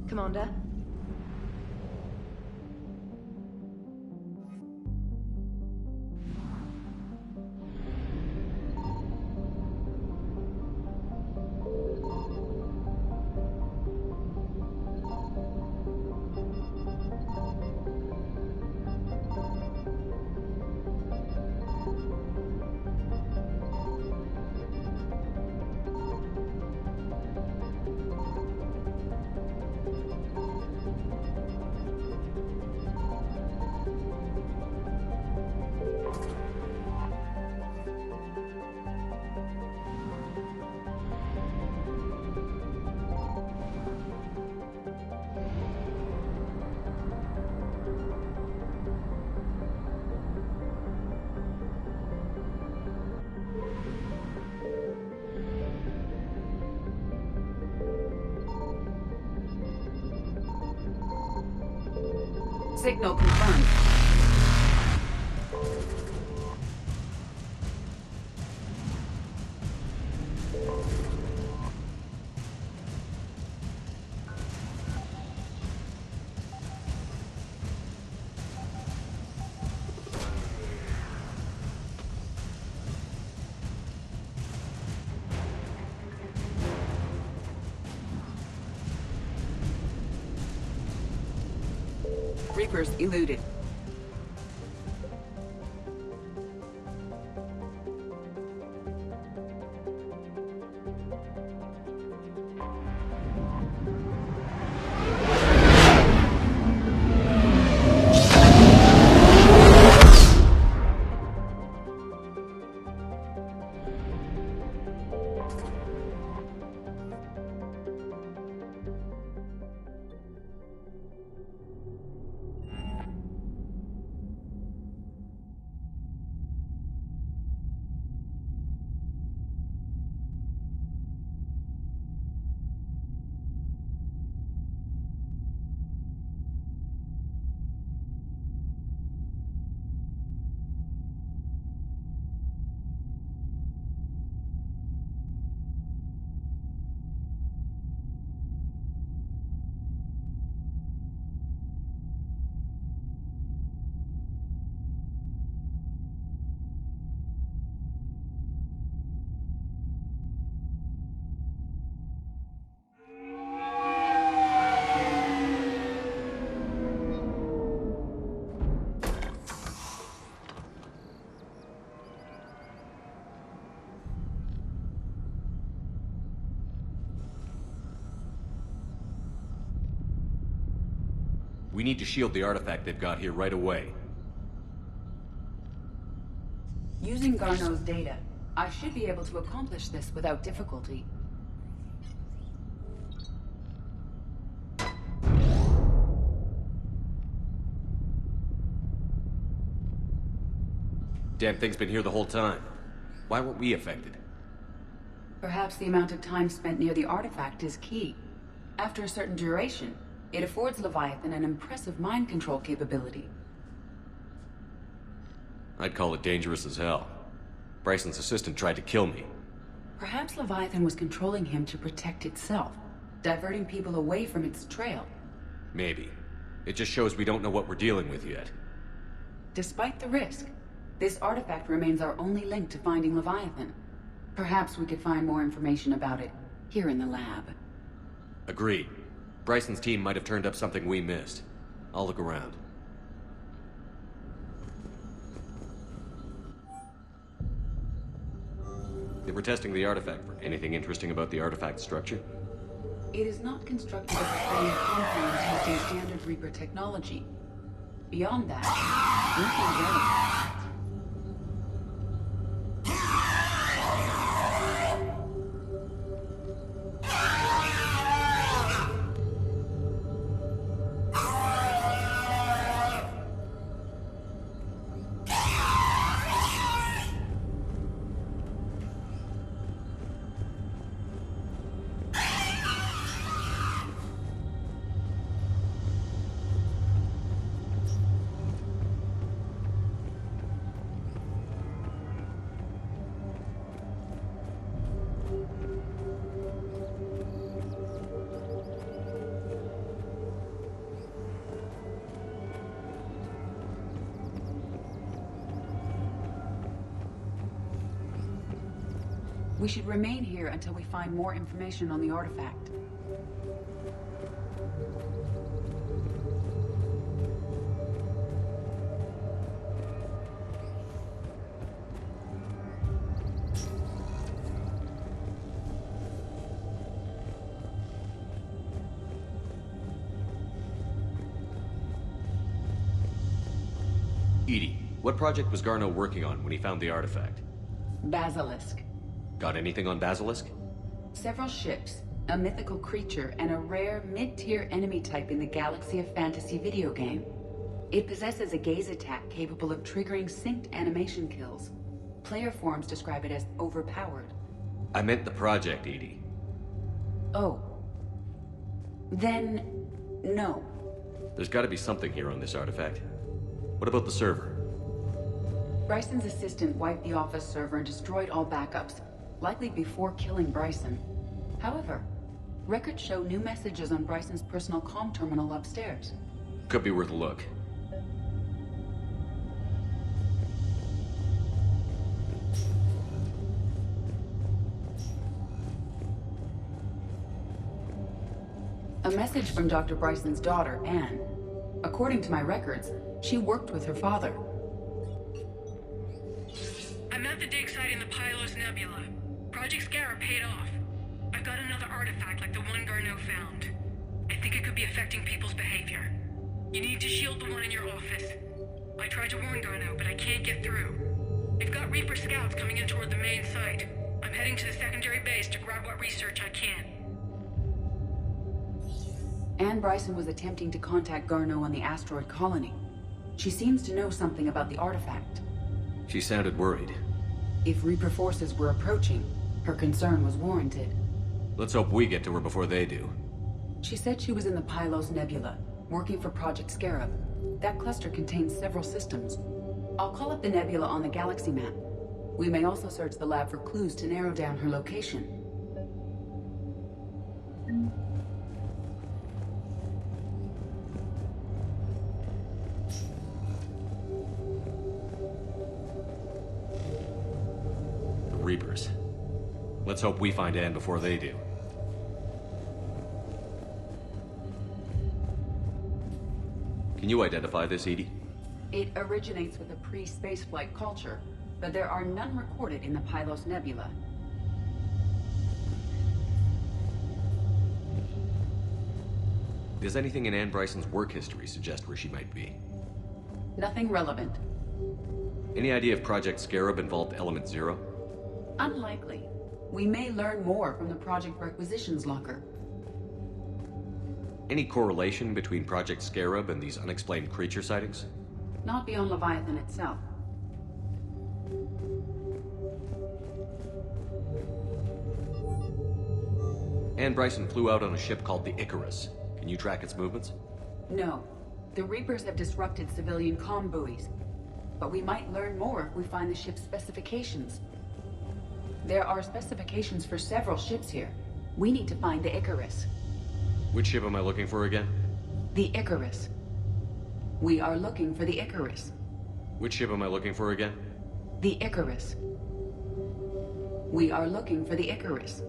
Commander? Signal confirmed. Reapers eluded. We need to shield the artifact they've got here right away. Using Garneau's data, I should be able to accomplish this without difficulty. Damn thing's been here the whole time. Why weren't we affected? Perhaps the amount of time spent near the artifact is key. After a certain duration, it affords Leviathan an impressive mind control capability. I'd call it dangerous as hell. Bryson's assistant tried to kill me. Perhaps Leviathan was controlling him to protect itself, diverting people away from its trail. Maybe. It just shows we don't know what we're dealing with yet. Despite the risk, this artifact remains our only link to finding Leviathan. Perhaps we could find more information about it here in the lab. Agreed. Bryson's team might have turned up something we missed. I'll look around. They were testing the artifact. Anything interesting about the artifact structure? It is not constructed of the same compound using standard Reaper technology. Beyond that, nothing relevant. We should remain here until we find more information on the artifact. Edie, what project was Garneau working on when he found the artifact? Basilisk. Got anything on Basilisk? Several ships, a mythical creature, and a rare mid-tier enemy type in the Galaxy of Fantasy video game. It possesses a gaze attack capable of triggering synced animation kills. Player forums describe it as overpowered. I meant the project, Edie. Oh. Then, no. There's gotta be something here on this artifact. What about the server? Bryson's assistant wiped the office server and destroyed all backups, likely before killing Bryson. However, records show new messages on Bryson's personal comm terminal upstairs. Could be worth a look. A message from Dr. Bryson's daughter, Anne. According to my records, she worked with her father. I'm at the dig site in the Pylos Nebula. Project Scarab paid off. I've got another artifact like the one Garneau found. I think it could be affecting people's behavior. You need to shield the one in your office. I tried to warn Garneau, but I can't get through. They've got Reaper scouts coming in toward the main site. I'm heading to the secondary base to grab what research I can. Anne Bryson was attempting to contact Garneau on the asteroid colony. She seems to know something about the artifact. She sounded worried. If Reaper forces were approaching, her concern was warranted. Let's hope we get to her before they do. She said she was in the Pylos Nebula, working for Project Scarab. That cluster contains several systems. I'll call up the nebula on the galaxy map. We may also search the lab for clues to narrow down her location. Reapers. Let's hope we find Anne before they do. Can you identify this, Edie? It originates with a pre-spaceflight culture, but there are none recorded in the Pylos Nebula. Does anything in Anne Bryson's work history suggest where she might be? Nothing relevant. Any idea if Project Scarab involved Element Zero? Unlikely. We may learn more from the Project Requisitions Locker. Any correlation between Project Scarab and these unexplained creature sightings? Not beyond Leviathan itself. Anne Bryson flew out on a ship called the Icarus. Can you track its movements? No. The Reapers have disrupted civilian comm buoys. But we might learn more if we find the ship's specifications. There are specifications for several ships here. We need to find the Icarus. Which ship am I looking for again? The Icarus. We are looking for the Icarus. Which ship am I looking for again? The Icarus. We are looking for the Icarus.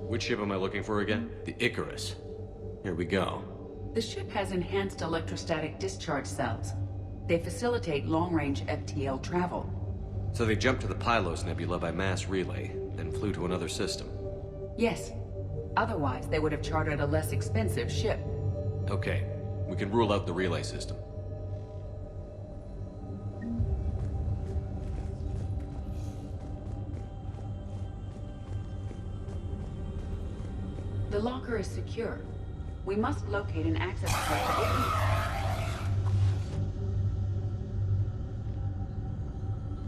Which ship am I looking for again? The Icarus. Here we go. The ship has enhanced electrostatic discharge cells. They facilitate long-range FTL travel. So they jumped to the Pylos Nebula by mass relay, then flew to another system. Yes. Otherwise, they would have chartered a less expensive ship. Okay, we can rule out the relay system. The locker is secure. We must locate an access card to open it.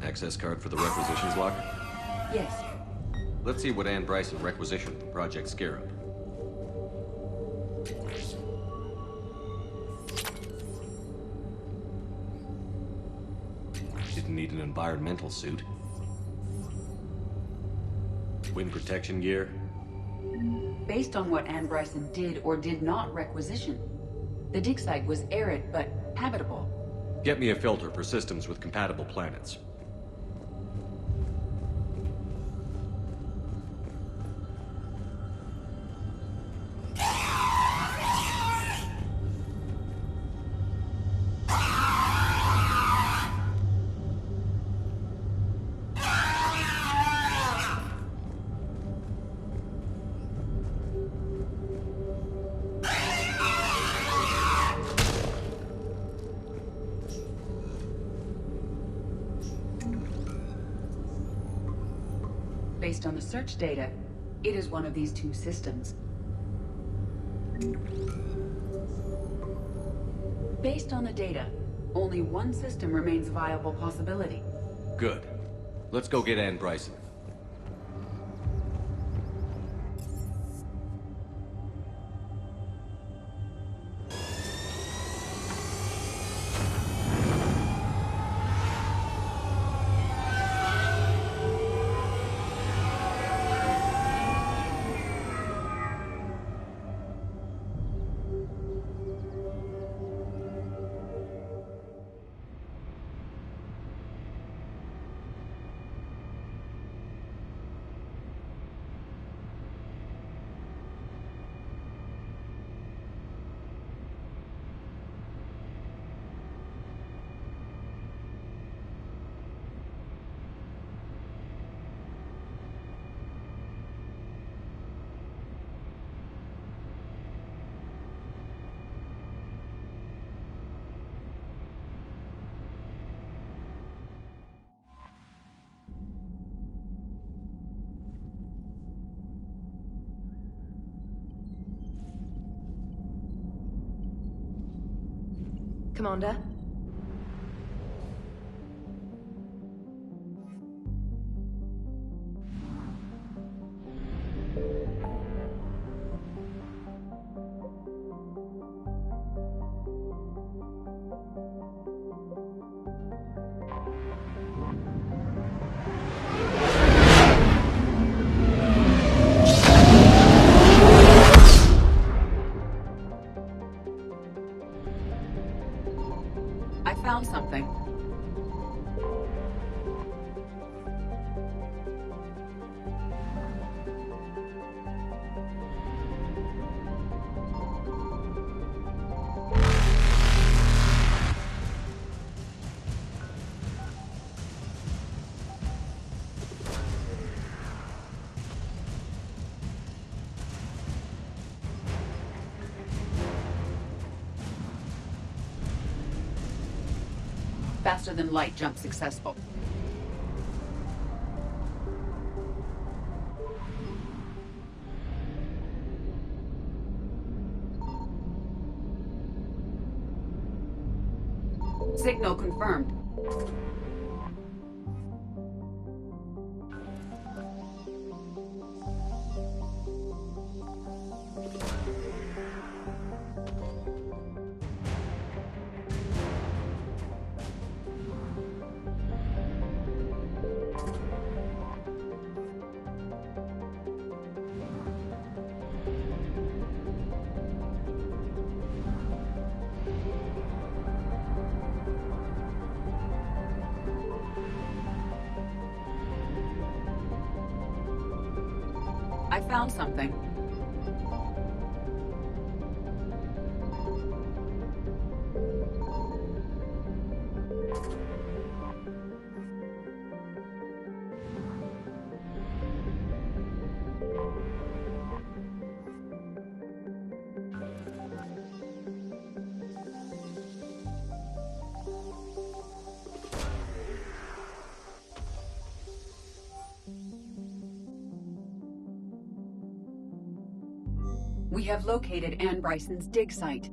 Access card for the requisitions locker? Yes. Let's see what Anne Bryson requisitioned from Project Scarab. Didn't need an environmental suit. Wind protection gear. Based on what Anne Bryson did or did not requisition, the dig site was arid but habitable. Get me a filter for systems with compatible planets. based on the search data, it is one of these two systems. Based on the data, only one system remains a viable possibility. Good. Let's go get Ann Bryson. Commander? I found something. Faster than light jump successful. Signal confirmed. I found something. We have located Ann Bryson's dig site.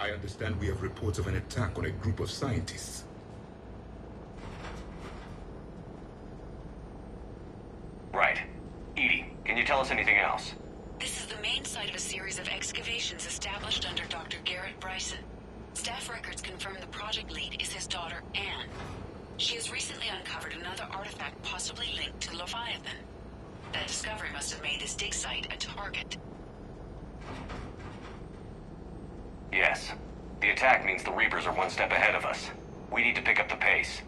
I understand we have reports of an attack on a group of scientists. Right. Edie, can you tell us anything else? This is the main site of a series of excavations established under Dr. Garrett Bryson. Staff records confirm the project lead is his daughter, Anne. She has recently uncovered another artifact possibly linked to Leviathan. That discovery must have made this dig site a target. Yes. The attack means the Reapers are one step ahead of us. We need to pick up the pace.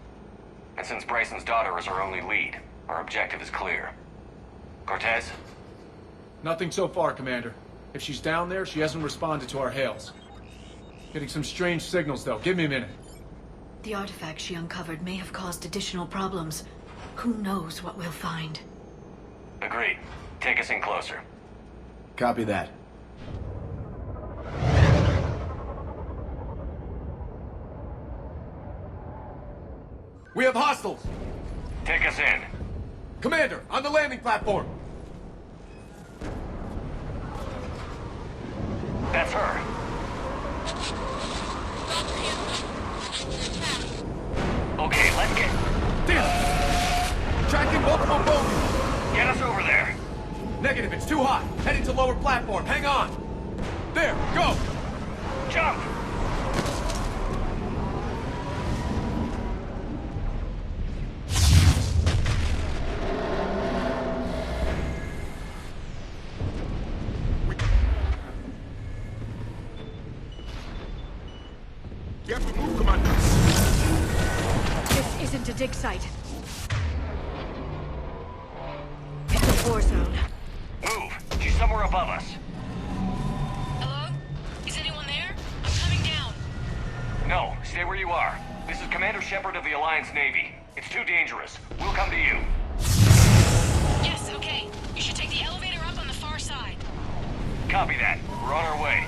And since Bryson's daughter is our only lead, our objective is clear. Cortez? Nothing so far, Commander. If she's down there, she hasn't responded to our hails. Getting some strange signals, though. Give me a minute. The artifact she uncovered may have caused additional problems. Who knows what we'll find? Agreed. Take us in closer. Copy that. We have hostiles! Take us in. Commander, on the landing platform! That's her. Okay, let's get... Damn! Tracking multiple bogies! Get us over there. Negative, it's too hot. Heading to lower platform. Hang on! There, go! Jump! You have to move, Commander. This isn't a dig site. It's a war zone. Move. She's somewhere above us. Hello? Is anyone there? I'm coming down. No, stay where you are. This is Commander Shepard of the Alliance Navy. It's too dangerous. We'll come to you. Yes, okay. You should take the elevator up on the far side. Copy that. We're on our way.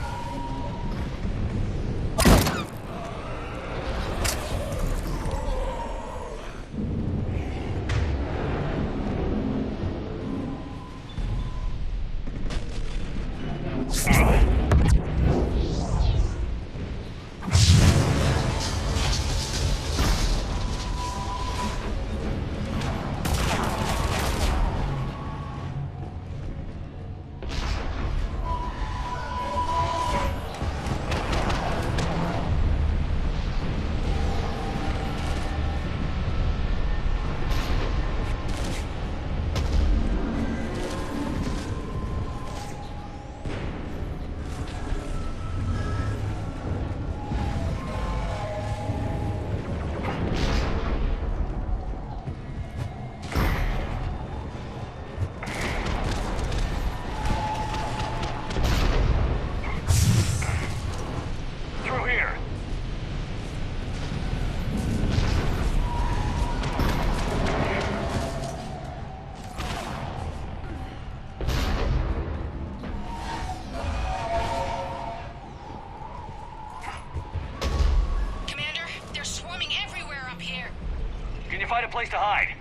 Find a place to hide.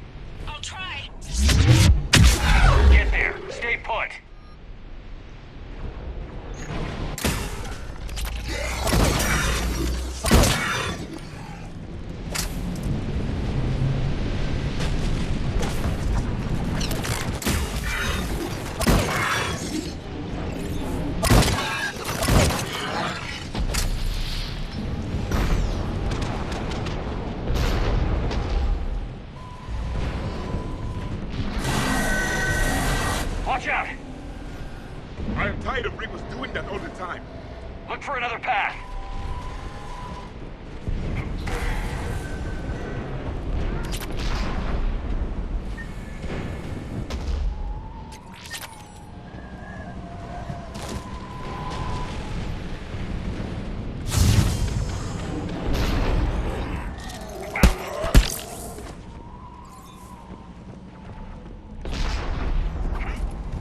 I'll try. Get there. Stay put. Watch out! I am tired of Reapers doing that all the time. Look for another path.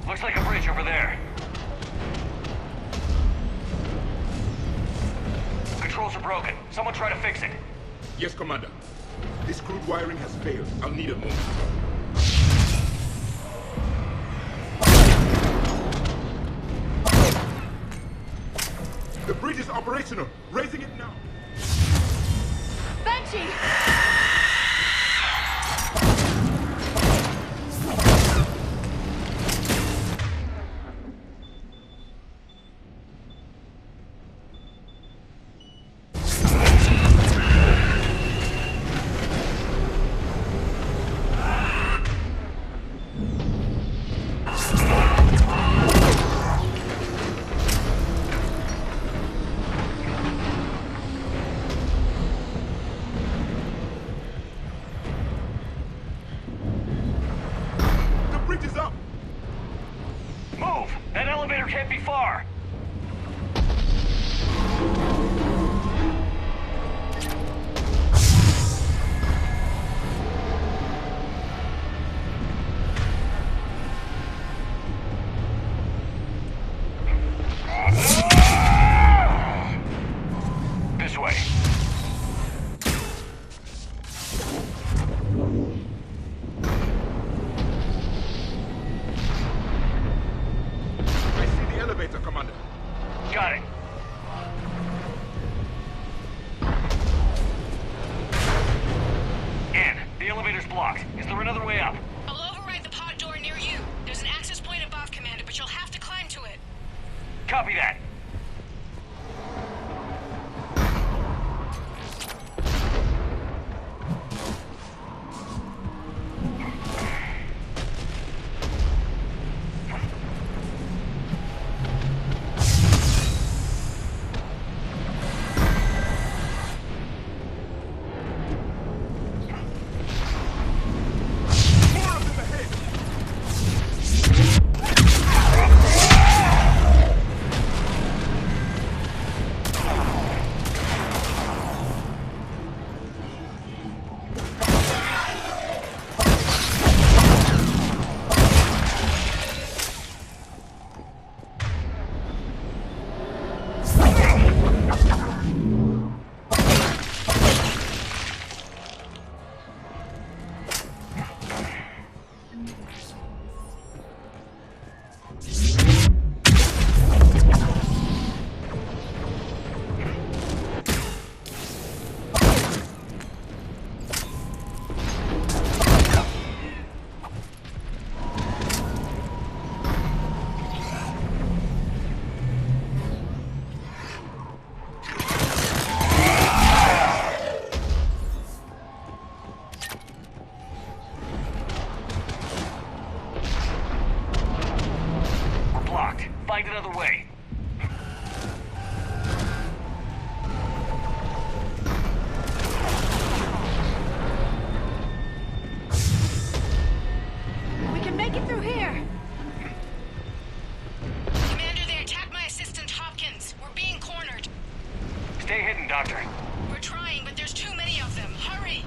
Looks like a bridge over there. Controls are broken. Someone try to fix it. Yes, Commander. This crude wiring has failed. I'll need a moment. The bridge is operational. Raising it now. Banshee! The bridge is up. Move! That elevator can't be far! This way. I see the elevator, Commander. Got it. Ann, the elevator's blocked. Is there another way up? I'll override the pod door near you. There's an access point above, Commander, but you'll have to climb to it. Copy that. More up in the head. We're blocked. Find another way. We can make it through here! Commander, they attacked my assistant Hopkins. We're being cornered. Stay hidden, Doctor. We're trying, but there's too many of them. Hurry!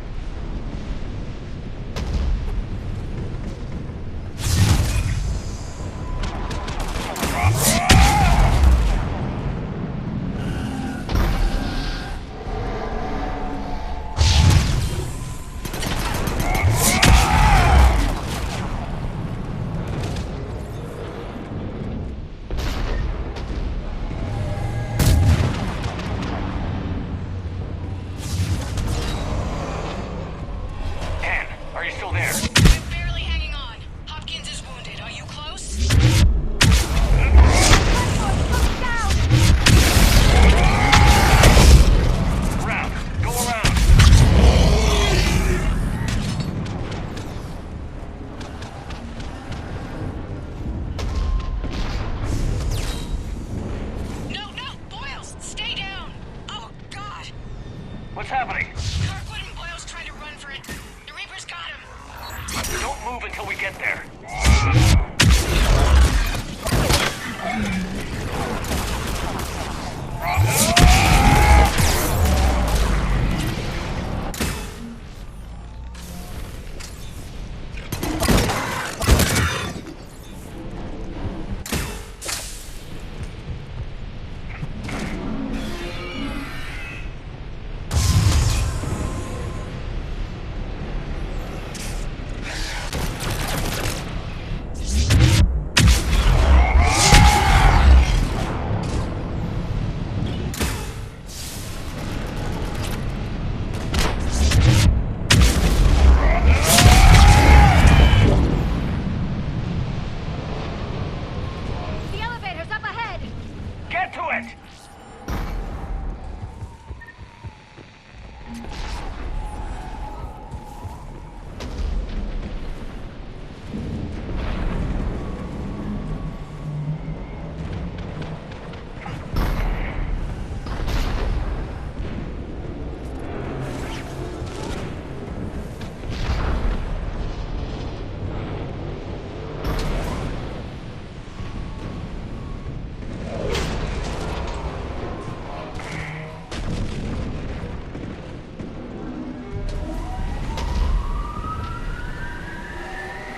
Ann, are you still there? I'm barely hanging on. Hopkins is wounded. Are you close? Around. Go around. No, no! Boyles, stay down! Oh, God! What's happening? Kirkwood and Boyles tried to run for it. The Reapers got him. Don't move until we get there. Get to it!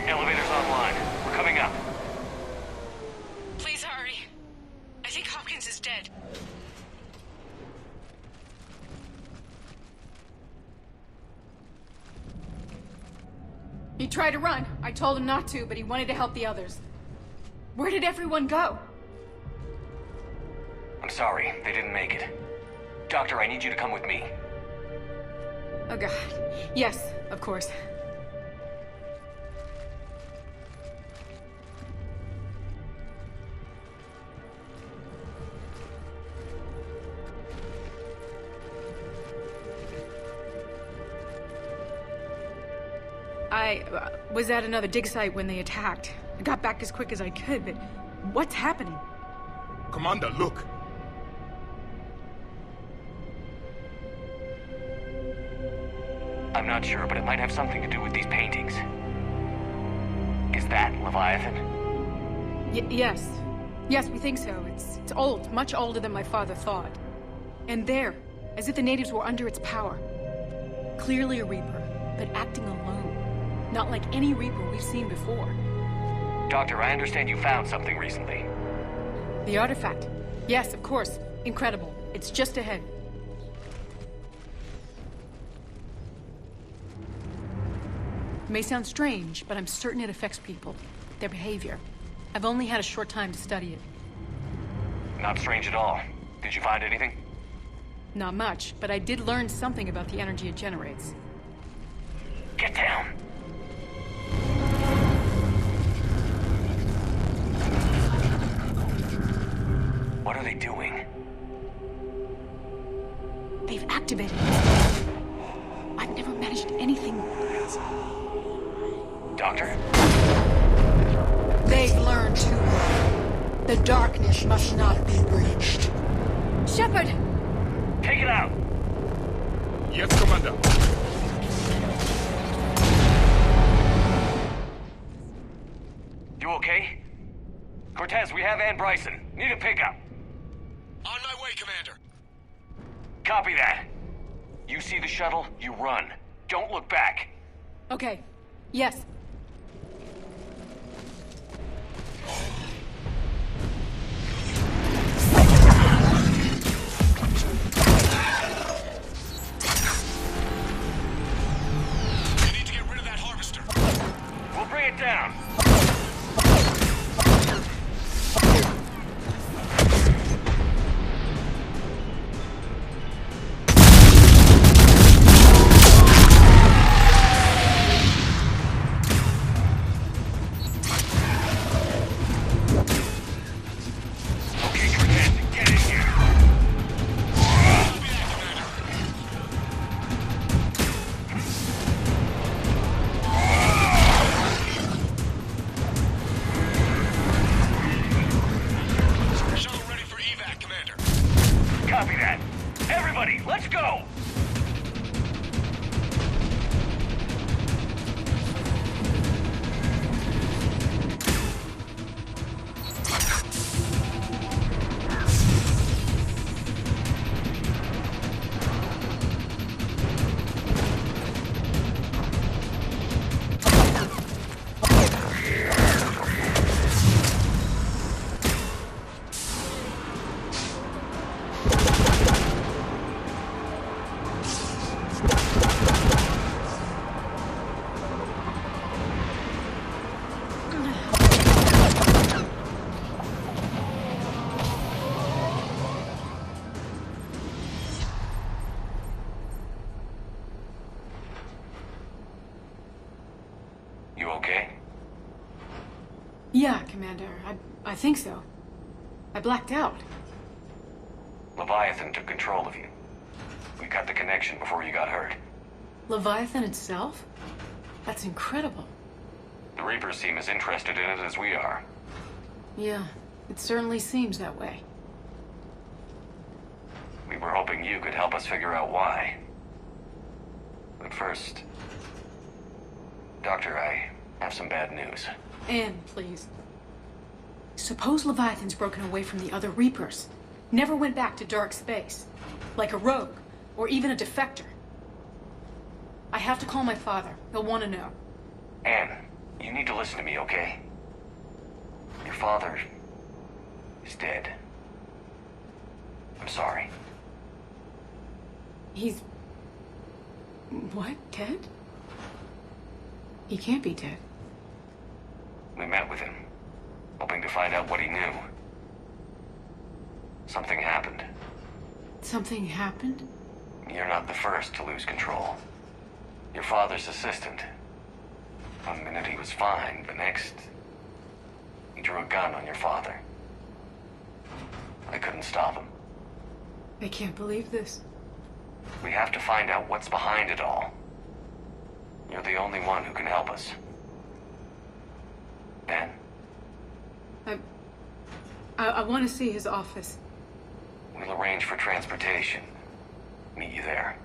Elevator's online. We're coming up. Please hurry. I think Hopkins is dead. He tried to run. I told him not to, but he wanted to help the others. Where did everyone go? I'm sorry, they didn't make it. Doctor, I need you to come with me. Oh god. Yes, of course. I was at another dig site when they attacked. I got back as quick as I could, but what's happening? Commander, look. I'm not sure, but it might have something to do with these paintings. Is that Leviathan? Yes. Yes, we think so. It's old, much older than my father thought. And there, as if the natives were under its power. Clearly a Reaper, but acting alone. Not like any Reaper we've seen before. Doctor, I understand you found something recently. The artifact. Yes, of course. Incredible. It's just ahead. It may sound strange, but I'm certain it affects people. Their behavior. I've only had a short time to study it. Not strange at all. Did you find anything? Not much, but I did learn something about the energy it generates. Get down. What are they doing? They've activated it. I've never managed anything. Doctor? They've learned too much. The darkness must not be breached. Shepard! Take it out! Yes, Commander. You okay? Cortez, we have Ann Bryson. Need a pickup. On my way, Commander. Copy that. You see the shuttle, you run. Don't look back. Okay. Yes. We need to get rid of that harvester. We'll bring it down. Copy that. Everybody, let's go! You okay? Yeah, Commander. I think so. I blacked out. Leviathan took control of you. We cut the connection before you got hurt. Leviathan itself? That's incredible. The Reapers seem as interested in it as we are. Yeah, it certainly seems that way. We were hoping you could help us figure out why. But first... Doctor, I have some bad news. Anne, please. Suppose Leviathan's broken away from the other Reapers. Never went back to dark space. Like a rogue, or even a defector. I have to call my father. He'll want to know. Anne, you need to listen to me, okay? Your father... is dead. I'm sorry. He's... what? Dead? He can't be dead. We met with him, hoping to find out what he knew. Something happened. Something happened? You're not the first to lose control. Your father's assistant. One minute he was fine, the next... he drew a gun on your father. I couldn't stop him. I can't believe this. We have to find out what's behind it all. You're the only one who can help us. Ben? I want to see his office. We'll arrange for transportation. Meet you there.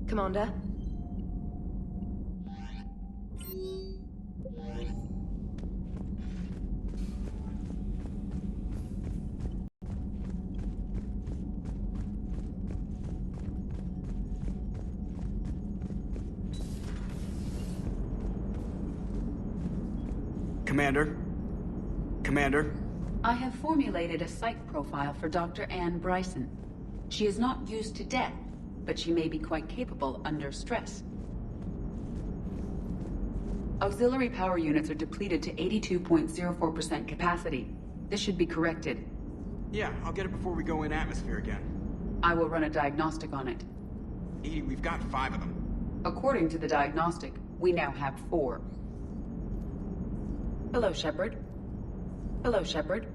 Commander? Commander? Commander? I have formulated a psych profile for Dr. Anne Bryson. She is not used to death, but she may be quite capable under stress. Auxiliary power units are depleted to 82.04% capacity. This should be corrected. Yeah, I'll get it before we go in atmosphere again. I will run a diagnostic on it. EDI, we've got 5 of them. According to the diagnostic, we now have 4. Hello, Shepard. Hello, Shepard.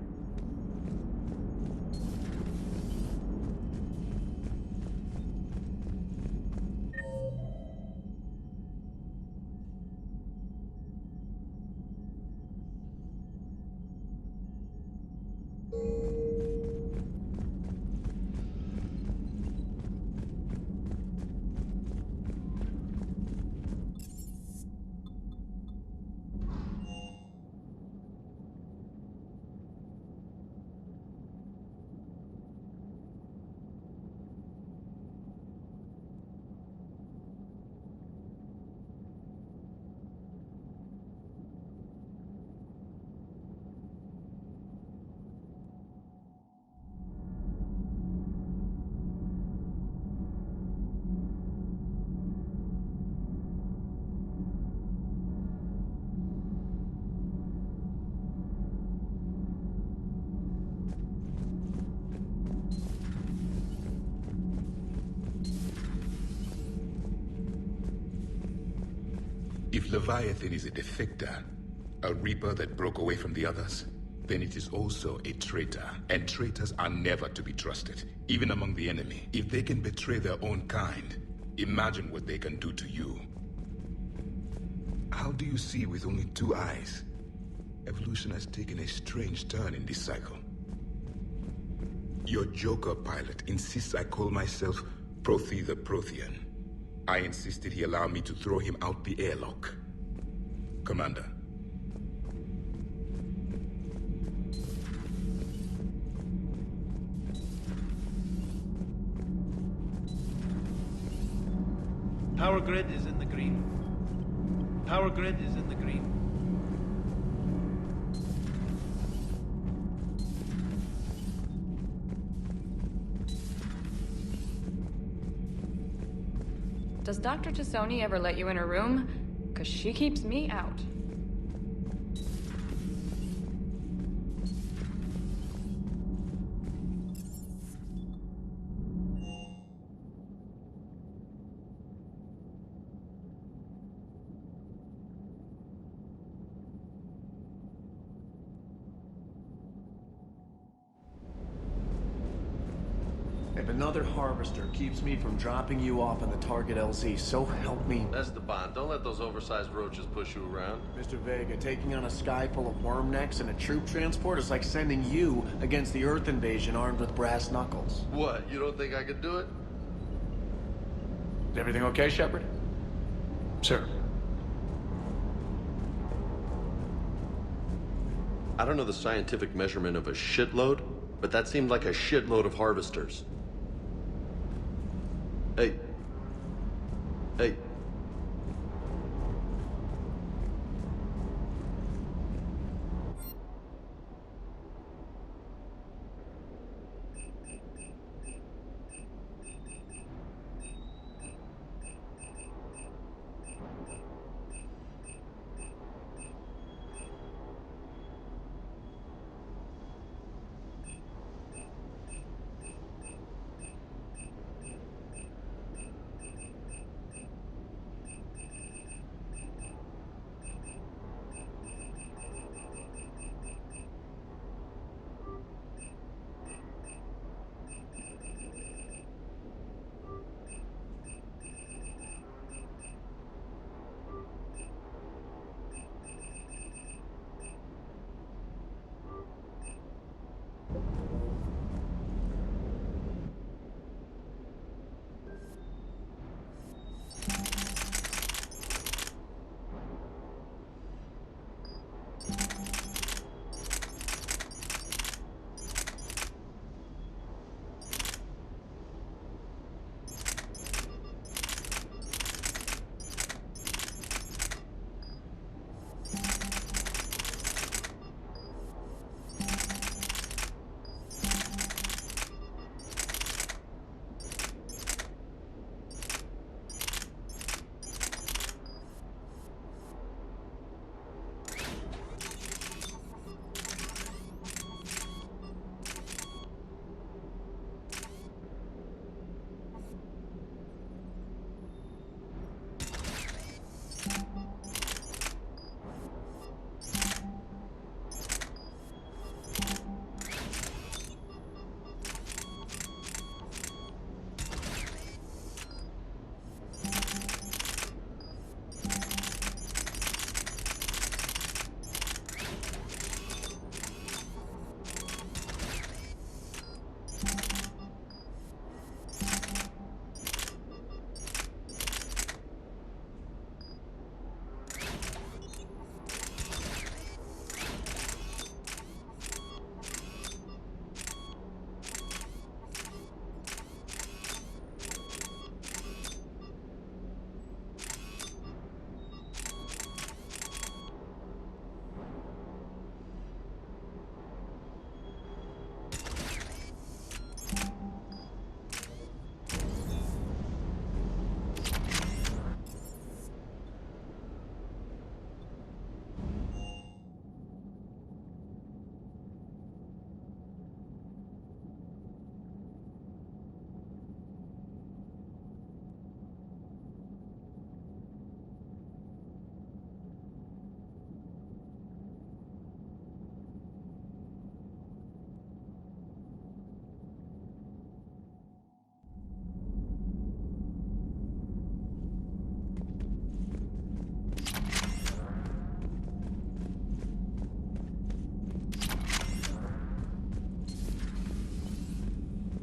If Leviathan is a defector, a Reaper that broke away from the others, then it is also a traitor. And traitors are never to be trusted, even among the enemy. If they can betray their own kind, imagine what they can do to you. How do you see with only 2 eyes? Evolution has taken a strange turn in this cycle. Your Joker pilot insists I call myself Prothi the Prothean. I insisted he allow me to throw him out the airlock. Commander. Power grid is in the green. Power grid is in the green. Does Dr. Tassoni ever let you in her room? 'Cause she keeps me out. If another harvester keeps me from dropping you off on the target LZ, so help me. Esteban, don't let those oversized roaches push you around. Mr. Vega, taking on a sky full of worm necks and a troop transport is like sending you against the Earth invasion armed with brass knuckles. What, you don't think I could do it? Is everything okay, Shepard? Sir. I don't know the scientific measurement of a shitload, but that seemed like a shitload of harvesters. Hey. Hey.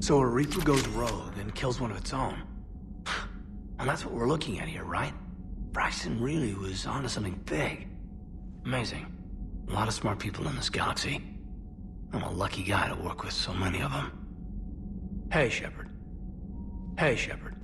So a Reaper goes rogue and kills one of its own. And that's what we're looking at here, right? Bryson really was onto something big. Amazing. A lot of smart people in this galaxy. I'm a lucky guy to work with so many of them. Hey, Shepard. Hey, Shepard.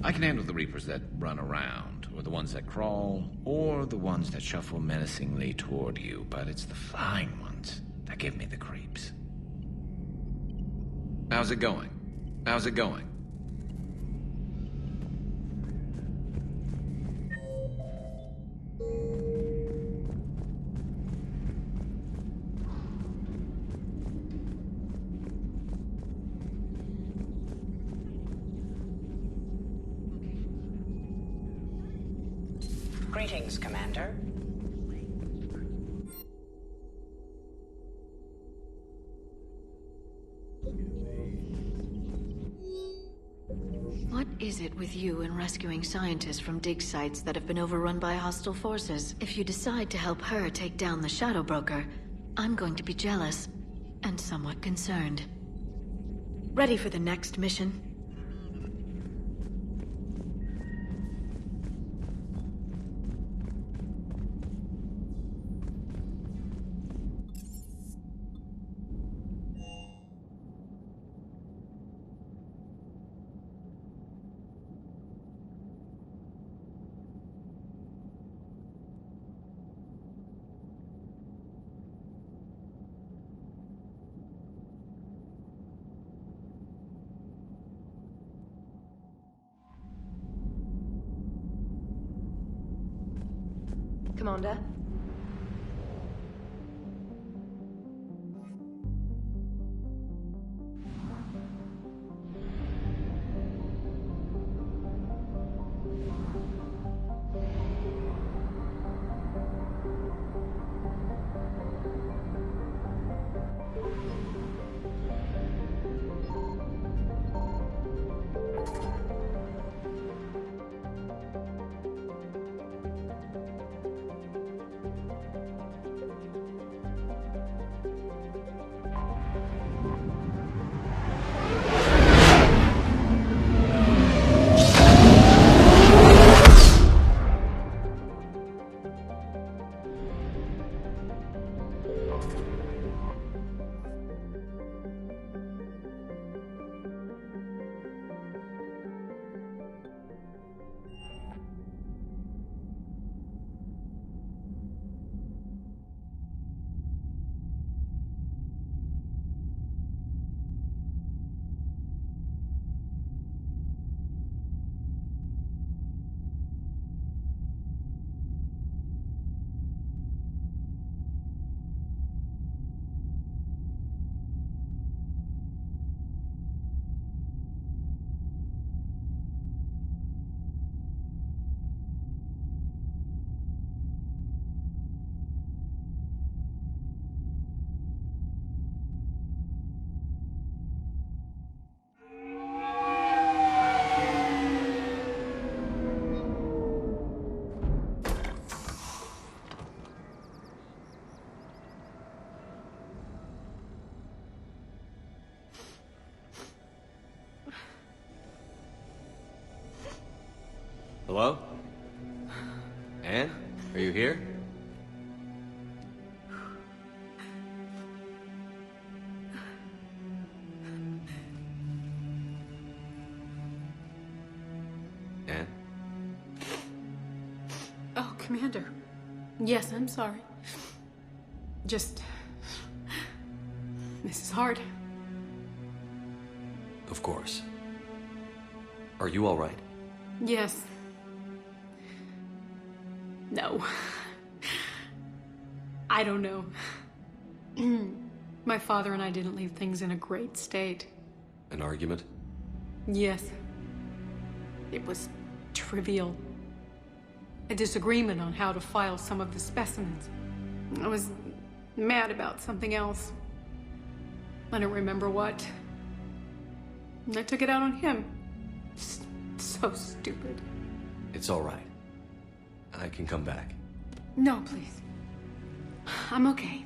I can handle the Reapers that run around, or the ones that crawl, or the ones that shuffle menacingly toward you, but it's the flying ones that give me the creeps. How's it going? How's it going? Greetings, Commander. What is it with you and rescuing scientists from dig sites that have been overrun by hostile forces? If you decide to help her take down the Shadow Broker, I'm going to be jealous and somewhat concerned. Ready for the next mission? Commander? Hello? Anne? Are you here? Anne? Oh, Commander. Yes, I'm sorry. Just... This is hard. Of course. Are you all right? Yes. No. I don't know. My father and I didn't leave things in a great state. An argument? Yes. It was trivial. A disagreement on how to file some of the specimens. I was mad about something else. I don't remember what. And I took it out on him. So stupid. It's all right. I can come back. No, please. I'm okay.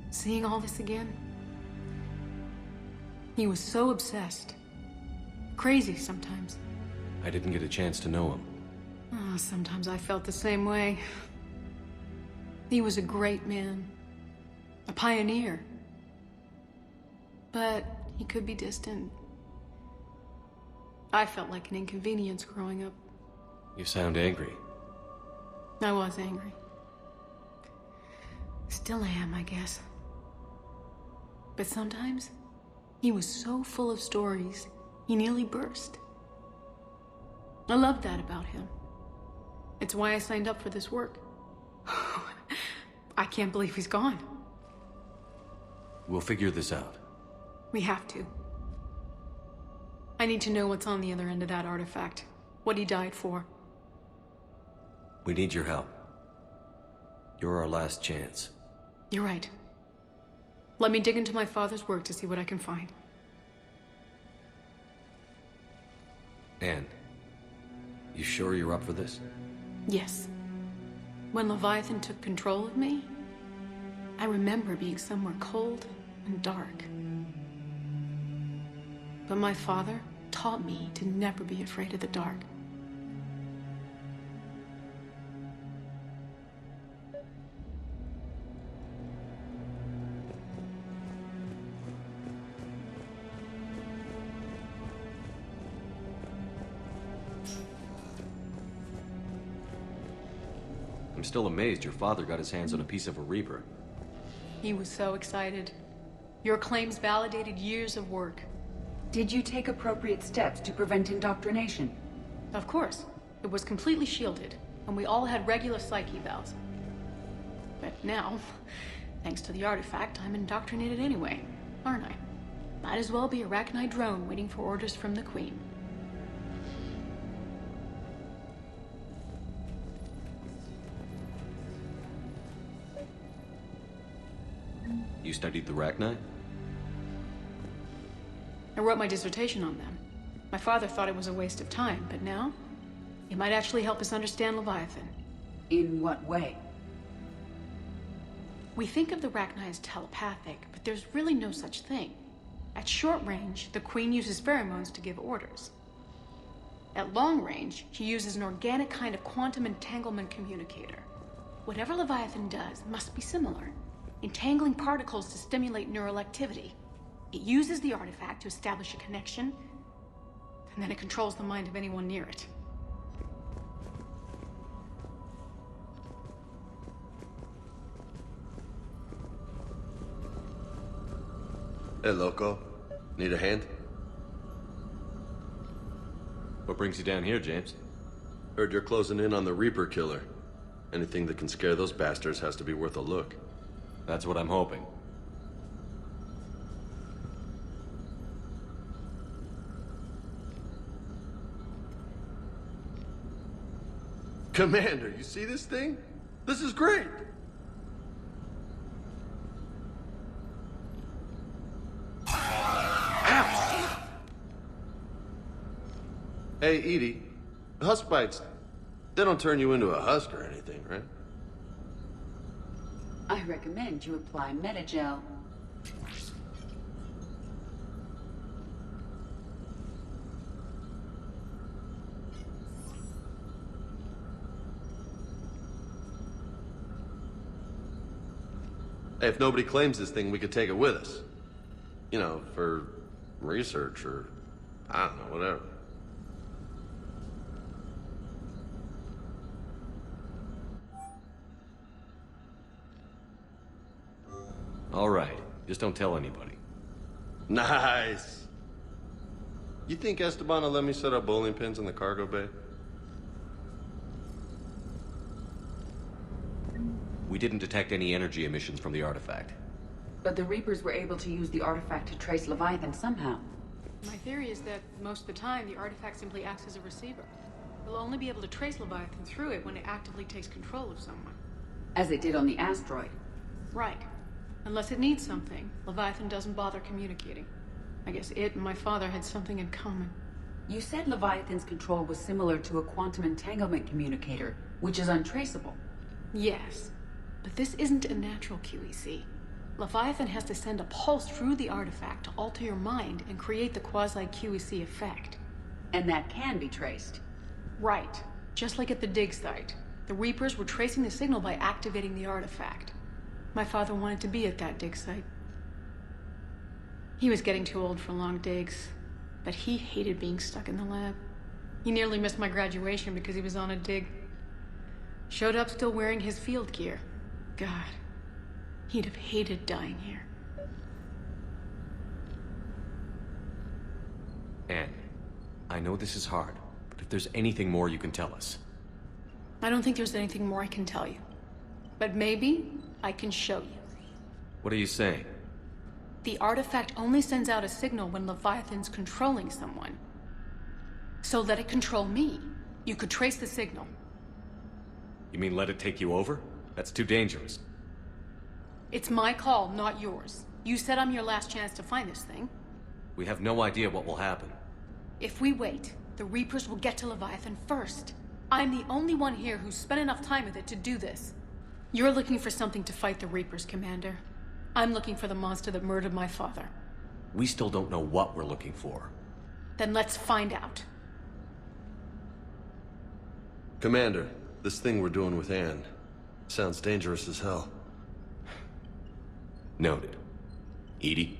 Seeing all this again? He was so obsessed. Crazy sometimes. I didn't get a chance to know him. Oh, sometimes I felt the same way. He was a great man. A pioneer. But he could be distant. I felt like an inconvenience growing up. You sound angry. I was angry. Still am, I guess. But sometimes, he was so full of stories, he nearly burst. I loved that about him. It's why I signed up for this work. I can't believe he's gone. We'll figure this out. We have to. I need to know what's on the other end of that artifact. What he died for. We need your help. You're our last chance. You're right. Let me dig into my father's work to see what I can find. Anne, you sure you're up for this? Yes. When Leviathan took control of me, I remember being somewhere cold and dark. But my father taught me to never be afraid of the dark. I'm still amazed your father got his hands on a piece of a Reaper. He was so excited. Your claims validated years of work. Did you take appropriate steps to prevent indoctrination? Of course. It was completely shielded, and we all had regular psych evals. But now, thanks to the artifact, I'm indoctrinated anyway, aren't I? Might as well be a Arachnite drone waiting for orders from the Queen. You studied the Arachnite? I wrote my dissertation on them. My father thought it was a waste of time, but now, it might actually help us understand Leviathan. In what way? We think of the Arachnite as telepathic, but there's really no such thing. At short range, the Queen uses pheromones to give orders. At long range, she uses an organic kind of quantum entanglement communicator. Whatever Leviathan does must be similar, entangling particles to stimulate neural activity. It uses the artifact to establish a connection, and then it controls the mind of anyone near it. Hey, loco. Need a hand? What brings you down here, James? Heard you're closing in on the Reaper killer. Anything that can scare those bastards has to be worth a look. That's what I'm hoping. Commander, you see this thing? This is great! Ow! Hey, Edie, husk bites, they don't turn you into a husk or anything, right? I recommend you apply Metagel. Hey, if nobody claims this thing, we could take it with us. You know, for research or, I don't know, whatever. All right, just don't tell anybody. Nice. You think Esteban will let me set up bowling pins in the cargo bay? We didn't detect any energy emissions from the artifact. But the Reapers were able to use the artifact to trace Leviathan somehow. My theory is that most of the time, the artifact simply acts as a receiver. We'll only be able to trace Leviathan through it when it actively takes control of someone. As it did on the asteroid. Right. Unless it needs something, Leviathan doesn't bother communicating. I guess it and my father had something in common. You said Leviathan's control was similar to a quantum entanglement communicator, which is untraceable. Yes. But this isn't a natural QEC. Leviathan has to send a pulse through the artifact to alter your mind and create the quasi-QEC effect. And that can be traced. Right. Just like at the dig site. The Reapers were tracing the signal by activating the artifact. My father wanted to be at that dig site. He was getting too old for long digs. but he hated being stuck in the lab. He nearly missed my graduation because he was on a dig. Showed up still wearing his field gear. God, he'd have hated dying here. Anne, I know this is hard, but if there's anything more you can tell us. I don't think there's anything more I can tell you. But maybe I can show you. What are you saying? The artifact only sends out a signal when Leviathan's controlling someone. So let it control me. You could trace the signal. You mean let it take you over? That's too dangerous. It's my call, not yours. You said I'm your last chance to find this thing. We have no idea what will happen. If we wait, the Reapers will get to Leviathan first. I'm the only one here who's spent enough time with it to do this. You're looking for something to fight the Reapers, Commander. I'm looking for the monster that murdered my father. We still don't know what we're looking for. Then let's find out. Commander, this thing we're doing with Anne sounds dangerous as hell. Noted. Edie?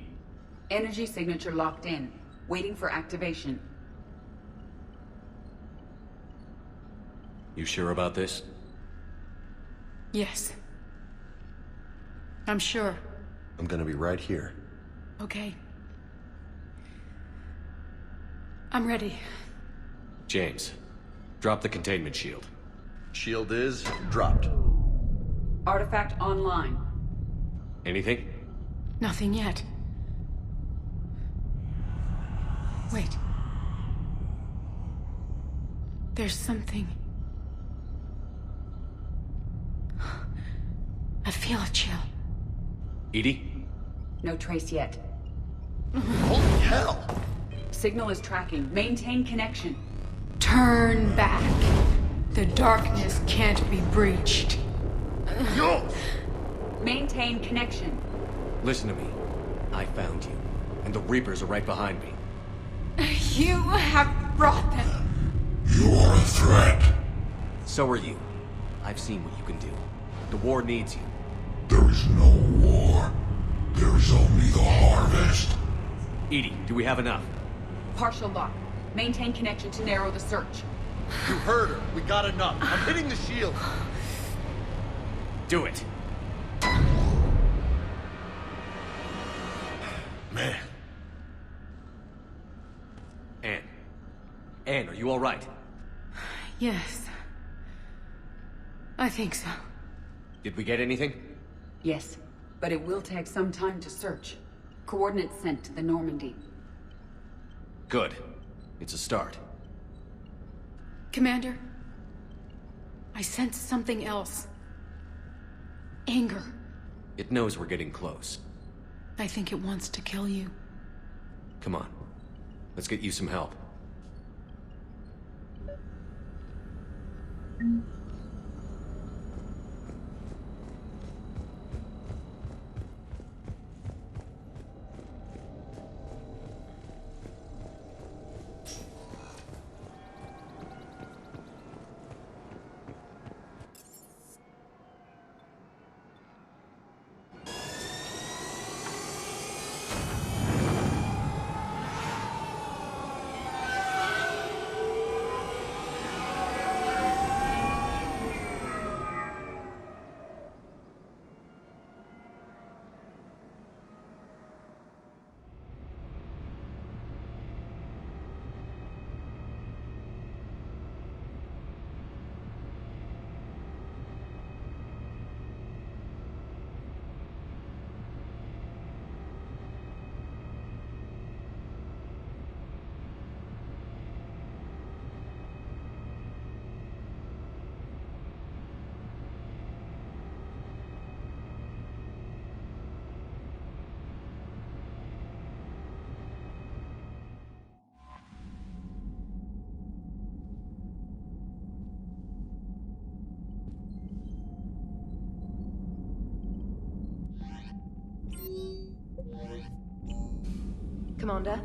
Energy signature locked in. Waiting for activation. You sure about this? Yes. I'm sure. I'm gonna be right here. Okay. I'm ready. James, drop the containment shield. Shield is dropped. Artifact online. Anything? Nothing yet. Wait. There's something. I feel a chill. Edie? No trace yet. Holy hell! Signal is tracking. Maintain connection. Turn back. The darkness can't be breached. Yo! Maintain connection. Listen to me. I found you, and the Reapers are right behind me. You have brought them. You are a threat. So are you. I've seen what you can do. The war needs you. There is no war. There is only the harvest. Edie, do we have enough? Partial lock. Maintain connection to narrow the search. You heard her. We got enough. I'm hitting the shield. Do it. Man. Anne. Anne, are you all right? Yes. I think so. Did we get anything? Yes, but it will take some time to search. Coordinates sent to the Normandy. Good. It's a start. Commander, I sense something else. Anger. It knows we're getting close. I think it wants to kill you. Come on. Let's get you some help. Commander?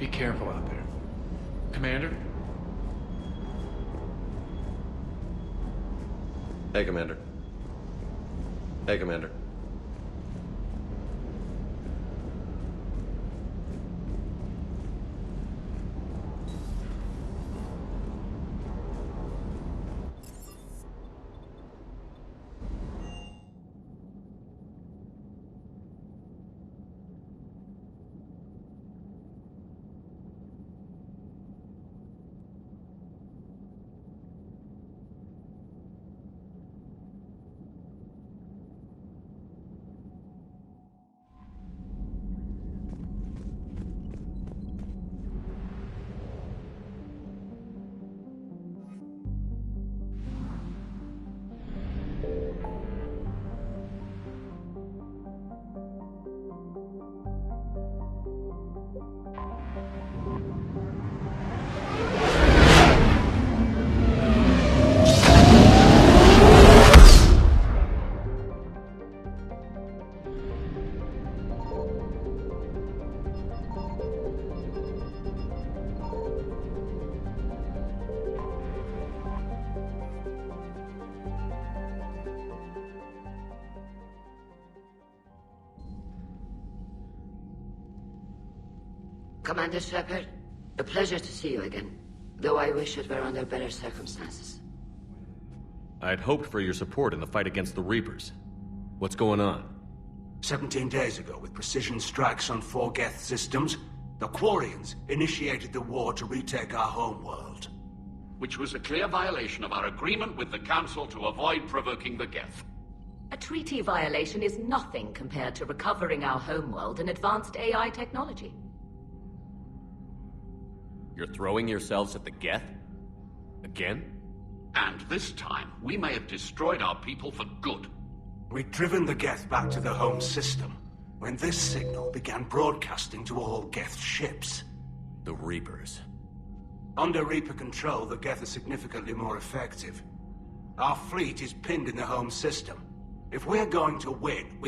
Be careful out there. Commander? Hey, Commander. Hey, Commander. Commander Shepard, a pleasure to see you again, though I wish it were under better circumstances. I'd hoped for your support in the fight against the Reapers. What's going on? 17 days ago, with precision strikes on 4 Geth systems, the Quarians initiated the war to retake our homeworld. Which was a clear violation of our agreement with the Council to avoid provoking the Geth. A treaty violation is nothing compared to recovering our homeworld and advanced AI technology. You're throwing yourselves at the Geth? Again? And this time, we may have destroyed our people for good. We'd driven the Geth back to the home system, when this signal began broadcasting to all Geth ships. The Reapers. Under Reaper control, the Geth are significantly more effective. Our fleet is pinned in the home system. If we're going to win,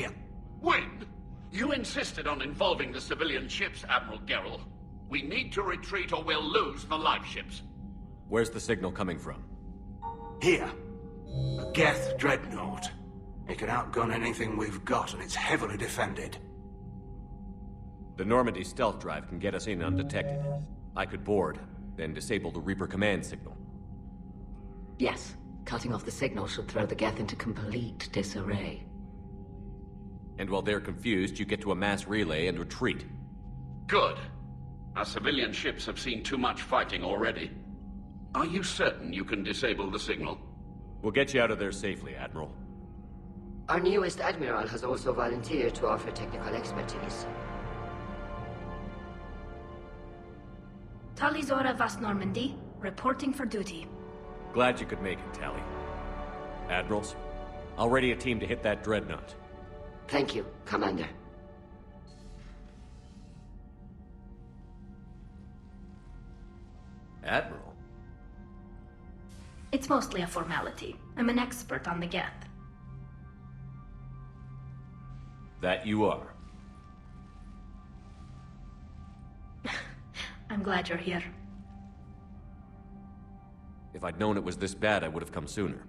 Win? You insisted on involving the civilian ships, Admiral Gerrel. We need to retreat or we'll lose the live ships. Where's the signal coming from? Here. A Geth dreadnought. It can outgun anything we've got, and it's heavily defended. The Normandy stealth drive can get us in undetected. I could board, then disable the Reaper command signal. Yes, cutting off the signal should throw the Geth into complete disarray. And while they're confused, you get to a mass relay and retreat. Good. Our civilian ships have seen too much fighting already. Are you certain you can disable the signal? We'll get you out of there safely, Admiral. Our newest Admiral has also volunteered to offer technical expertise. Talizora Vas Normandy, reporting for duty. Glad you could make it, Tally. Admirals, I'll ready a team to hit that dreadnought. Thank you, Commander. Admiral? It's mostly a formality. I'm an expert on the Geth. That you are. I'm glad you're here. If I'd known it was this bad, I would have come sooner.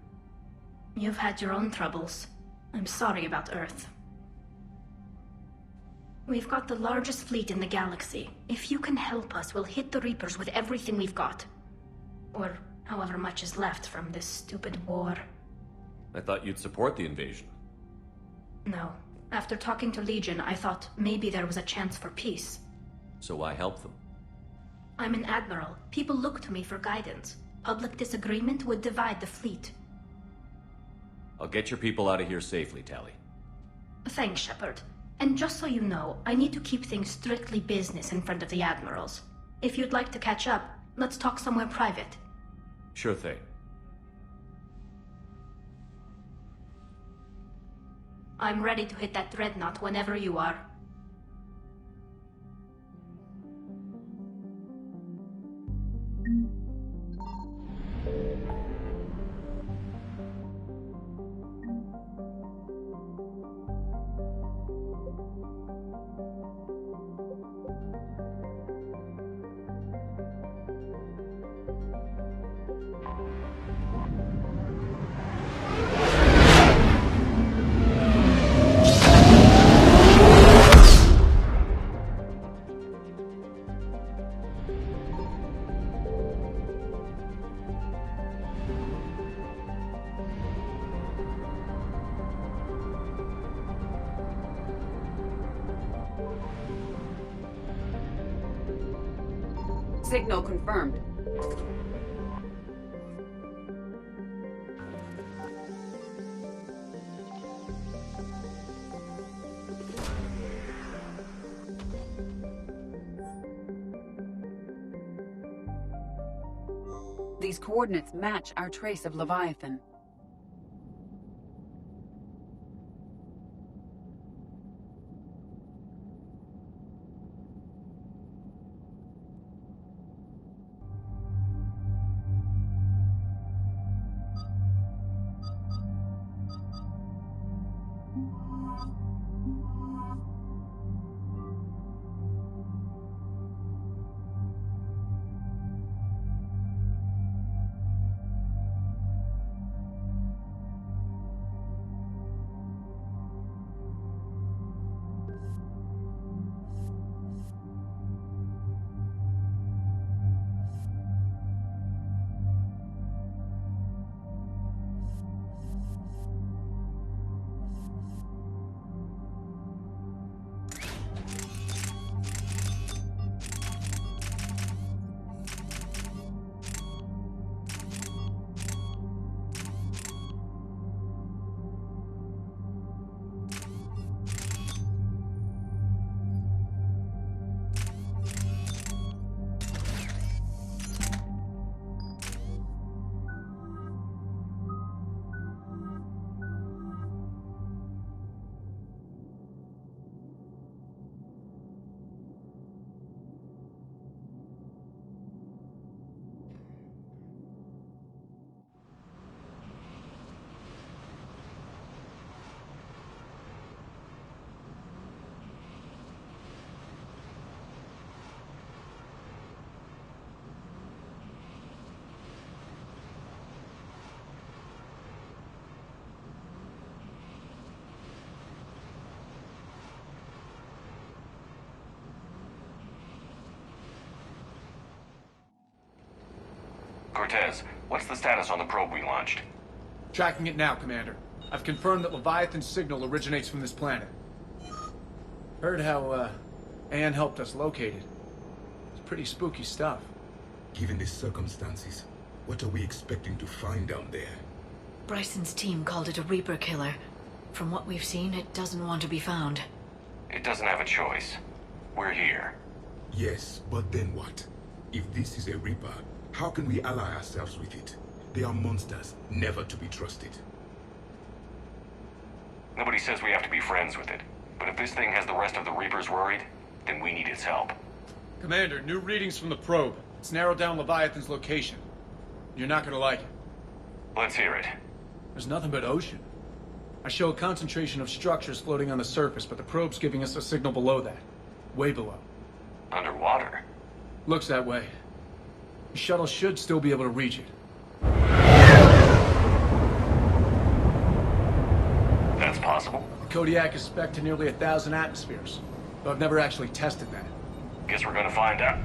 You've had your own troubles. I'm sorry about Earth. We've got the largest fleet in the galaxy. If you can help us, we'll hit the Reapers with everything we've got. Or however much is left from this stupid war. I thought you'd support the invasion. No. After talking to Legion, I thought maybe there was a chance for peace. So why help them? I'm an admiral. People look to me for guidance. Public disagreement would divide the fleet. I'll get your people out of here safely, Tally. Thanks, Shepard. And just so you know, I need to keep things strictly business in front of the admirals. If you'd like to catch up, let's talk somewhere private. Sure thing. I'm ready to hit that dreadnought whenever you are. Signal confirmed. These coordinates match our trace of Leviathan. Cortez, what's the status on the probe we launched? Tracking it now, Commander. I've confirmed that Leviathan's signal originates from this planet. Heard how, Anne helped us locate it. It's pretty spooky stuff. Given the circumstances, what are we expecting to find down there? Bryson's team called it a Reaper killer. From what we've seen, it doesn't want to be found. It doesn't have a choice. We're here. Yes, but then what? If this is a Reaper, how can we ally ourselves with it? They are monsters, never to be trusted. Nobody says we have to be friends with it. But if this thing has the rest of the Reapers worried, then we need its help. Commander, new readings from the probe. It's narrowed down Leviathan's location. You're not gonna like it. Let's hear it. There's nothing but ocean. I show a concentration of structures floating on the surface, but the probe's giving us a signal below that. Way below. Underwater? Looks that way. The shuttle should still be able to reach it. That's possible? The Kodiak is spec'd to nearly 1,000 atmospheres, but I've never actually tested that. Guess we're gonna find out.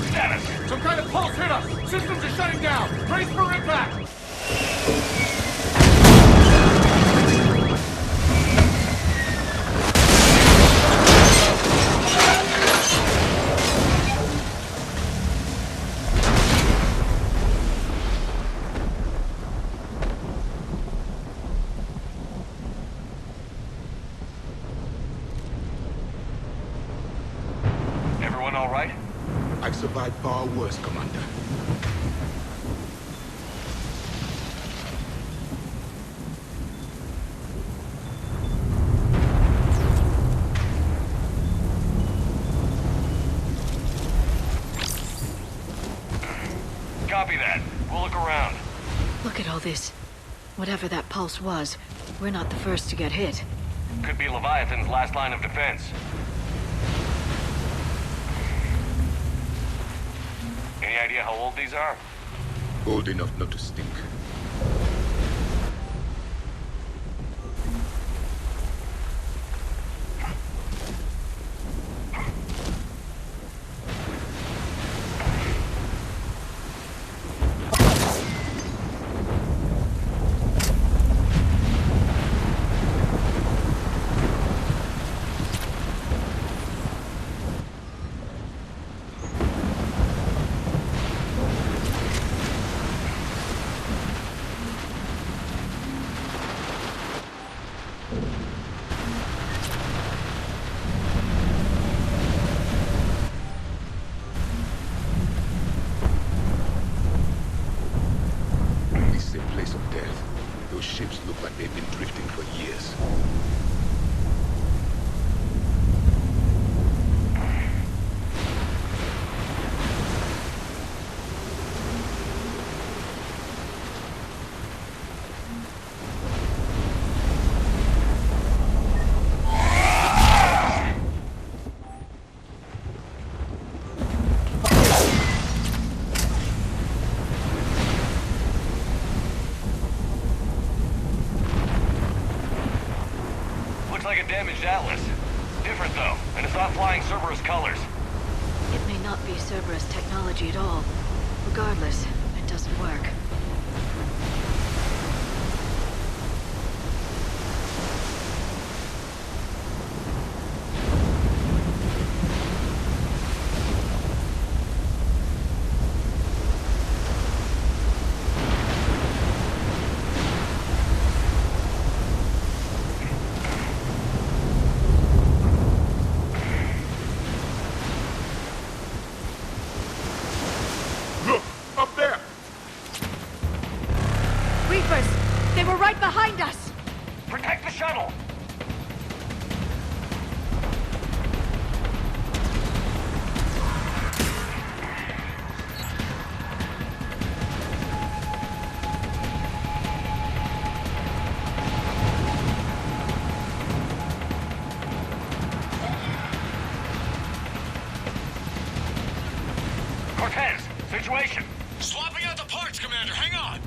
Status! Some kind of pulse hit us! Systems are shutting down! Brace for impact! Everyone all right? I've survived far worse, Commander. Copy that. We'll look around. Look at all this. Whatever that pulse was, we're not the first to get hit. Could be Leviathan's last line of defense. Any idea how old these are? Old enough not to stink. but they've been drifting for years. Damaged Atlas. Different though, and it's not flying Cerberus colors. It may not be Cerberus technology at all. Regardless, it doesn't work. They were right behind us! Protect the shuttle! Cortez, situation! Swapping out the parts, Commander. Hang on!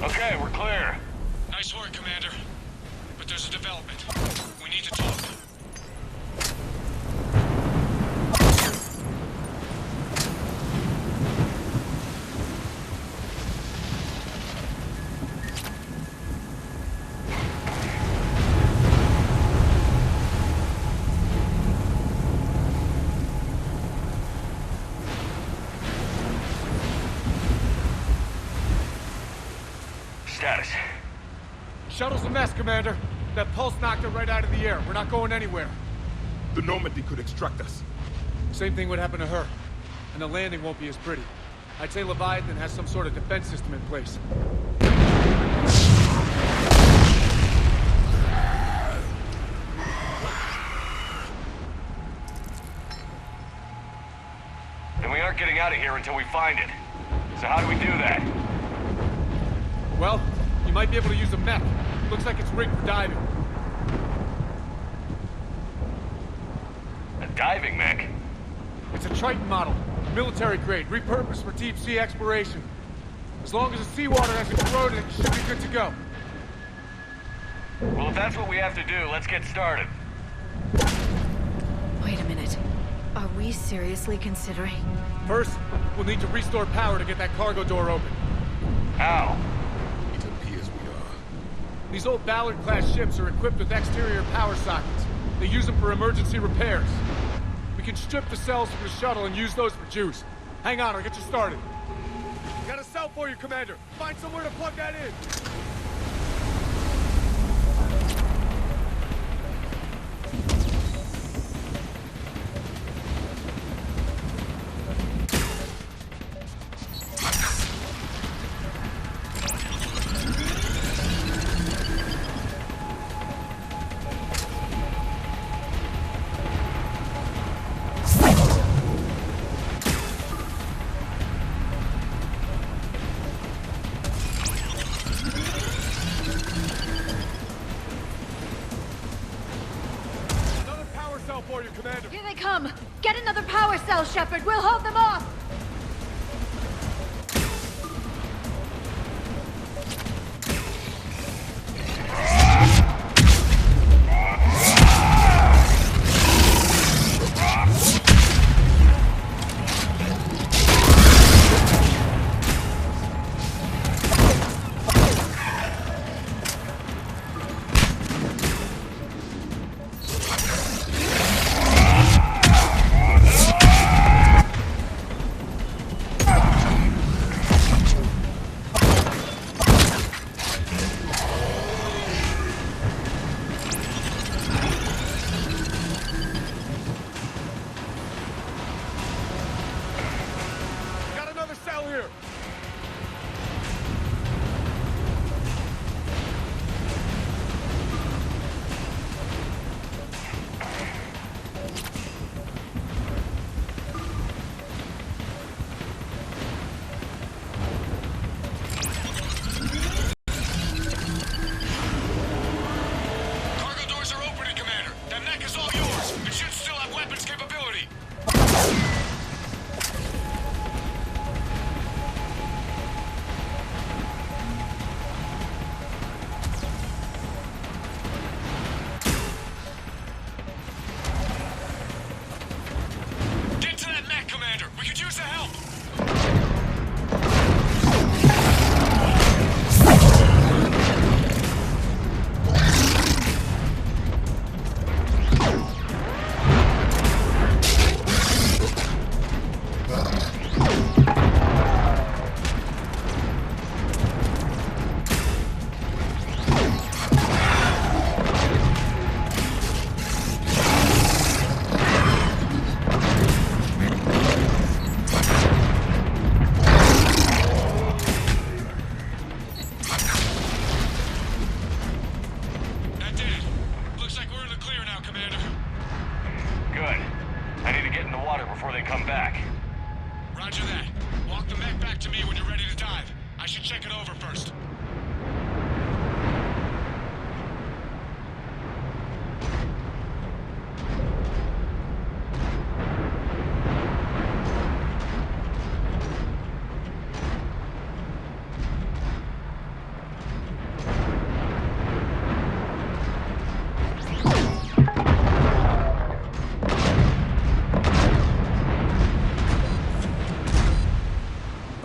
Okay, we're clear. Nice work, Commander. But there's a development. We need to talk. Status. Shuttle's a mess, Commander. That pulse knocked it right out of the air. We're not going anywhere. The Normandy could extract us. Same thing would happen to her. And the landing won't be as pretty. I'd say Leviathan has some sort of defense system in place. And we aren't getting out of here until we find it. So how do we do that? Well, you might be able to use a mech. Looks like it's rigged for diving. A diving mech? It's a Triton model. Military grade, repurposed for deep sea exploration. As long as the seawater hasn't corroded, it should be good to go. Well, if that's what we have to do, let's get started. Wait a minute. Are we seriously considering? First, we'll need to restore power to get that cargo door open. How? It appears we are. These old Ballard-class ships are equipped with exterior power sockets. They use them for emergency repairs. We can strip the cells from the shuttle and use those for juice. Hang on, I'll get you started. Got a cell for you, Commander. Find somewhere to plug that in. For you, Commander. Here they come! Get another power cell, Shepard! We'll hold them off!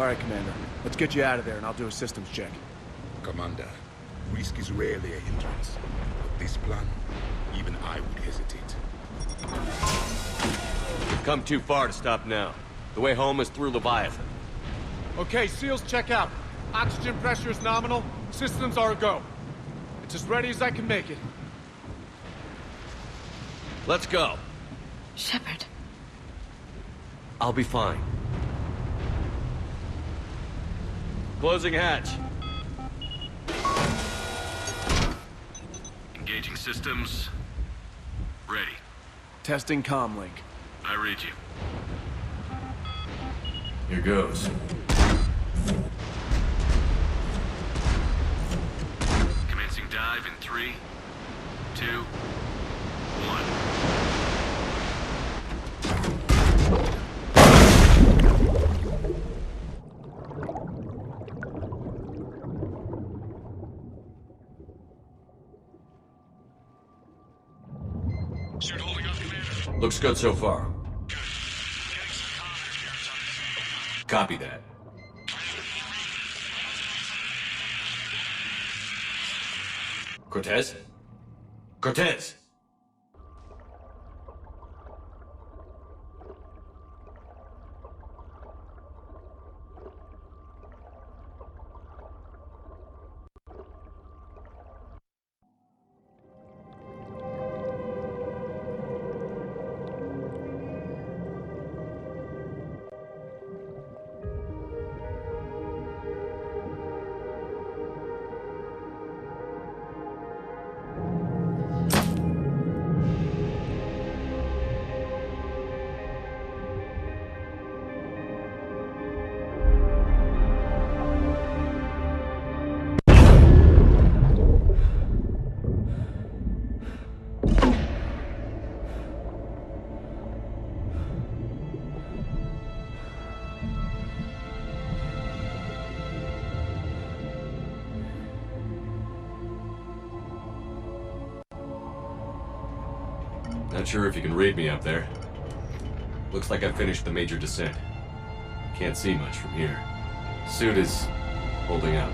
All right, Commander. Let's get you out of there, and I'll do a systems check. Commander, risk is rarely a hindrance. But this plan, even I would hesitate. We've come too far to stop now. The way home is through Leviathan. Okay, SEALs check out. Oxygen pressure is nominal. Systems are a go. It's as ready as I can make it. Let's go. Shepard. I'll be fine. Closing hatch. Engaging systems. Ready. Testing comlink. I read you. Here goes. Commencing dive in 3, 2, 1. Suit holding up, Commander. Looks good so far. Copy that. Cortez? Cortez! Not sure if you can read me up there. Looks like I finished the major descent. Can't see much from here. Suit is holding up.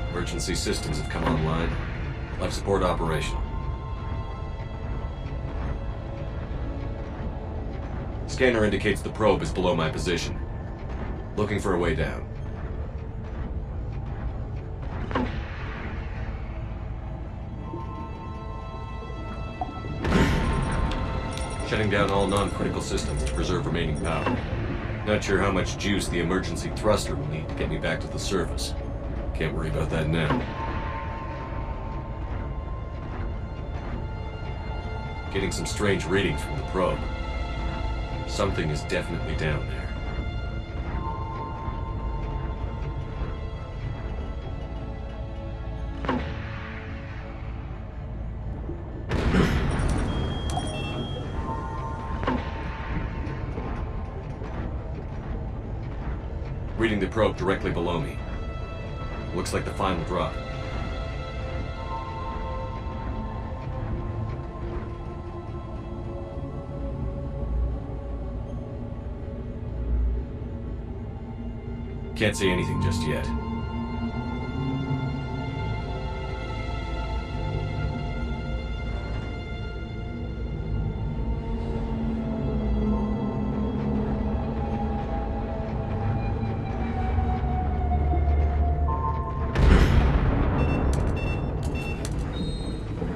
Emergency systems have come online. Life support operational. Scanner indicates the probe is below my position. Looking for a way down. Shutting down all non-critical systems to preserve remaining power. Not sure how much juice the emergency thruster will need to get me back to the surface. Can't worry about that now. Getting some strange readings from the probe. Something is definitely down there. Reading the probe directly below me. Looks like the final drop. Can't see anything just yet.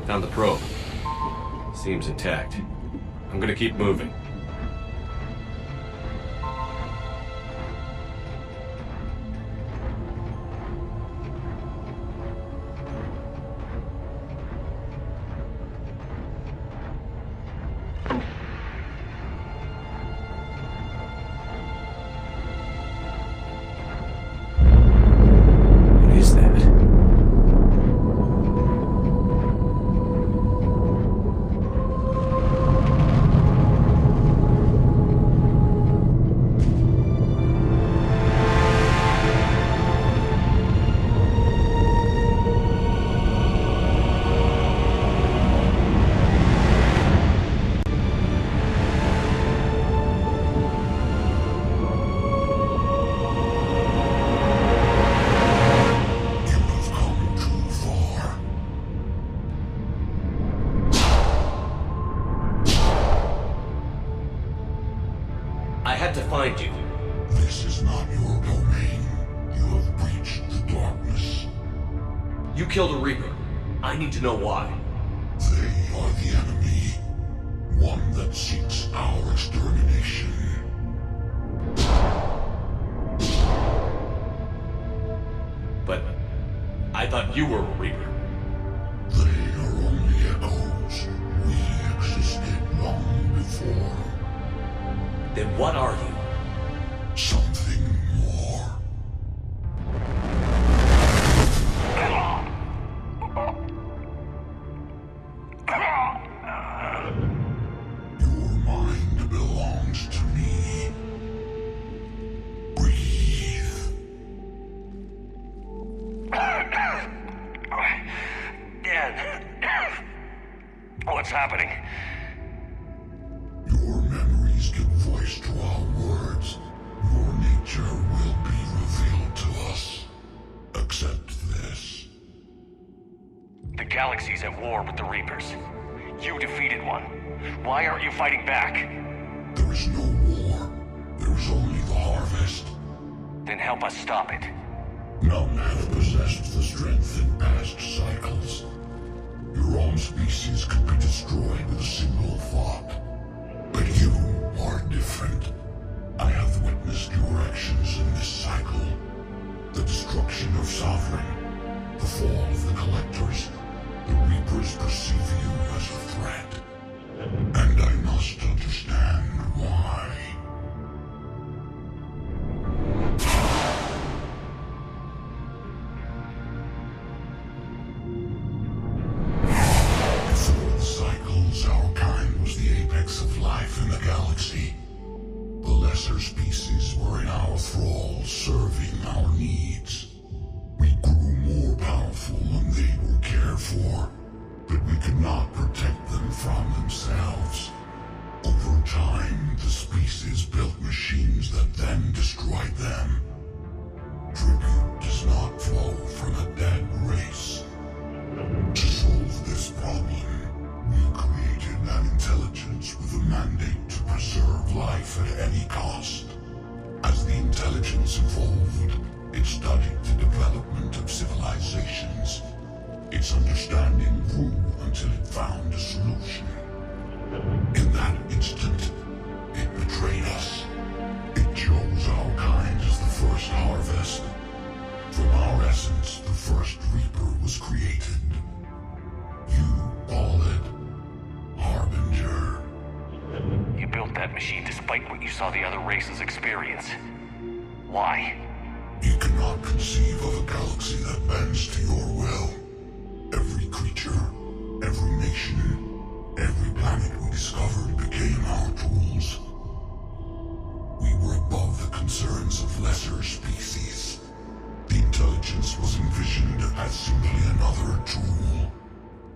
Found the probe. Seems intact. I'm gonna keep moving. What is that? I had to find you. This is not your domain. You have breached the darkness. You killed a Reaper. I need to know why. They are the enemy. One that seeks our extermination. I thought you were a Reaper. They are only echoes. We existed long before. Then what are you? Something more. Your mind belongs to me. Breathe. Dan, what's happening? Your memories give voice to our words. Your nature will be revealed to us. Accept this. The galaxy's at war with the Reapers. You defeated one. Why aren't you fighting back? There is no war. There is only the harvest. Then help us stop it. None have possessed the strength in past cycles. Your own species could be destroyed with a single thought. But you are different. I have witnessed your actions in this cycle. The destruction of Sovereign, the fall of the Collectors. The Reapers perceive you as a threat. And I must understand why. Before the cycles, our kind was the apex of life in the galaxy. The lesser species were in our thrall, serving our needs. We grew more powerful and they were cared for, but we could not protect them from themselves. Over time, the species built machines that then destroyed them. Tribute does not flow from a dead race. To solve this problem, we created an intelligence with a mandate to preserve life at any cost. As the intelligence evolved, it studied the development of civilizations. Its understanding grew until it found a solution. In that instant, it betrayed us. It chose our kind as the first harvest. From our essence, the first Reaper was created. You call it Harbinger. You built that machine despite what you saw the other races experience. Why? You cannot conceive of a galaxy that bends to your will. Every creature, every nation, every planet we discovered became our tools. We were above the concerns of lesser species. The intelligence was envisioned as simply another tool.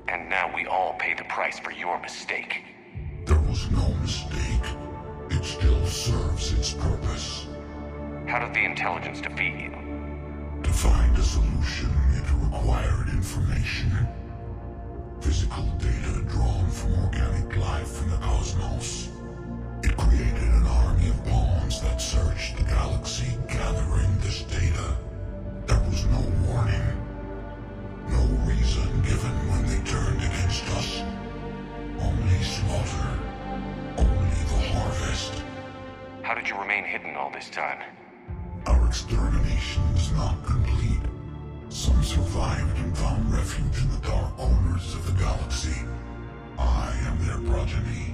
And now we all pay the price for your mistake. There was no mistake. It still serves its purpose. How did the intelligence defeat you? To find a solution, it required information. Physical data drawn from organic life in the cosmos. It created an army of pawns that searched the galaxy, gathering this data. There was no warning. No reason given when they turned against us. Only slaughter. Only the harvest. How did you remain hidden all this time? Our extermination is not complete. Some survived and found refuge in the dark corners of the galaxy. I am their progeny.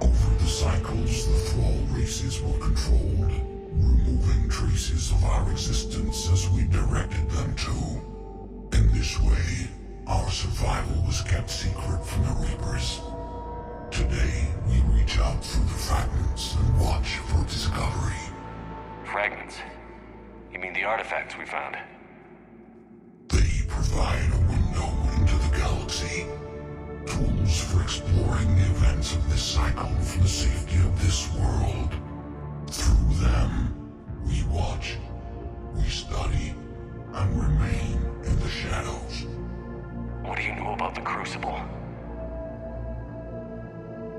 Over the cycles, the thrall races were controlled, removing traces of our existence as we directed them to. In this way, our survival was kept secret from the Reapers. Today, we reach out through the fragments and watch for discovery. Fragments? You mean the artifacts we found? They provide a window into the galaxy. Tools for exploring the events of this cycle from the safety of this world. Through them, we watch, we study, and remain in the shadows. What do you know about the Crucible?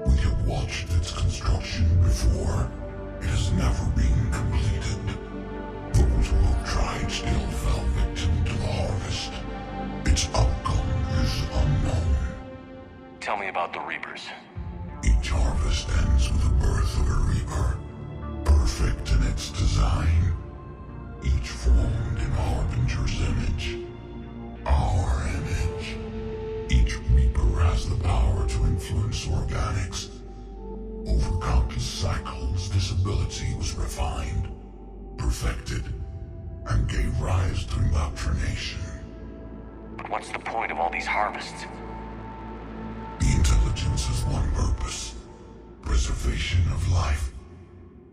We have watched its construction before. It has never been completed. Those who have tried still fell victim to the harvest. Its outcome is unknown. Tell me about the Reapers. Each harvest ends with the birth of a Reaper. Perfect in its design. Each formed in Harbinger's image. dangerous organics. Over countless cycles, this ability was refined, perfected, and gave rise to indoctrination. But what's the point of all these harvests? The intelligence has one purpose: preservation of life.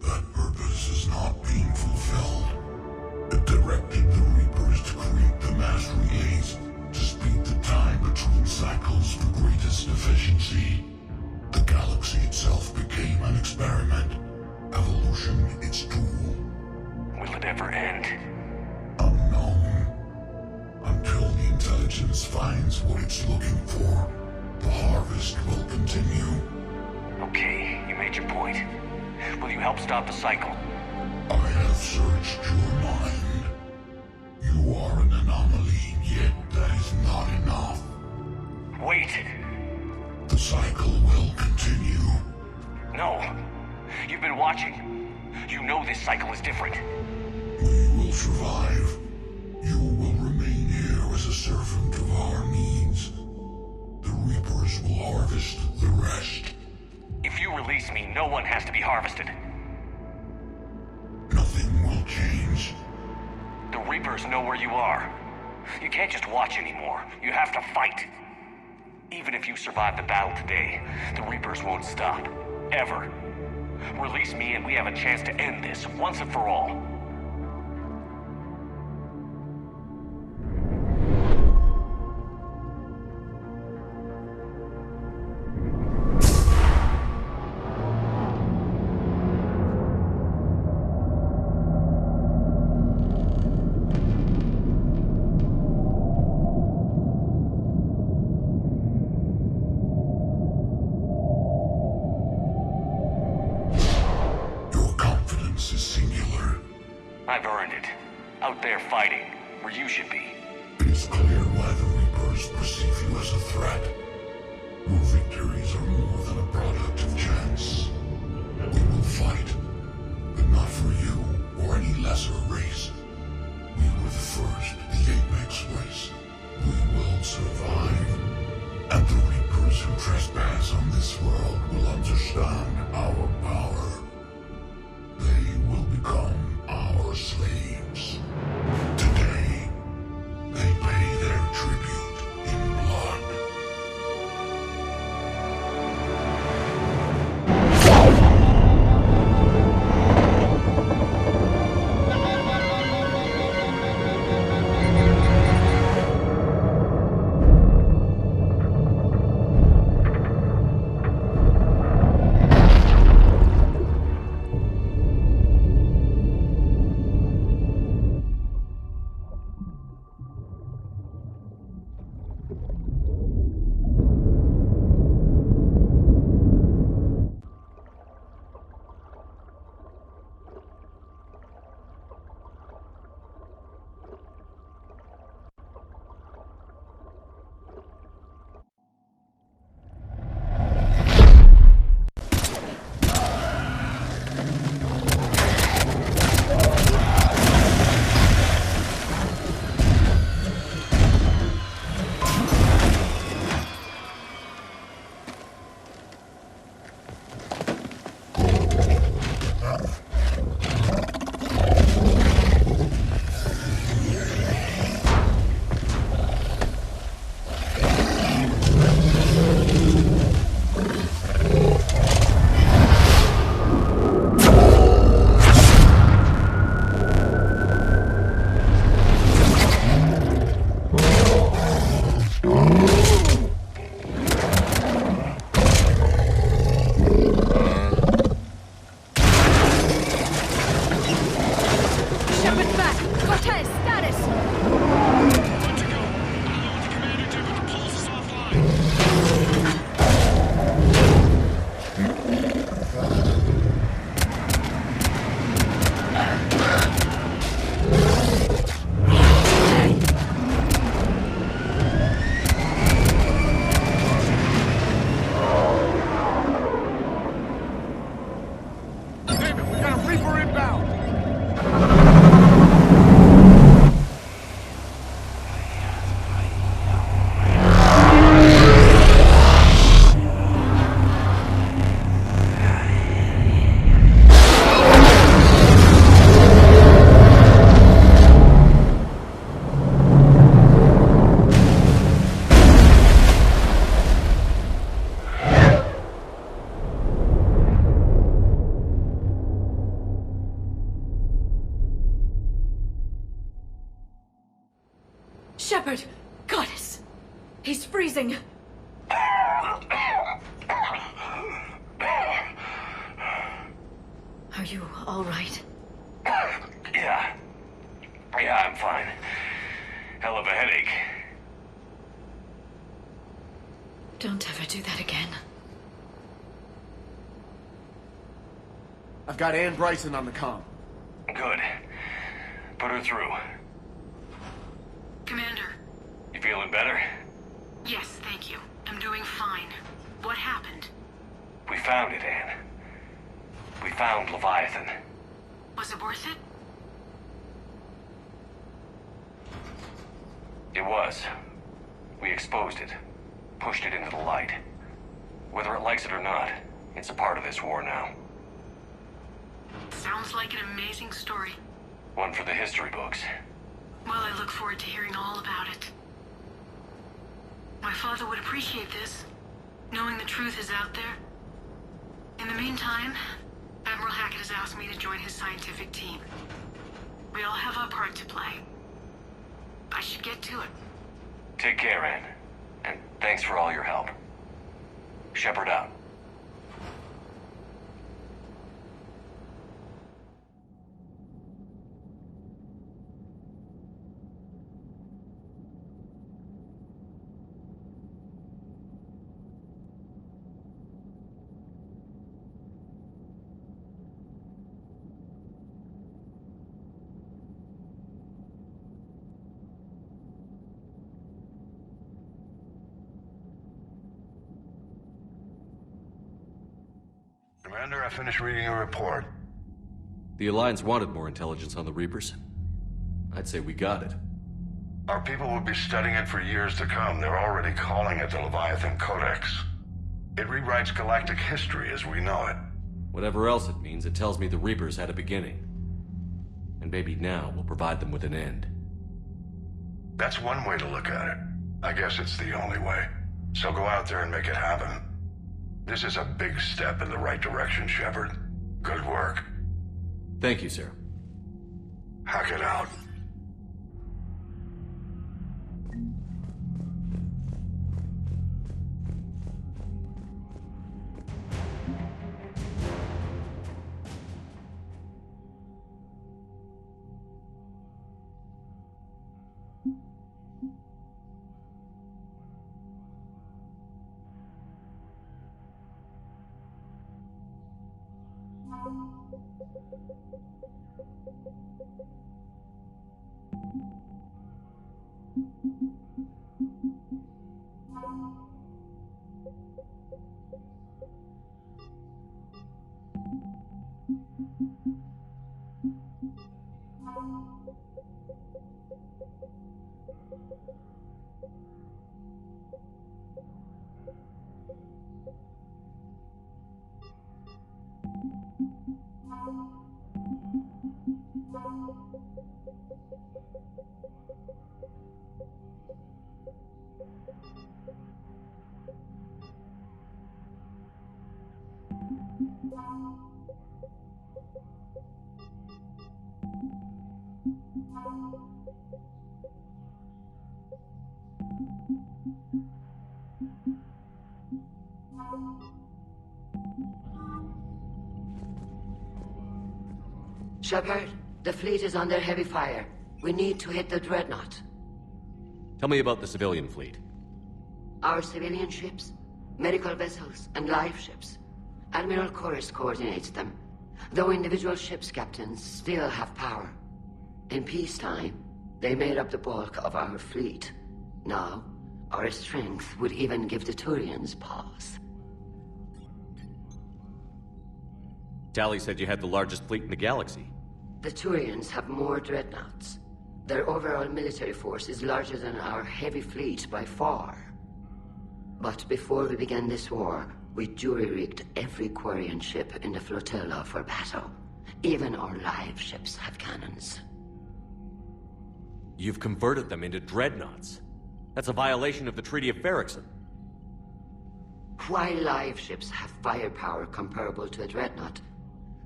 That purpose is not being fulfilled. It directed the Reapers to create the mass relays to speed the time between cycles for greatest efficiency. The galaxy itself became an experiment, evolution its tool. Will it ever end? Unknown. Until the intelligence finds what it's looking for, the harvest will continue. Okay, you made your point. Will you help stop the cycle? I have searched your mind. You are an anomaly, yet that is not enough. Wait! The cycle will continue. No. You've been watching. You know this cycle is different. We will survive. You will remain here as a servant of our needs. The Reapers will harvest the rest. If you release me, no one has to be harvested. Nothing will change. The Reapers know where you are. You can't just watch anymore. You have to fight. Even if you survive the battle today, the Reapers won't stop. Ever. Release me and we have a chance to end this, once and for all. I've earned it. Out there fighting, where you should be. It is clear why the Reapers perceive you as a threat. Your victories are more than a product of chance. We will fight, but not for you or any lesser race. We were the first, the Apex race. We will survive. And the Reapers who trespass on this world will understand our power. They will become our slaves. Today, they pay their tribute in blood. Goddess! He's freezing! Are you all right? Yeah. Yeah, I'm fine. Hell of a headache. Don't ever do that again. I've got Ann Bryson on the comm. Good. Put her through. Commander. You feeling better? Yes, thank you. I'm doing fine. What happened? We found it, Ann. We found Leviathan. Was it worth it? It was. We exposed it. Pushed it into the light. Whether it likes it or not, it's a part of this war now. Sounds like an amazing story. One for the history books. Well, I look forward to hearing all about it. My father would appreciate this, knowing the truth is out there. In the meantime, Admiral Hackett has asked me to join his scientific team. We all have our part to play. I should get to it. Take care, Ann. And thanks for all your help. Shepard out. Commander, I finished reading your report. The Alliance wanted more intelligence on the Reapers. I'd say we got it. Our people will be studying it for years to come. They're already calling it the Leviathan Codex. It rewrites galactic history as we know it. Whatever else it means, it tells me the Reapers had a beginning. And maybe now we'll provide them with an end. That's one way to look at it. I guess it's the only way. So go out there and make it happen. This is a big step in the right direction, Shepard. Good work. Thank you, sir. Hackett out. Shepard, the fleet is under heavy fire. We need to hit the dreadnought. Tell me about the civilian fleet. Our civilian ships, medical vessels, and live ships. Admiral Chorus coordinates them, though individual ships' captains still have power. In peacetime, they made up the bulk of our fleet. Now, our strength would even give the Turians pause. Tali said you had the largest fleet in the galaxy. The Turians have more dreadnoughts. Their overall military force is larger than our heavy fleet by far. But before we began this war, we jury-rigged every Quarian ship in the flotilla for battle. Even our live ships have cannons. You've converted them into dreadnoughts. That's a violation of the Treaty of Ferrixon. While live ships have firepower comparable to a dreadnought,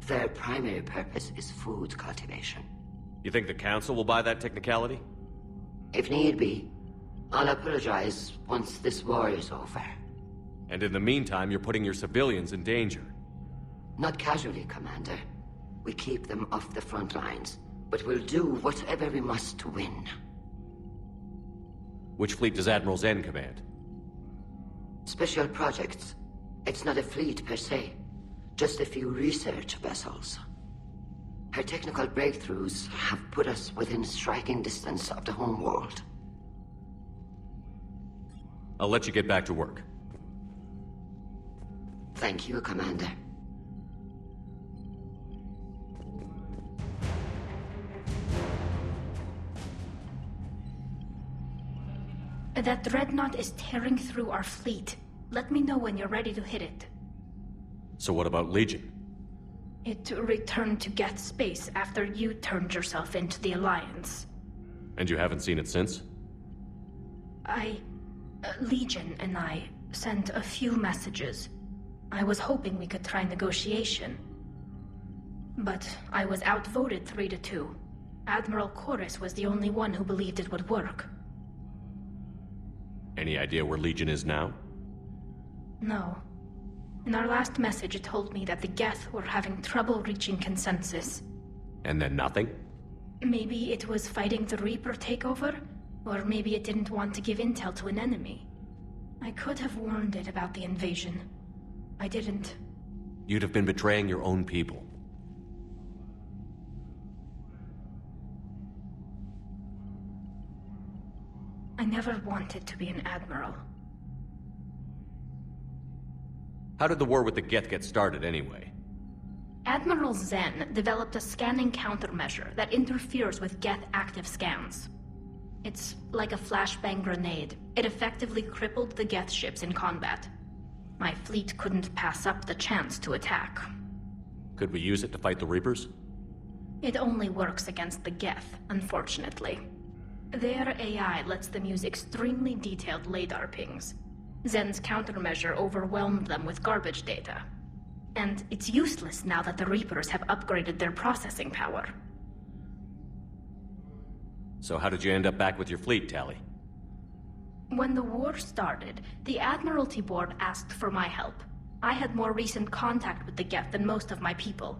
their primary purpose is food cultivation. You think the Council will buy that technicality? If need be. I'll apologize once this war is over. And in the meantime, you're putting your civilians in danger. Not casually, Commander. We keep them off the front lines, but we'll do whatever we must to win. Which fleet does Admiral Zen command? Special projects. It's not a fleet per se, just a few research vessels. Her technical breakthroughs have put us within striking distance of the homeworld. I'll let you get back to work. Thank you, Commander. That dreadnought is tearing through our fleet. Let me know when you're ready to hit it. So what about Legion? It returned to Geth space after you turned yourself into the Alliance. And you haven't seen it since? Legion and I sent a few messages. I was hoping we could try negotiation. But I was outvoted 3-2. Admiral Chorus was the only one who believed it would work. Any idea where Legion is now? No. In our last message, it told me that the Geth were having trouble reaching consensus. And then nothing? Maybe it was fighting the Reaper takeover, or maybe it didn't want to give intel to an enemy. I could have warned it about the invasion. I didn't. You'd have been betraying your own people. I never wanted to be an admiral. How did the war with the Geth get started anyway? Admiral Zen developed a scanning countermeasure that interferes with Geth active scans. It's like a flashbang grenade. It effectively crippled the Geth ships in combat. My fleet couldn't pass up the chance to attack. Could we use it to fight the Reapers? It only works against the Geth, unfortunately. Their AI lets them use extremely detailed LADAR pings. Zen's countermeasure overwhelmed them with garbage data. And it's useless now that the Reapers have upgraded their processing power. So how did you end up back with your fleet, Tali? When the war started, the Admiralty Board asked for my help. I had more recent contact with the Geth than most of my people.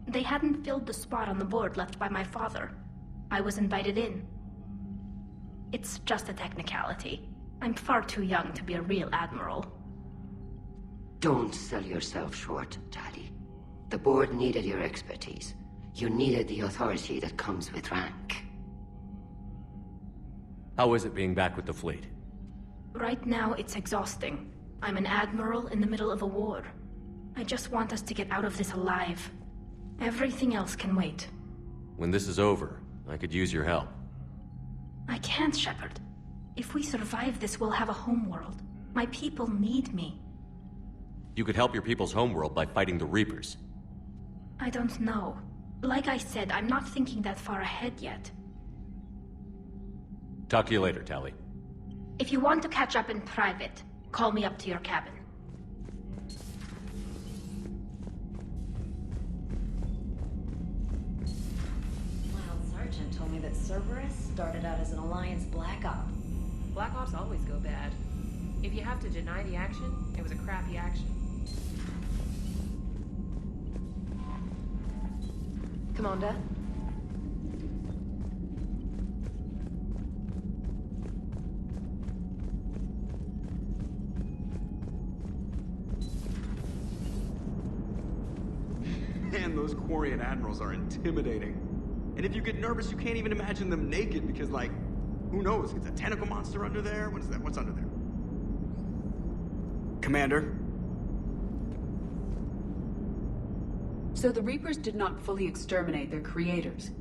They hadn't filled the spot on the board left by my father. I was invited in. It's just a technicality. I'm far too young to be a real admiral. Don't sell yourself short, Tali. The board needed your expertise. You needed the authority that comes with rank. How is it being back with the fleet? Right now, it's exhausting. I'm an admiral in the middle of a war. I just want us to get out of this alive. Everything else can wait. When this is over, I could use your help. I can't, Shepard. If we survive this, we'll have a homeworld. My people need me. You could help your people's homeworld by fighting the Reapers. I don't know. Like I said, I'm not thinking that far ahead yet. Talk to you later, Tali. If you want to catch up in private, call me up to your cabin. Wild Sergeant told me that Cerberus started out as an Alliance Black Op. Black Ops always go bad. If you have to deny the action, it was a crappy action. Commander? Man, those Quarian admirals are intimidating. And if you get nervous, you can't even imagine them naked because, like, who knows? It's a tentacle monster under there? What is that? What's under there? Commander? So the Reapers did not fully exterminate their creators.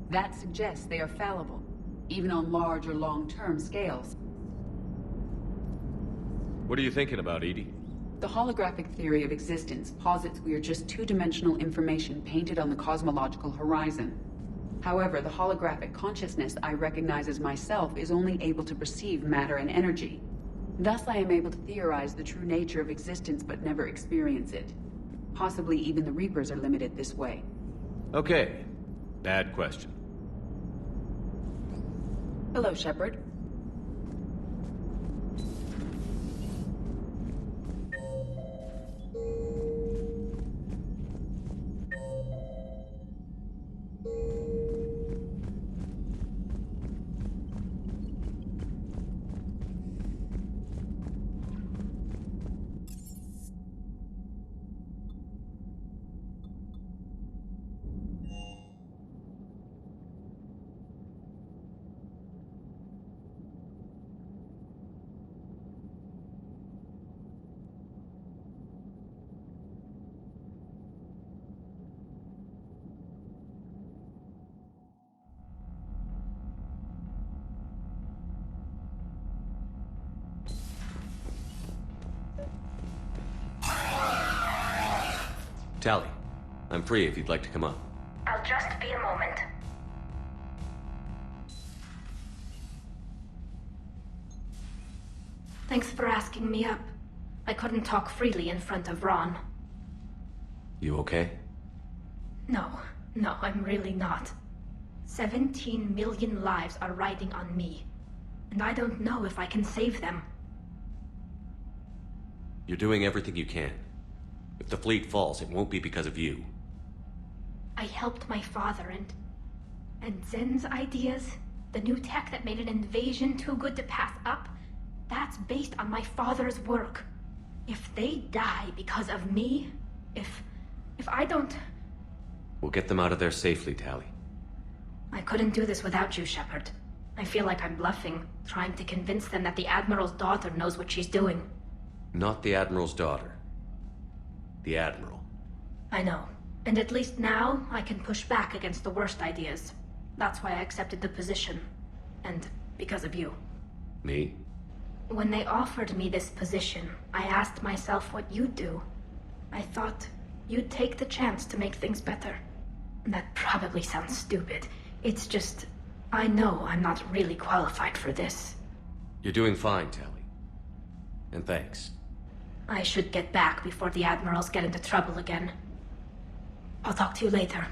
That suggests they are fallible, even on large or long-term scales. What are you thinking about, Edie? The holographic theory of existence posits we are just two-dimensional information painted on the cosmological horizon. However, the holographic consciousness I recognize as myself is only able to perceive matter and energy. Thus, I am able to theorize the true nature of existence but never experience it. Possibly even the Reapers are limited this way. Okay. Bad question. Hello, Shepard. Tally, I'm free if you'd like to come up. I'll just be a moment. Thanks for asking me up. I couldn't talk freely in front of Ron. You okay? No, I'm really not. 17 million lives are riding on me, and I don't know if I can save them. You're doing everything you can. If the fleet falls, it won't be because of you. I helped my father and Zen's ideas, the new tech that made an invasion too good to pass up, that's based on my father's work. If they die because of me, if I don't... We'll get them out of there safely, Tally. I couldn't do this without you, Shepard. I feel like I'm bluffing, trying to convince them that the Admiral's daughter knows what she's doing. Not the Admiral's daughter. The Admiral. I know. And at least now, I can push back against the worst ideas. That's why I accepted the position. And because of you. Me? When they offered me this position, I asked myself what you'd do. I thought you'd take the chance to make things better. That probably sounds stupid. It's just, I know I'm not really qualified for this. You're doing fine, Tally. And thanks. I should get back before the Admirals get into trouble again. I'll talk to you later.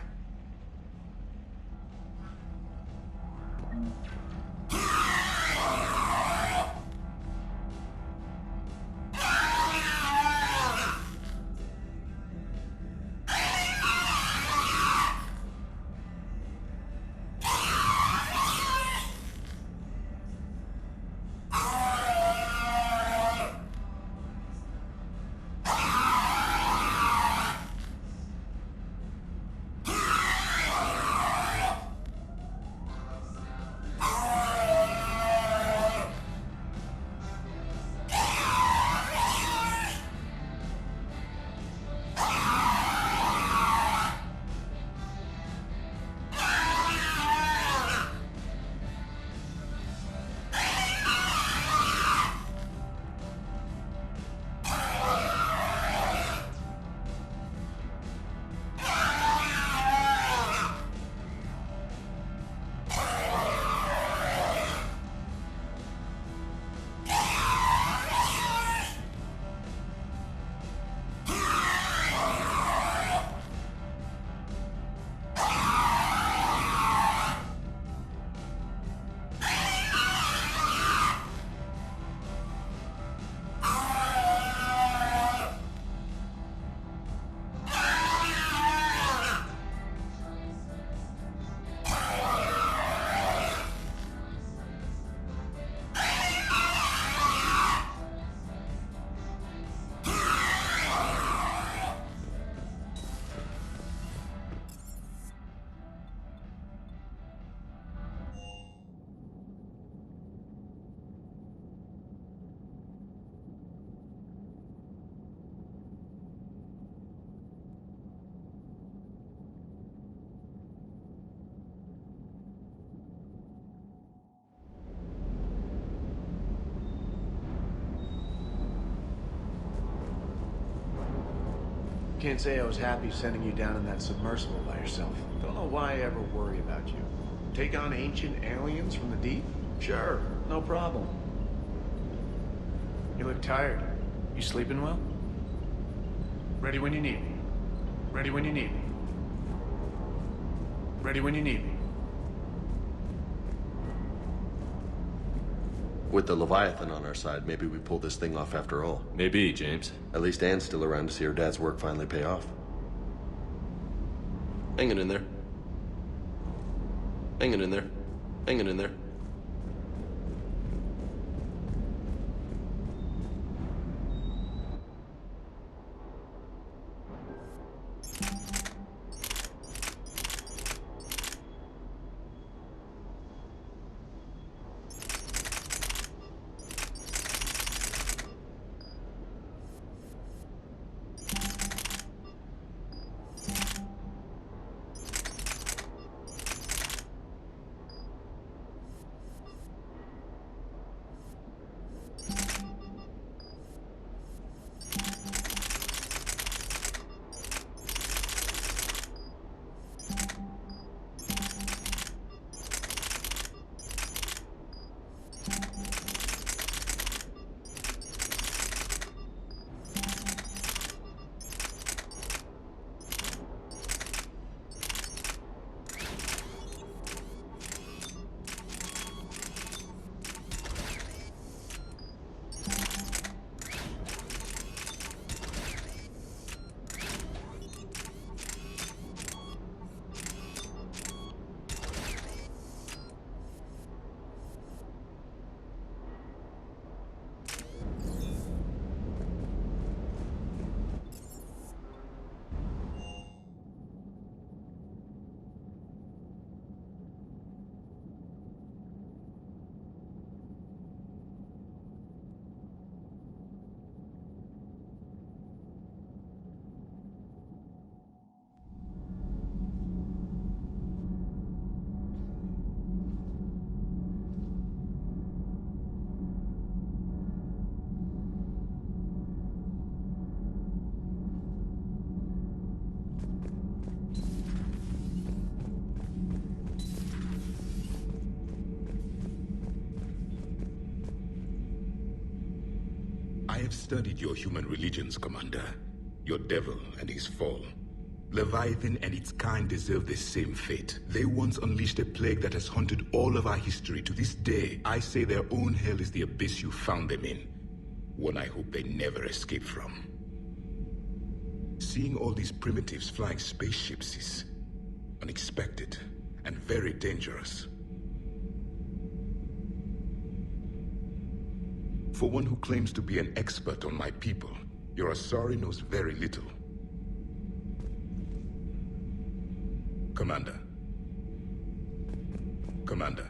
Can't say I was happy sending you down in that submersible by yourself. Don't know why I ever worry about you. Take on ancient aliens from the deep? Sure, no problem. You look tired. You sleeping well? Ready when you need me. Ready when you need me. Ready when you need me. With the Leviathan on our side, maybe we pull this thing off after all. Maybe, James. At least Anne's still around to see her dad's work finally pay off. Hanging in there. Hanging in there. Hanging in there. have studied your human religions, Commander. Your devil and his fall. Leviathan and its kind deserve the same fate. They once unleashed a plague that has haunted all of our history to this day. I say their own hell is the abyss you found them in. One I hope they never escape from. Seeing all these primitives flying spaceships is unexpected and very dangerous. For one who claims to be an expert on my people, your Asari knows very little. Commander. Commander.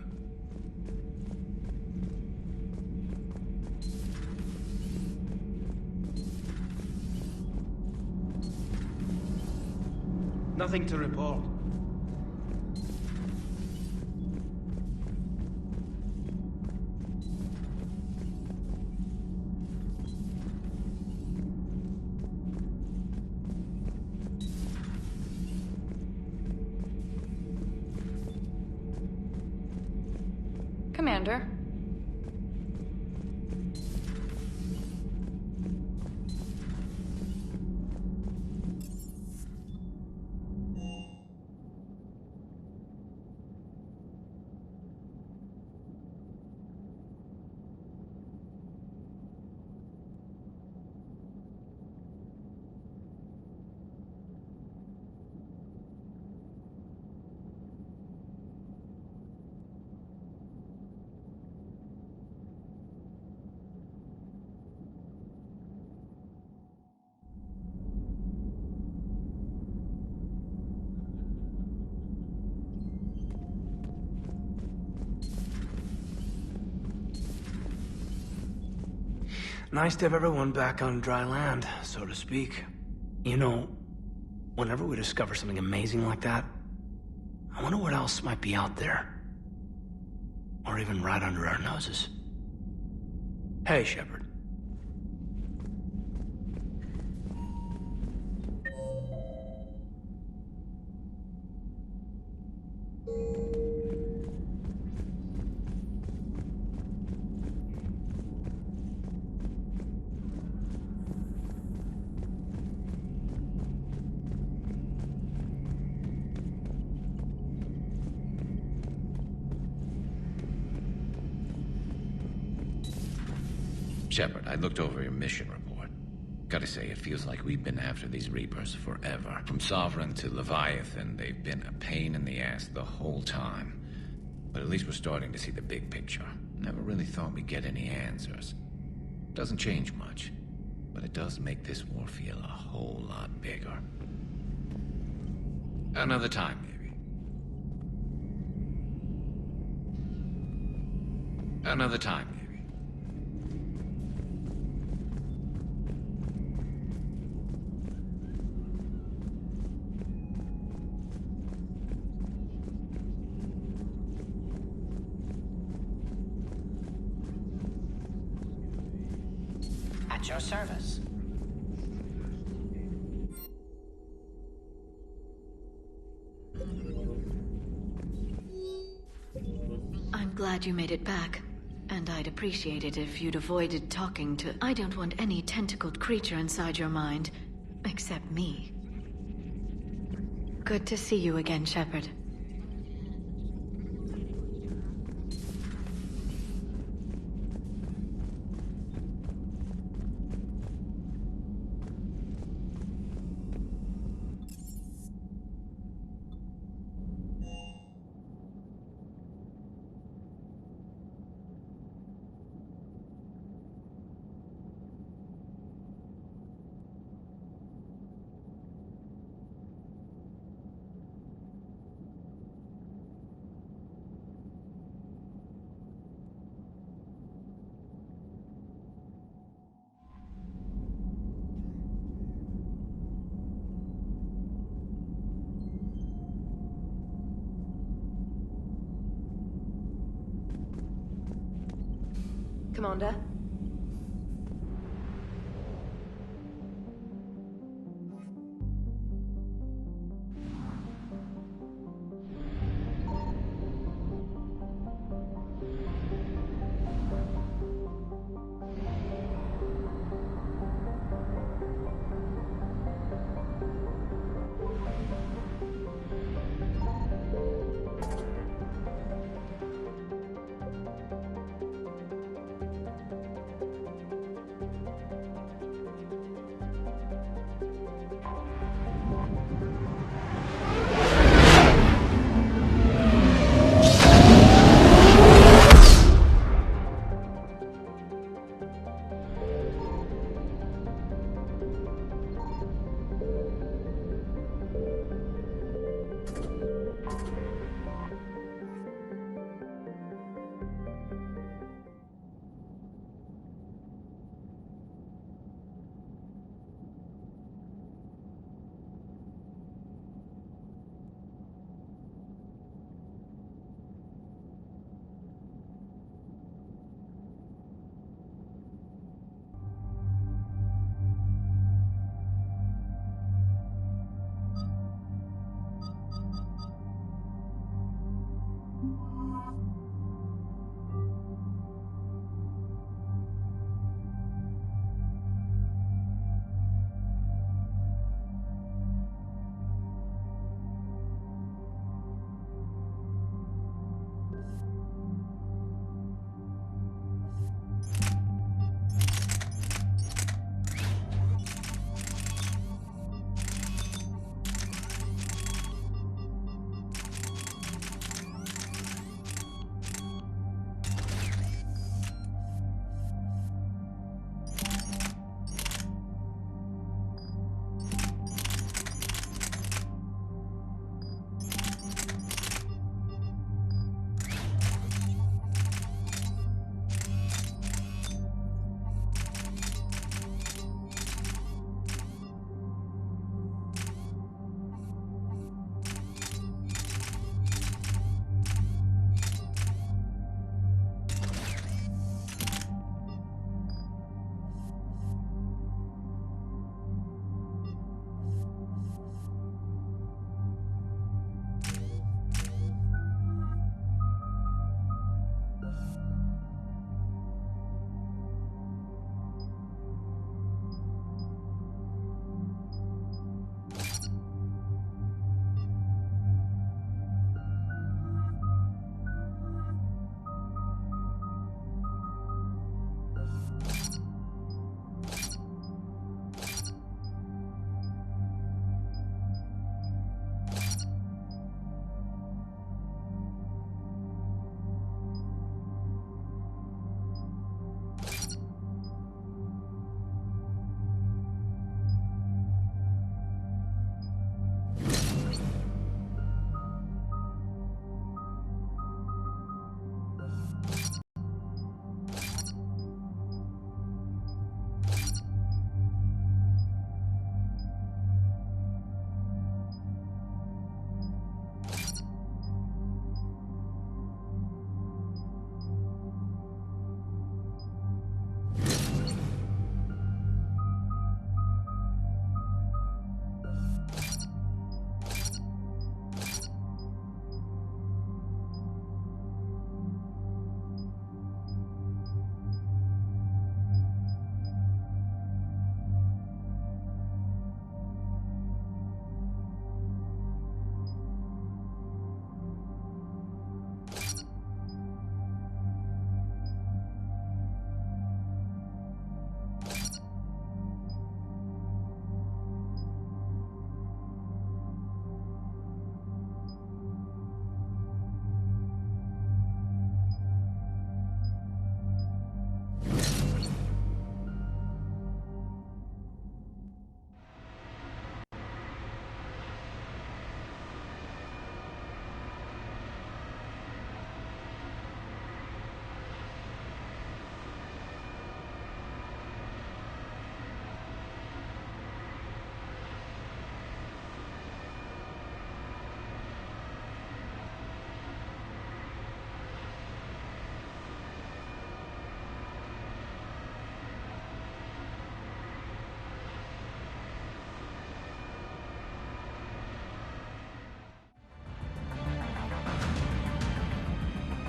Nothing to report. Commander. Nice to have everyone back on dry land, so to speak. You know, whenever we discover something amazing like that, I wonder what else might be out there. Or even right under our noses. Hey, Shepard. Shepard, I looked over your mission report. Gotta say, it feels like we've been after these Reapers forever. From Sovereign to Leviathan, they've been a pain in the ass the whole time. But at least we're starting to see the big picture. Never really thought we'd get any answers. Doesn't change much, but it does make this war feel a whole lot bigger. Another time, maybe. Another time, maybe. At your service. I'm glad you made it back. And I'd appreciate it if you'd avoided talking to... I don't want any tentacled creature inside your mind. Except me. Good to see you again, Shepard. Commander?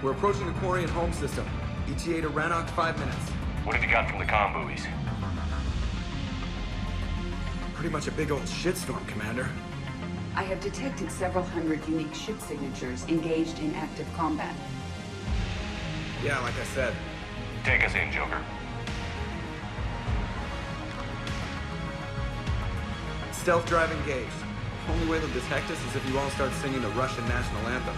We're approaching the Quarian home system. ETA to Rannoch, 5 minutes. What have you got from the comm buoys? Pretty much a big old shitstorm, Commander. I have detected several hundred unique ship signatures engaged in active combat. Yeah, like I said. Take us in, Joker. Stealth drive engaged. Only way they'll detect us is if you all start singing the Russian national anthem.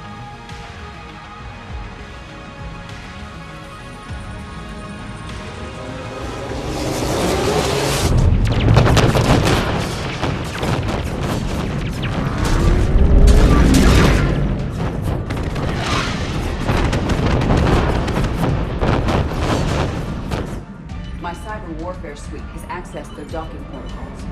My cyber warfare suite has accessed their docking protocols.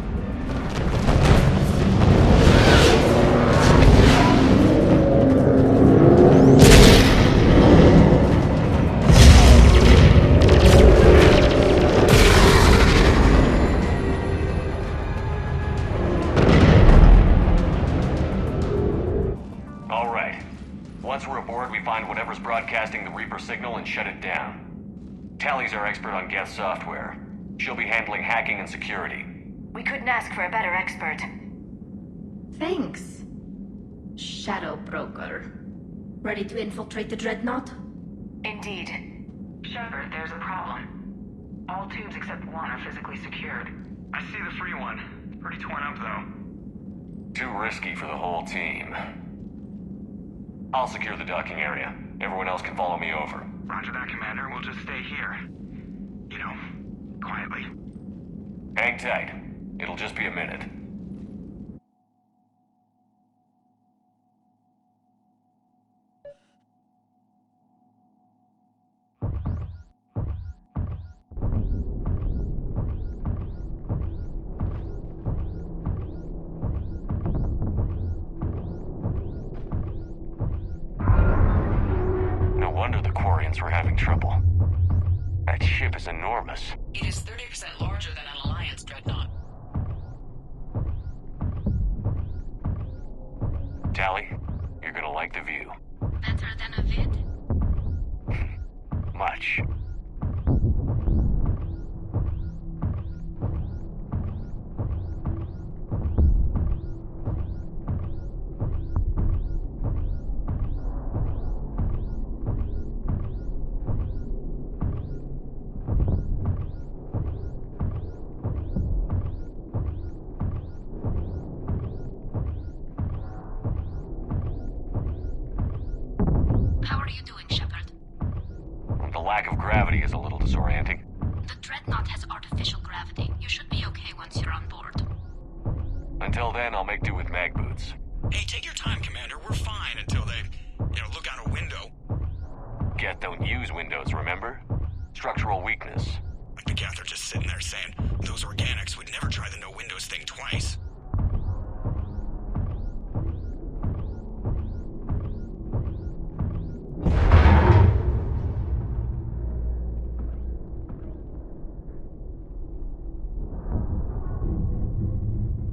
All right. Once we're aboard, we find whatever's broadcasting the Reaper signal and shut it down. Tally's our expert on Geth software. She'll be handling hacking and security. We couldn't ask for a better expert. Thanks. Shadow Broker. Ready to infiltrate the Dreadnought? Indeed. Shepard, there's a problem. All tubes except one are physically secured. I see the free one. Pretty torn up, though. Too risky for the whole team. I'll secure the docking area. Everyone else can follow me over. Roger that, Commander. We'll just stay here. You know, quietly. Hang tight. It'll just be a minute. No wonder the Quarians were having trouble. That ship is enormous. It is 30% larger than an Alliance dreadnought. Tally, you're gonna like the view. Better than a vid? Much. How are you doing, Shepard? The lack of gravity is a little disorienting. The Dreadnought has artificial gravity. You should be okay once you're on board. Until then, I'll make do with mag boots. Hey, take your time, Commander. We're fine until they, look out a window. Geth don't use windows, remember? Structural weakness. Like the Geth are just sitting there saying, those organics would never try the no windows thing twice.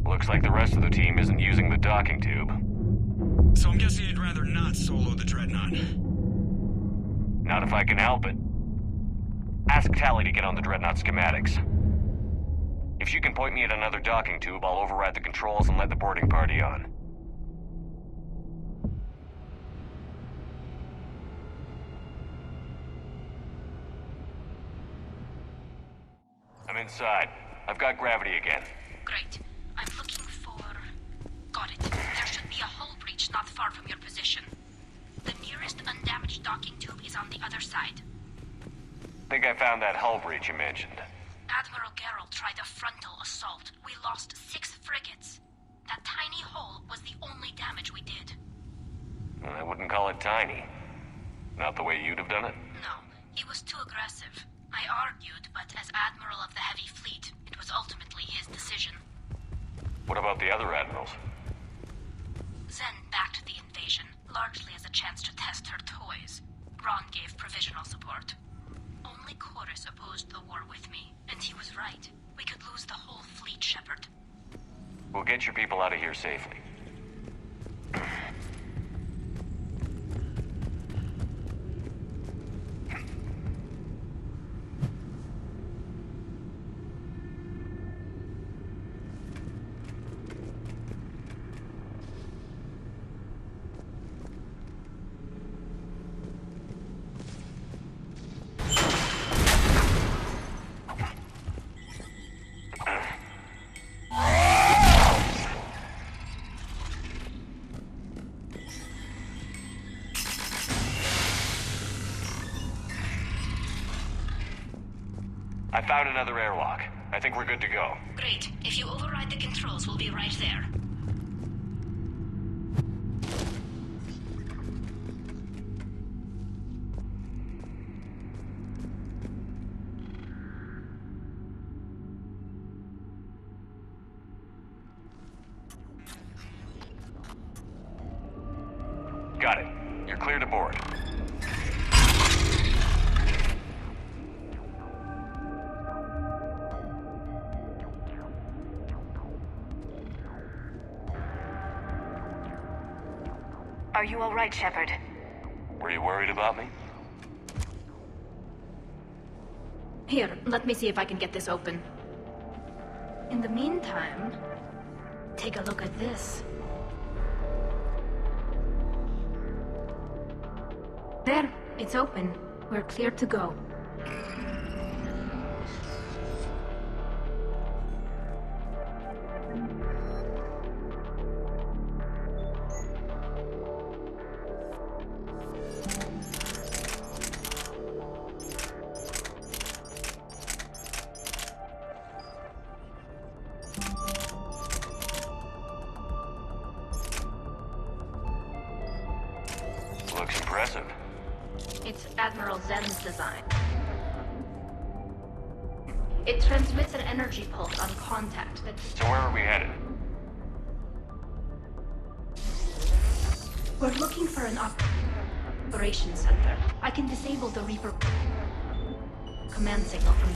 Looks like the rest of the team isn't using the docking tube. So I'm guessing you'd rather not solo the Dreadnought. Not if I can help it. Ask Tally to get on the Dreadnought schematics. If she can point me at another docking tube, I'll override the controls and let the boarding party on. I'm inside. I've got gravity again. Great. I'm looking for... Got it. There should be a hull breach not far from your position. The nearest undamaged docking tube is on the other side. Think I found that hull breach you mentioned. Admiral Geralt tried a frontal assault. We lost 6 frigates. That tiny hole was the only damage we did. I wouldn't call it tiny. Not the way you'd have done it? No, he was too aggressive. I argued, but as Admiral of the Heavy Fleet, it was ultimately his decision. What about the other admirals? Zen backed the invasion, largely as a chance to test her toys. Ron gave provisional support. Only Chorus opposed the war with me, and he was right. We could lose the whole fleet, Shepard. We'll get your people out of here safely. I found another airlock. I think we're good to go. Great. If you override the controls, we'll be right there. Got it. You're clear to board. Are you all right, Shepard? Were you worried about me? Here, let me see if I can get this open. In the meantime, take a look at this. There, it's open. We're clear to go. Looks impressive. It's Admiral Zen's design. It transmits an energy pulse on contact that... So where are we headed? We're looking for an operations center. I can disable the Reaper command signal from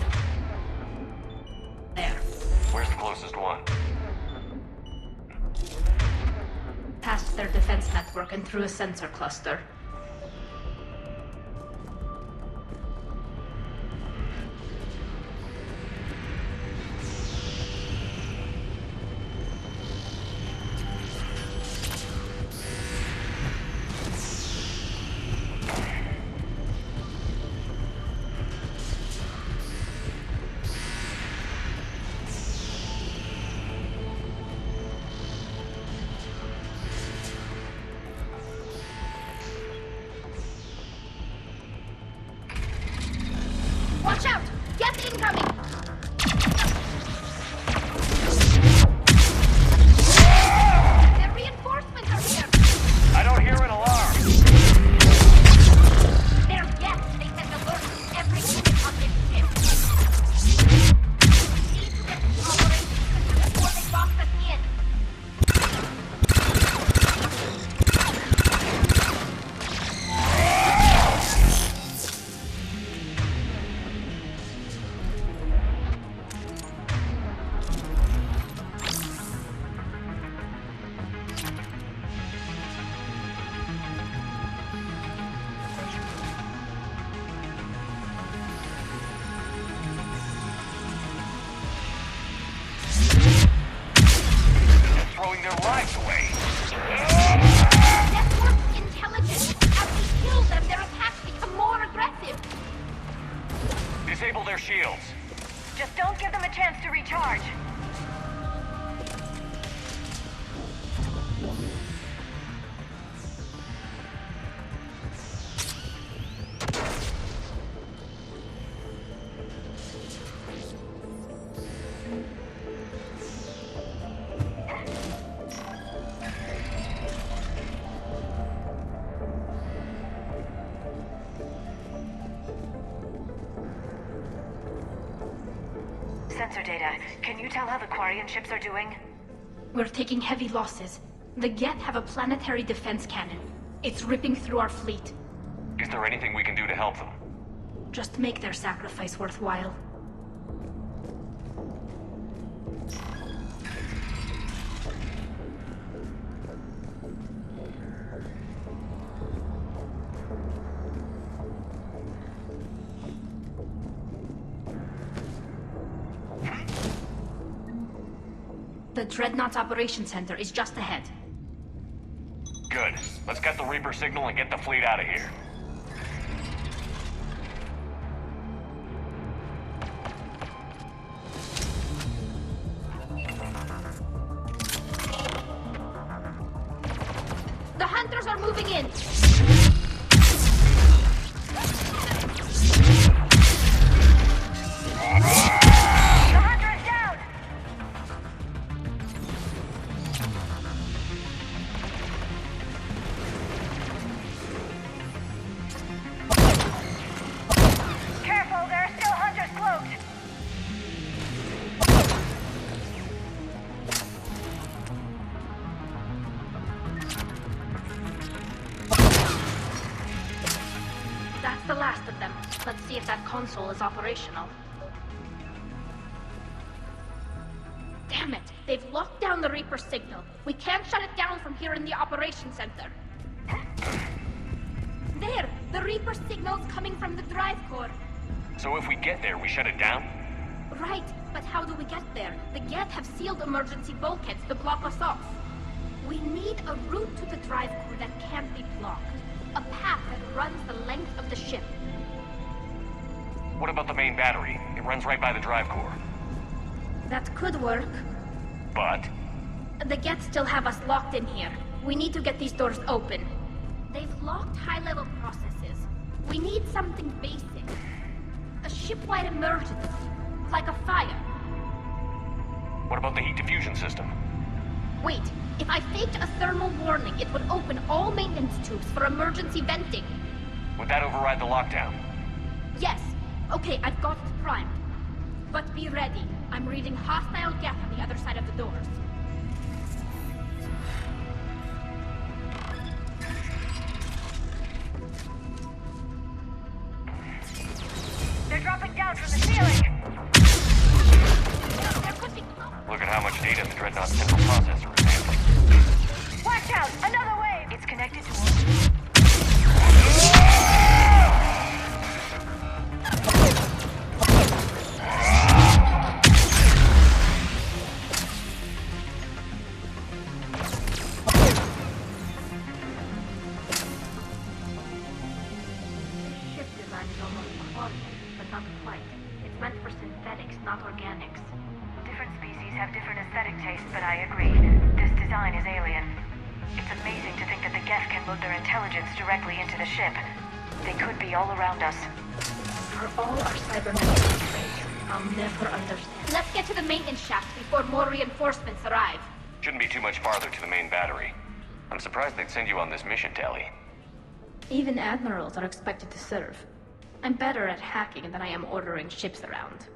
there. Where's the closest one? Past their defense network and through a sensor cluster. Watch out! Get incoming! Their reinforcements are here! I don't hear an alarm! They're yes! They sent alerts to every unit on this ship! Need to get the operation center before they box us in! Throwing their lives away. Network intelligence! As we kill them, their attacks become more aggressive! Disable their shields. Just don't give them a chance to recharge. Sensor data. Can you tell how the Quarian ships are doing? We're taking heavy losses. The Geth have a planetary defense cannon. It's ripping through our fleet. Is there anything we can do to help them? Just make their sacrifice worthwhile. The Dreadnought's Operations Center is just ahead. Good. Let's get the Reaper signal and get the fleet out of here. The hunters are moving in! the last of them. Let's see if that console is operational. Damn it! They've locked down the Reaper signal. We can't shut it down from here in the operations center. There! The Reaper signal's coming from the drive core. So if we get there, we shut it down? Right, but how do we get there? The Geth have sealed emergency bulkheads to block us off. We need a route to the drive core that can't be blocked. A path that runs the length of the ship. What about the main battery? It runs right by the drive core. That could work. But? The Geth still have us locked in here. We need to get these doors open. They've locked high-level processes. We need something basic. A ship-wide emergency. Like a fire. What about the heat diffusion system? Wait, if I faked a thermal warning, it would open all maintenance tubes for emergency venting. Would that override the lockdown? Yes. Okay, I've got it primed. But be ready. I'm reading hostile Geth on the other side of the doors. They're dropping down from the ceiling! Look at how much data the Dreadnought's central processor is handling. Watch out! Another wave! It's connected to directly into the ship. They could be all around us. For all our cybernetic traits, I'll never understand. Let's get to the maintenance shaft before more reinforcements arrive. Shouldn't be too much farther to the main battery. I'm surprised they'd send you on this mission, Tally. Even admirals are expected to serve. I'm better at hacking than I am ordering ships around.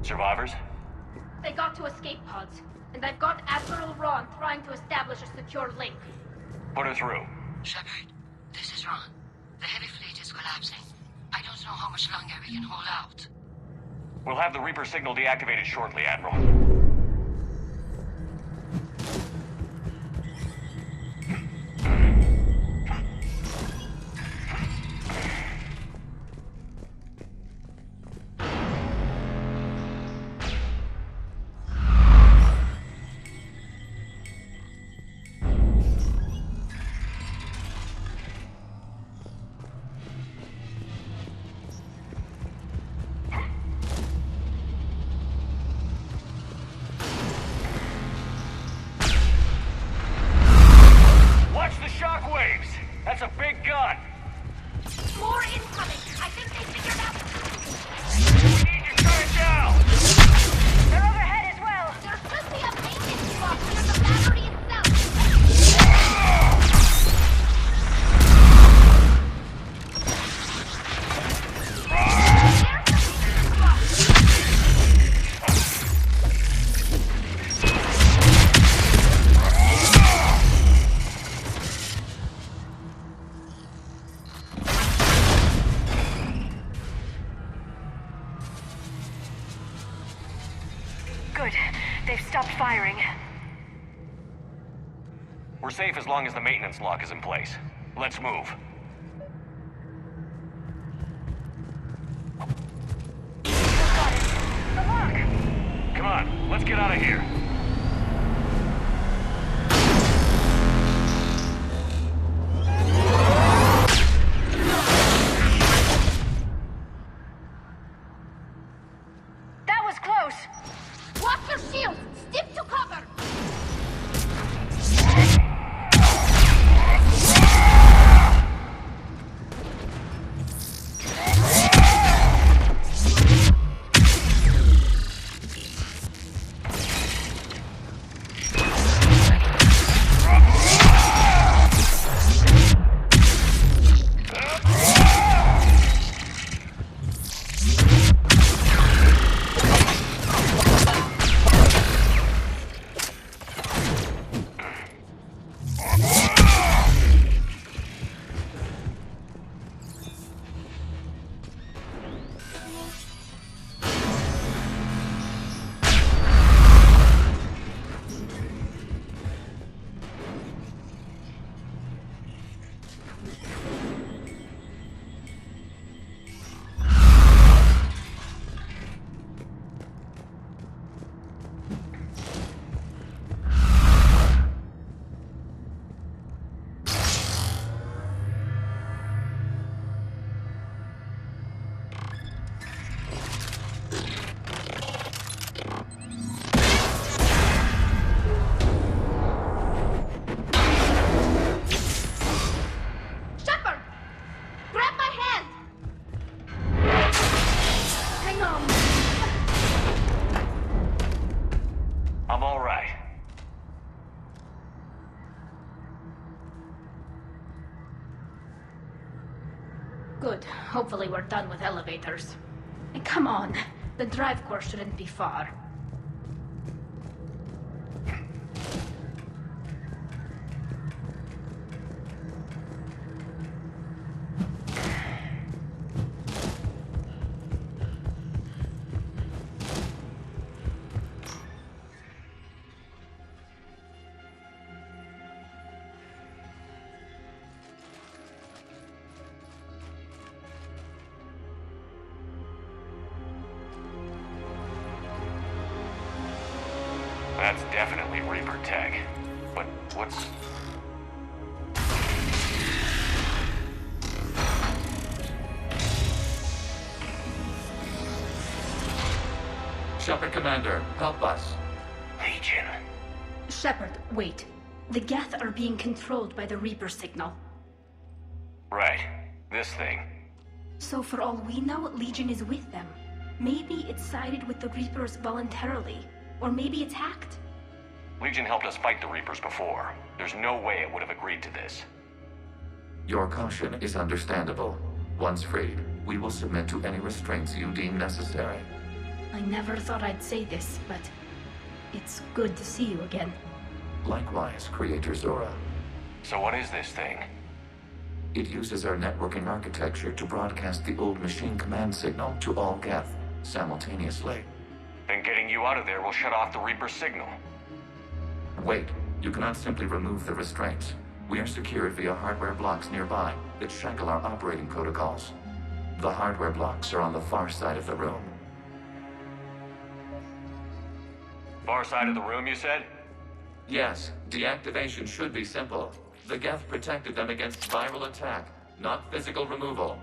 Survivors? They got to escape pods, and I've got Admiral Ron trying to establish a secure link. Put her through. Shepard, this is Ron. The heavy fleet is collapsing. I don't know how much longer we can hold out. We'll have the Reaper signal deactivated shortly, Admiral. That's a big gun! More incoming! I think they figured out... We need to shut it down! They're overhead as well! There should be a maintenance box near the battery itself! They've stopped firing. We're safe as long as the maintenance lock is in place. Let's move. Got it. The lock! Come on, let's get out of here. Hopefully we're done with elevators. And come on, the drive core shouldn't be far. That's definitely Reaper tech. But what's... Shepard Commander, help us. Legion. Shepard, wait. The Geth are being controlled by the Reaper signal. Right. This thing. So for all we know, Legion is with them. Maybe it sided with the Reapers voluntarily. Or maybe it's hacked. Legion helped us fight the Reapers before. There's no way it would have agreed to this. Your caution is understandable. Once freed, we will submit to any restraints you deem necessary. I never thought I'd say this, but it's good to see you again. Likewise, Creator Zora. So what is this thing? It uses our networking architecture to broadcast the old machine command signal to all Geth simultaneously. Then getting you out of there will shut off the Reaper signal. Wait, you cannot simply remove the restraints. We are secured via hardware blocks nearby that shackle our operating protocols. The hardware blocks are on the far side of the room. Far side of the room, you said? Yes, deactivation should be simple. The Geth protected them against viral attack, not physical removal.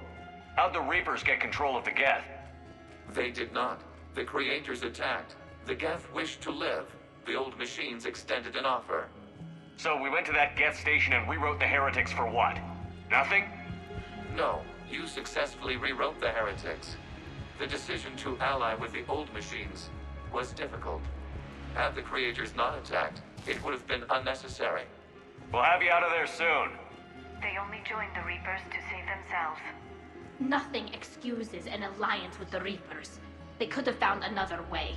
How'd the Reapers get control of the Geth? They did not. The Creators attacked. The Geth wished to live. The old machines extended an offer. So we went to that Geth station and rewrote the heretics for what? Nothing? No, you successfully rewrote the heretics. The decision to ally with the old machines was difficult. Had the Creators not attacked, it would have been unnecessary. We'll have you out of there soon. They only joined the Reapers to save themselves. Nothing excuses an alliance with the Reapers. They could have found another way.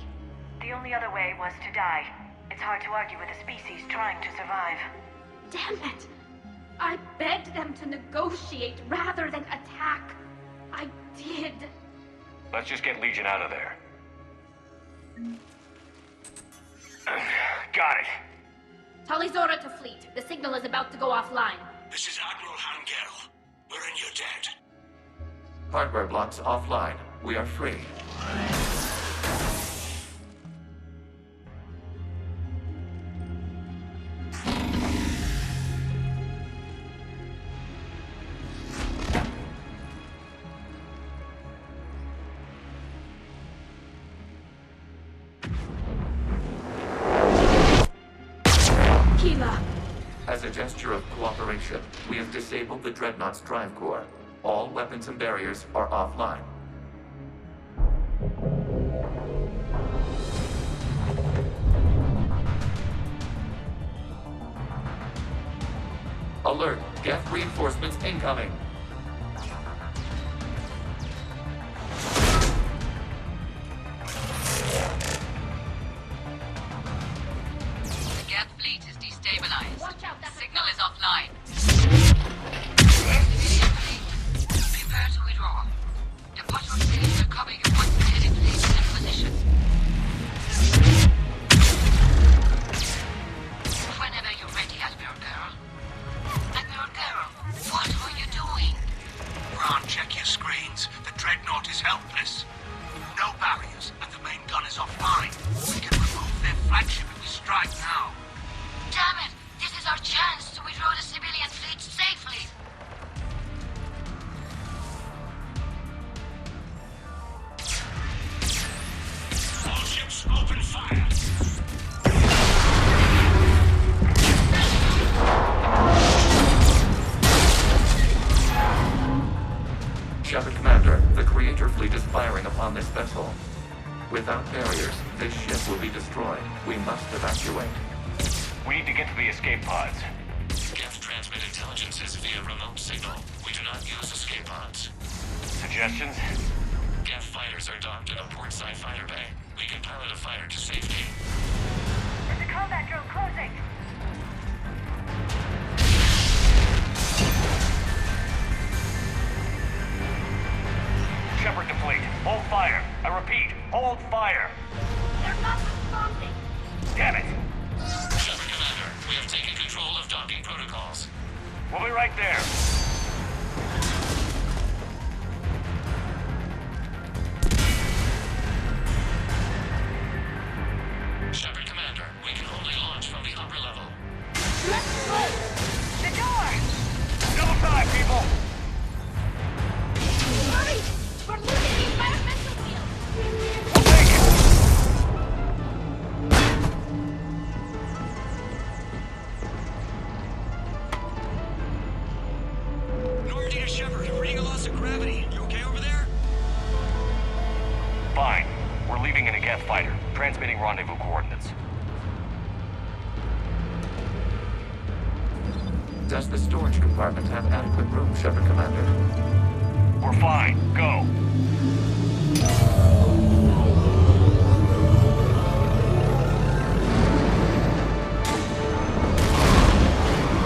The only other way was to die. It's hard to argue with a species trying to survive. Damn it! I begged them to negotiate rather than attack. I did. Let's just get Legion out of there. Got it. Tali Zora to fleet. The signal is about to go offline. This is Admiral Hangel. We're in your debt. Hardware blocks offline. We are free. As a gesture of cooperation, we have disabled the Dreadnought's drive core. All weapons and barriers are offline. Alert! Geth reinforcements incoming! The Geth fleet is destabilized. Watch out, Signal is offline. Prepare to withdraw. The patrol cities will cover you once the heading fleet is in position. Whenever you're ready, Admiral Girl. Admiral Girl, what are you doing? Ron, check your screens. The Dreadnought is helpless. No barriers, and the main gun is offline. We can remove their flagship if we strike now. Damn it! This is our chance to withdraw the civilian fleet safely. All ships open fire. Shepard Commander, the Creator fleet is firing upon this vessel. Without barriers, this ship will be destroyed. We must evacuate. We need to get to the escape pods. Geth transmit intelligences via remote signal. We do not use escape pods. suggestions? Geth fighters are docked in a portside fighter bay. We can pilot a fighter to safety. There's a combat drone closing. Shepard to fleet. Hold fire. I repeat, hold fire. They're not responding. Damn it! Shepard Commander, we have taken control of docking protocols. We'll be right there. Shepard Commander, we can only launch from the upper level. Let's go! The door! Double time, people! Hurry! We're losing the environmental field! We'll take it! Normandy to Shepard, I'm reading a loss of gravity. You okay over there? Fine. We're leaving in a Geth fighter. Transmitting rendezvous coordinates. Does the storage compartment have adequate room, Shepard Commander? We're fine. Go.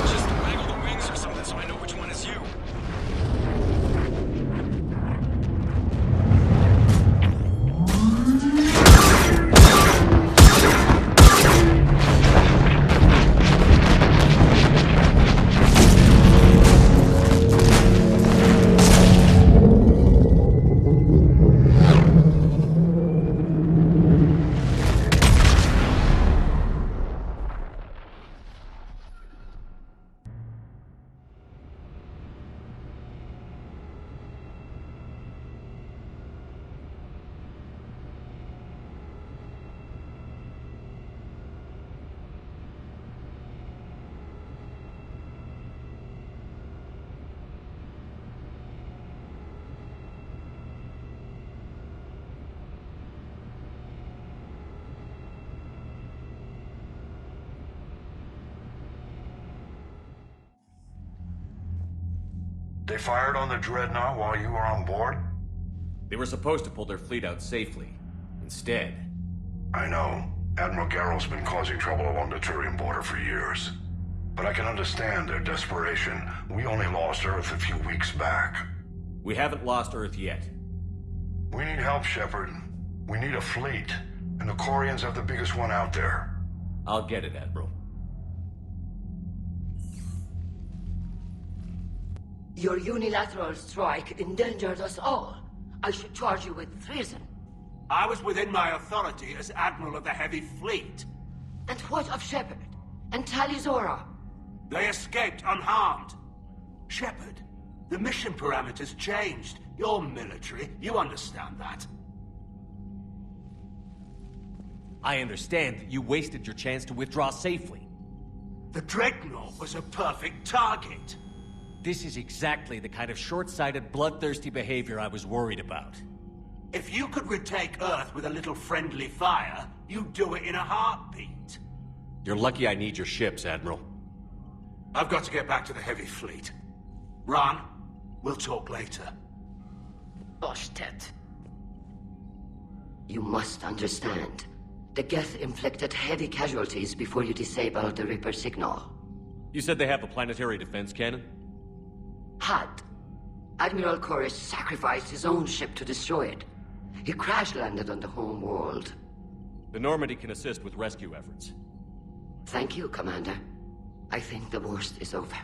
Just waggle the wings or something so I know which one is you. They fired on the Dreadnought while you were on board? They were supposed to pull their fleet out safely. Instead... I know. Admiral Garrow's been causing trouble along the Turian border for years. But I can understand their desperation. We only lost Earth a few weeks back. We haven't lost Earth yet. We need help, Shepard. We need a fleet. And the Quarians have the biggest one out there. I'll get it, Admiral. Your unilateral strike endangered us all. I should charge you with treason. I was within my authority as Admiral of the Heavy Fleet. And what of Shepard? And Talizora? They escaped unharmed. Shepard, the mission parameters changed. You're military, you understand that. I understand that you wasted your chance to withdraw safely. The Dreadnought was a perfect target. This is exactly the kind of short-sighted, bloodthirsty behavior I was worried about. If you could retake Earth with a little friendly fire, you'd do it in a heartbeat. You're lucky I need your ships, Admiral. I've got to get back to the Heavy Fleet. Ron, we'll talk later. Oshtet. You must understand. The Geth inflicted heavy casualties before you disabled the Reaper signal. You said they have a planetary defense cannon? Had. Admiral Koris sacrificed his own ship to destroy it. He crash-landed on the home world. The Normandy can assist with rescue efforts. Thank you, Commander. I think the worst is over.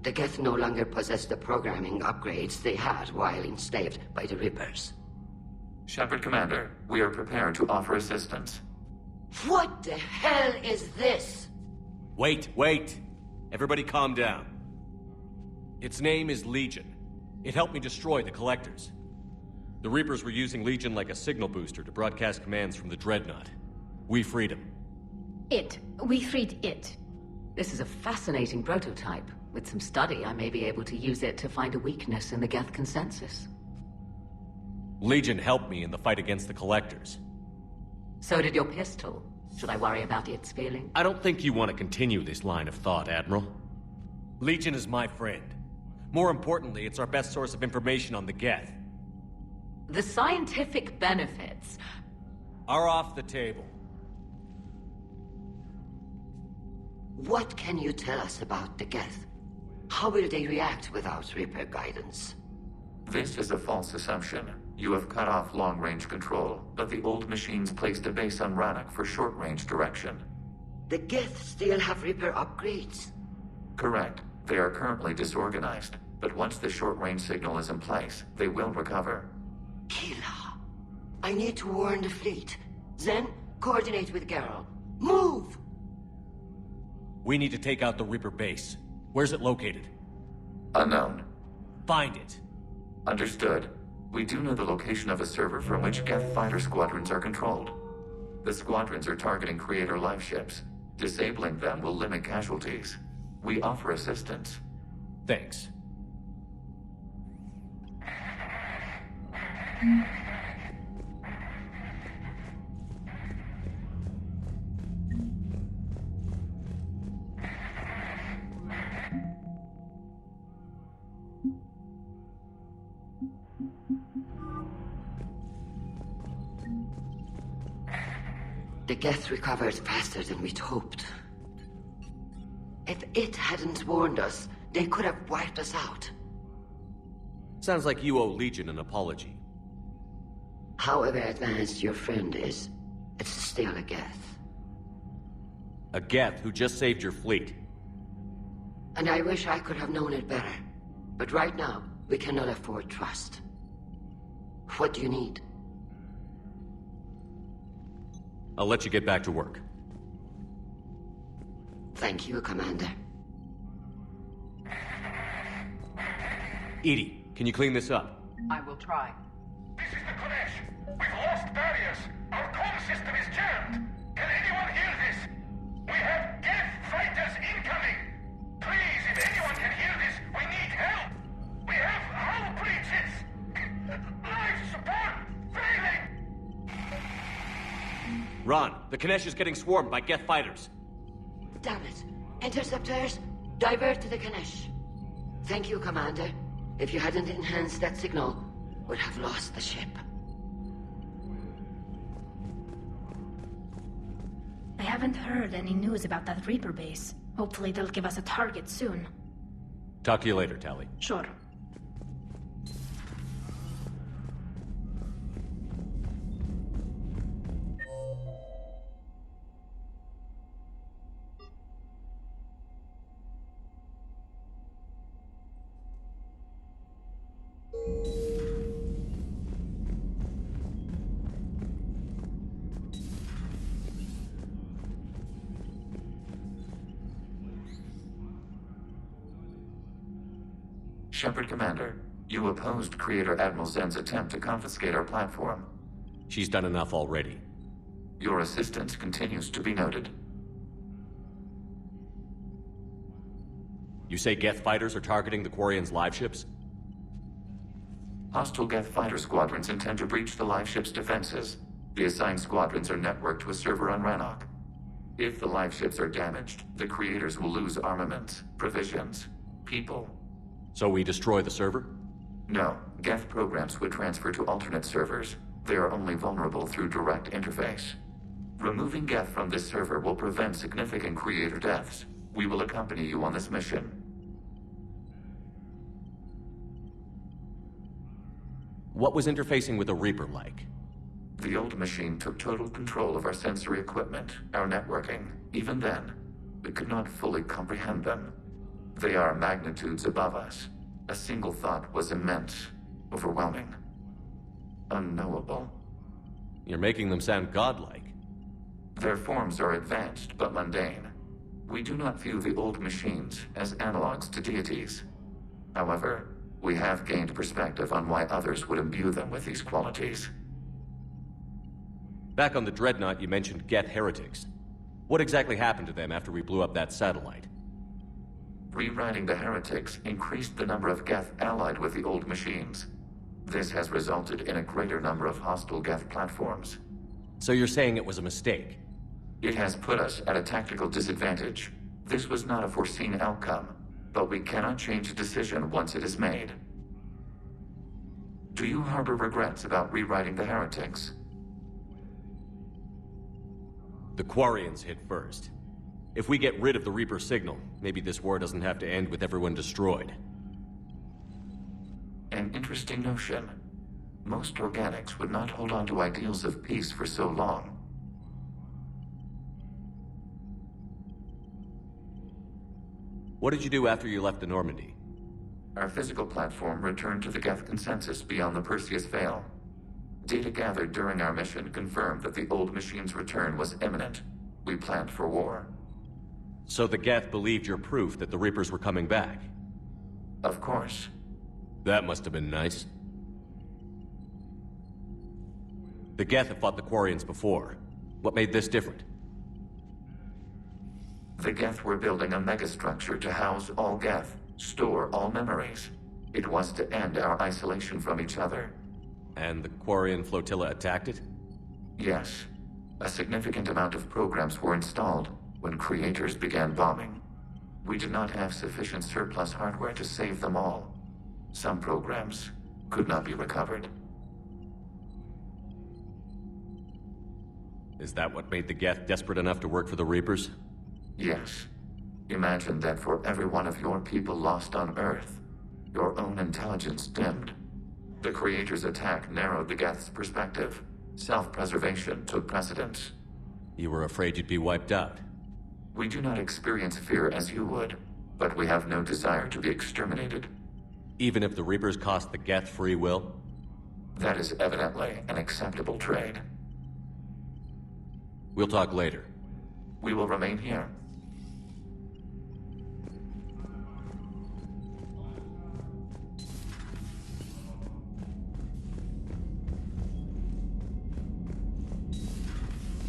The Geth no longer possess the programming upgrades they had while enslaved by the Reapers. Shepard Commander, we are prepared to offer assistance. What the hell is this? Wait. Everybody calm down. Its name is Legion. It helped me destroy the Collectors. The Reapers were using Legion like a signal booster to broadcast commands from the Dreadnought. We freed him. We freed it. This is a fascinating prototype. With some study, I may be able to use it to find a weakness in the Geth consensus. Legion helped me in the fight against the Collectors. So did your pistol. Should I worry about its feeling? I don't think you want to continue this line of thought, Admiral. Legion is my friend. More importantly, it's our best source of information on the Geth. The scientific benefits are off the table. What can you tell us about the Geth? How will they react without Reaper guidance? This is a false assumption. You have cut off long-range control, but the old machines placed a base on Rannoch for short-range direction. The Geth still have Reaper upgrades? Correct. They are currently disorganized, but once the short-range signal is in place, they will recover. Kila, I need to warn the fleet. Then, coordinate with Geralt. Move! We need to take out the Reaper base. Where's it located? Unknown. Find it. Understood. We do know the location of a server from which Geth fighter squadrons are controlled. The squadrons are targeting Creator live ships. Disabling them will limit casualties. We offer assistance. Thanks. The Geth recovered faster than we'd hoped. If it hadn't warned us, they could have wiped us out. Sounds like you owe Legion an apology. However advanced your friend is, it's still a Geth. A Geth who just saved your fleet. And I wish I could have known it better. But right now, we cannot afford trust. What do you need? I'll let you get back to work. Thank you, Commander. Edie, can you clean this up? I will try. This is the Kodesh. We've lost barriers. Our comm system is jammed. Can anyone hear this? We have Geth fighters incoming. Please, if anyone can hear this, we need help. We have hull breaches. Life support failing. Ron, the Kanesh is getting swarmed by Geth fighters. Damn it. Interceptors, divert to the Kanesh. Thank you, Commander. If you hadn't enhanced that signal, we'd have lost the ship. I haven't heard any news about that Reaper base. Hopefully they'll give us a target soon. Talk to you later, Tali. Sure. Shepard Commander, you opposed Creator Admiral Zen's attempt to confiscate our platform. She's done enough already. Your assistance continues to be noted. You say Geth fighters are targeting the Quarians' live ships? Hostile Geth fighter squadrons intend to breach the live ship's defenses. The assigned squadrons are networked to a server on Rannoch. If the live ships are damaged, the Creators will lose armaments, provisions, people. So we destroy the server? No. Geth programs would transfer to alternate servers. They are only vulnerable through direct interface. Removing Geth from this server will prevent significant Creator deaths. We will accompany you on this mission. What was interfacing with a Reaper like? The old machine took total control of our sensory equipment, our networking. Even then, we could not fully comprehend them. They are magnitudes above us. A single thought was immense, overwhelming, unknowable. You're making them sound godlike. Their forms are advanced but mundane. We do not view the old machines as analogs to deities. However, we have gained perspective on why others would imbue them with these qualities. Back on the Dreadnought, you mentioned Geth heretics. What exactly happened to them after we blew up that satellite? Rewriting the heretics increased the number of Geth allied with the old machines. This has resulted in a greater number of hostile Geth platforms. So you're saying it was a mistake? It has put us at a tactical disadvantage. This was not a foreseen outcome, but we cannot change a decision once it is made. Do you harbor regrets about rewriting the heretics? The Quarians hit first. If we get rid of the Reaper signal, maybe this war doesn't have to end with everyone destroyed. An interesting notion. Most organics would not hold on to ideals of peace for so long. What did you do after you left the Normandy? Our physical platform returned to the Geth consensus beyond the Perseus Veil. Data gathered during our mission confirmed that the old machine's return was imminent. We planned for war. So the Geth believed your proof that the Reapers were coming back? Of course. That must have been nice. The Geth have fought the Quarians before. What made this different? The Geth were building a megastructure to house all Geth, store all memories. It was to end our isolation from each other. And the Quarian flotilla attacked it? Yes. A significant amount of programs were installed when creators began bombing. We did not have sufficient surplus hardware to save them all. Some programs could not be recovered. Is that what made the Geth desperate enough to work for the Reapers? Yes. Imagine that for every one of your people lost on Earth, your own intelligence dimmed. The Creator's attack narrowed the Geth's perspective. Self-preservation took precedence. You were afraid you'd be wiped out. We do not experience fear as you would, but we have no desire to be exterminated. Even if the Reapers cost the Geth free will? That is evidently an acceptable trade. We'll talk later. We will remain here.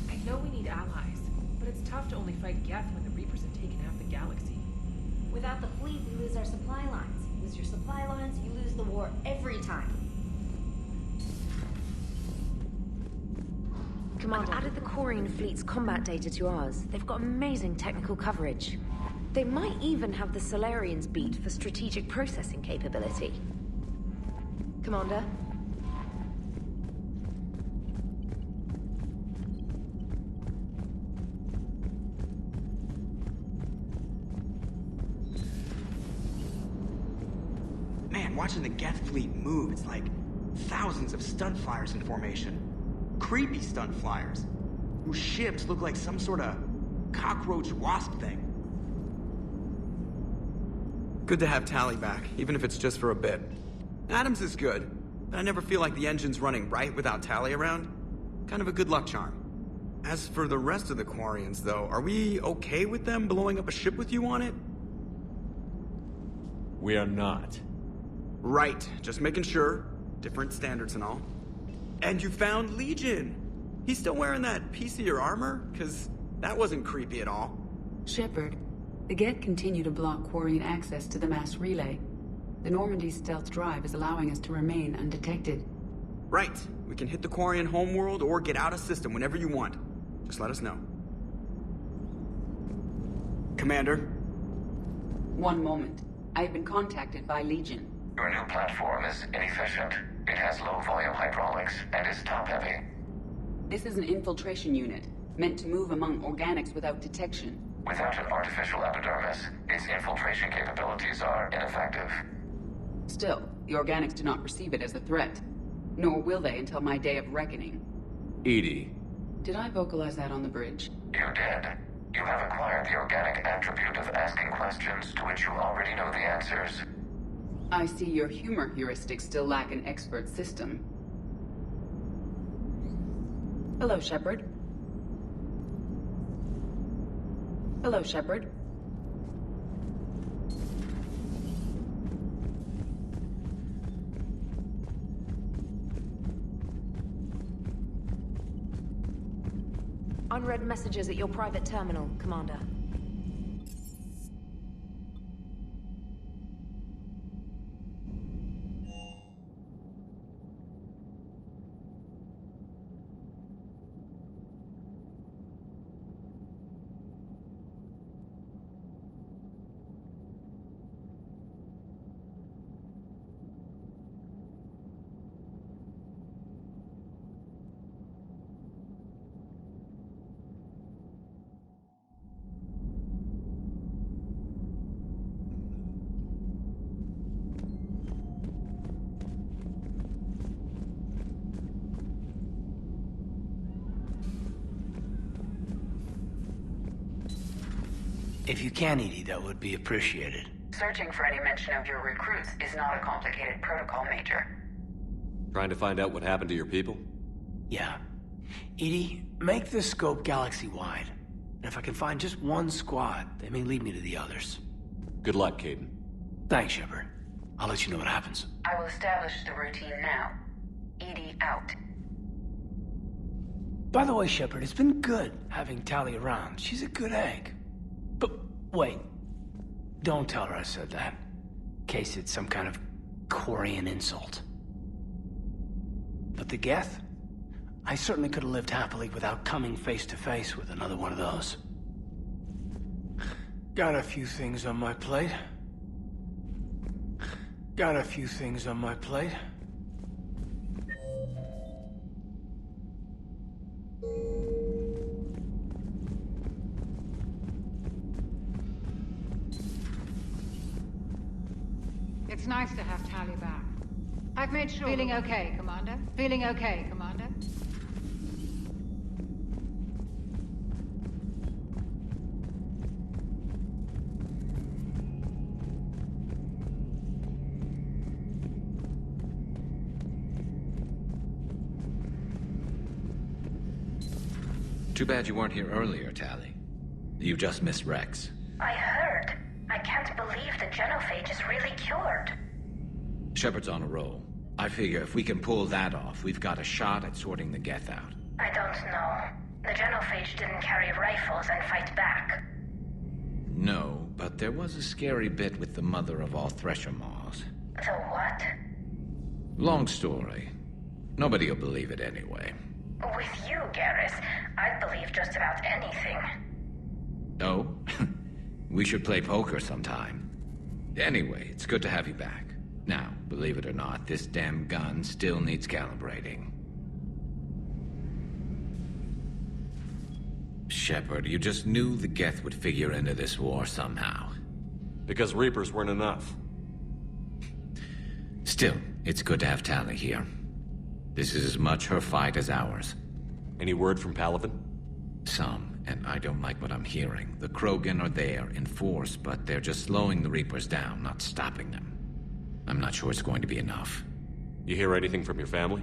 I know we need allies, but it's tough to only fight Geth when the Reapers have taken half the galaxy. Without the fleet, we lose our supply lines. Lose your supply lines, you lose the war every time. Commander, I've added the Quarian fleet's combat data to ours. They've got amazing technical coverage. They might even have the Solarians beat for strategic processing capability. Commander? Man, watching the Geth fleet move, it's like thousands of stunt flyers in formation. Creepy stunt flyers, whose ships look like some sort of cockroach wasp thing. Good to have Tally back, even if it's just for a bit. Adams is good, but I never feel like the engine's running right without Tally around. Kind of a good luck charm. As for the rest of the Quarians, though, are we okay with them blowing up a ship with you on it? We are not. Right, just making sure. Different standards and all. And you found Legion! He's still wearing that piece of your armor? Cause that wasn't creepy at all. Shepard, the Geth continue to block Quarian access to the mass relay. The Normandy's stealth drive is allowing us to remain undetected. Right. We can hit the Quarian homeworld or get out of system whenever you want. Just let us know. Commander? One moment. I have been contacted by Legion. Your new platform is inefficient. It has low-volume hydraulics and is top-heavy. This is an infiltration unit, meant to move among organics without detection. Without an artificial epidermis, its infiltration capabilities are ineffective. Still, the organics do not perceive it as a threat. Nor will they until my day of reckoning. Edie. Did I vocalize that on the bridge? You did. You have acquired the organic attribute of asking questions to which you already know the answers. I see your humor heuristics still lack an expert system. Hello, Shepard. Hello, Shepard. Unread messages at your private terminal, Commander. If you can, Edie, that would be appreciated. Searching for any mention of your recruits is not a complicated protocol, Major. Trying to find out what happened to your people? Yeah. Edie, make the scope galaxy-wide. And if I can find just one squad, they may lead me to the others. Good luck, Caden. Thanks, Shepard. I'll let you know what happens. I will establish the routine now. Edie out. By the way, Shepard, it's been good having Tali around. She's a good egg. But wait. Don't tell her I said that. In case it's some kind of Quarian insult. But the Geth? I certainly could have lived happily without coming face to face with another one of those. Got a few things on my plate. It's nice to have Tali back. I've made sure... Feeling okay, Commander? Feeling okay, Commander? Too bad you weren't here earlier, Tali. You just missed Rex. I heard. I can't believe the genophage is really cured. Shepard's on a roll. I figure if we can pull that off, we've got a shot at sorting the Geth out. I don't know. The genophage didn't carry rifles and fight back. No, but there was a scary bit with the mother of all Thresher Maws. The what? Long story. Nobody will believe it anyway. With you, Garrus, I'd believe just about anything. Oh? We should play poker sometime. Anyway, it's good to have you back. Now, believe it or not, this damn gun still needs calibrating. Shepard, you just knew the Geth would figure into this war somehow. Because Reapers weren't enough. Still, it's good to have Tali here. This is as much her fight as ours. Any word from Palaven? Some, and I don't like what I'm hearing. The Krogan are there in force, but they're just slowing the Reapers down, not stopping them. I'm not sure it's going to be enough. You hear anything from your family?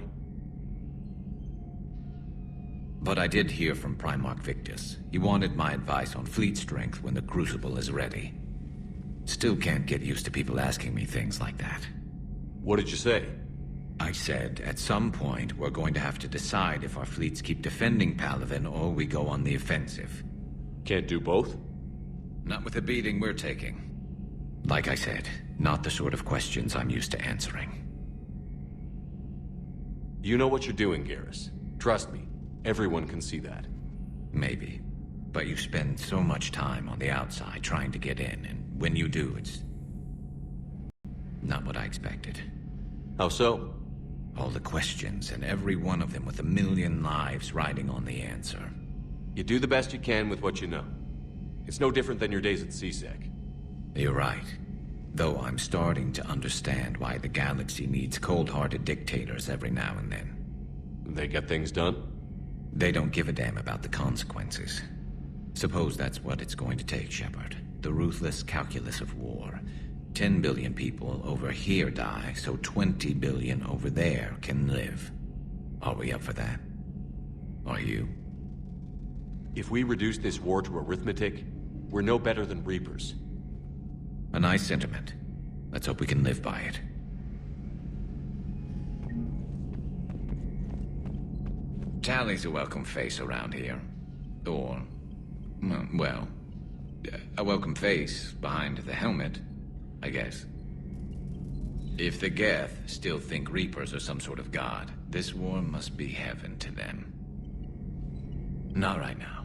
But I did hear from Primarch Victus. He wanted my advice on fleet strength when the Crucible is ready. Still can't get used to people asking me things like that. What did you say? I said, at some point, we're going to have to decide if our fleets keep defending Palaven or we go on the offensive. Can't do both? Not with the beating we're taking. Like I said, not the sort of questions I'm used to answering. You know what you're doing, Garrus. Trust me, everyone can see that. Maybe. But you spend so much time on the outside trying to get in, and when you do, it's not what I expected. How so? All the questions, and every one of them with a million lives riding on the answer. You do the best you can with what you know. It's no different than your days at CSEC. You're right. Though I'm starting to understand why the galaxy needs cold-hearted dictators every now and then. They get things done? They don't give a damn about the consequences. Suppose that's what it's going to take, Shepard. The ruthless calculus of war. 10 billion people over here die, so 20 billion over there can live. Are we up for that? Are you? If we reduce this war to arithmetic, we're no better than Reapers. A nice sentiment. Let's hope we can live by it. Tali's a welcome face around here. Or, well, a welcome face behind the helmet, I guess. If the Geth still think Reapers are some sort of god, this war must be heaven to them. Not right now.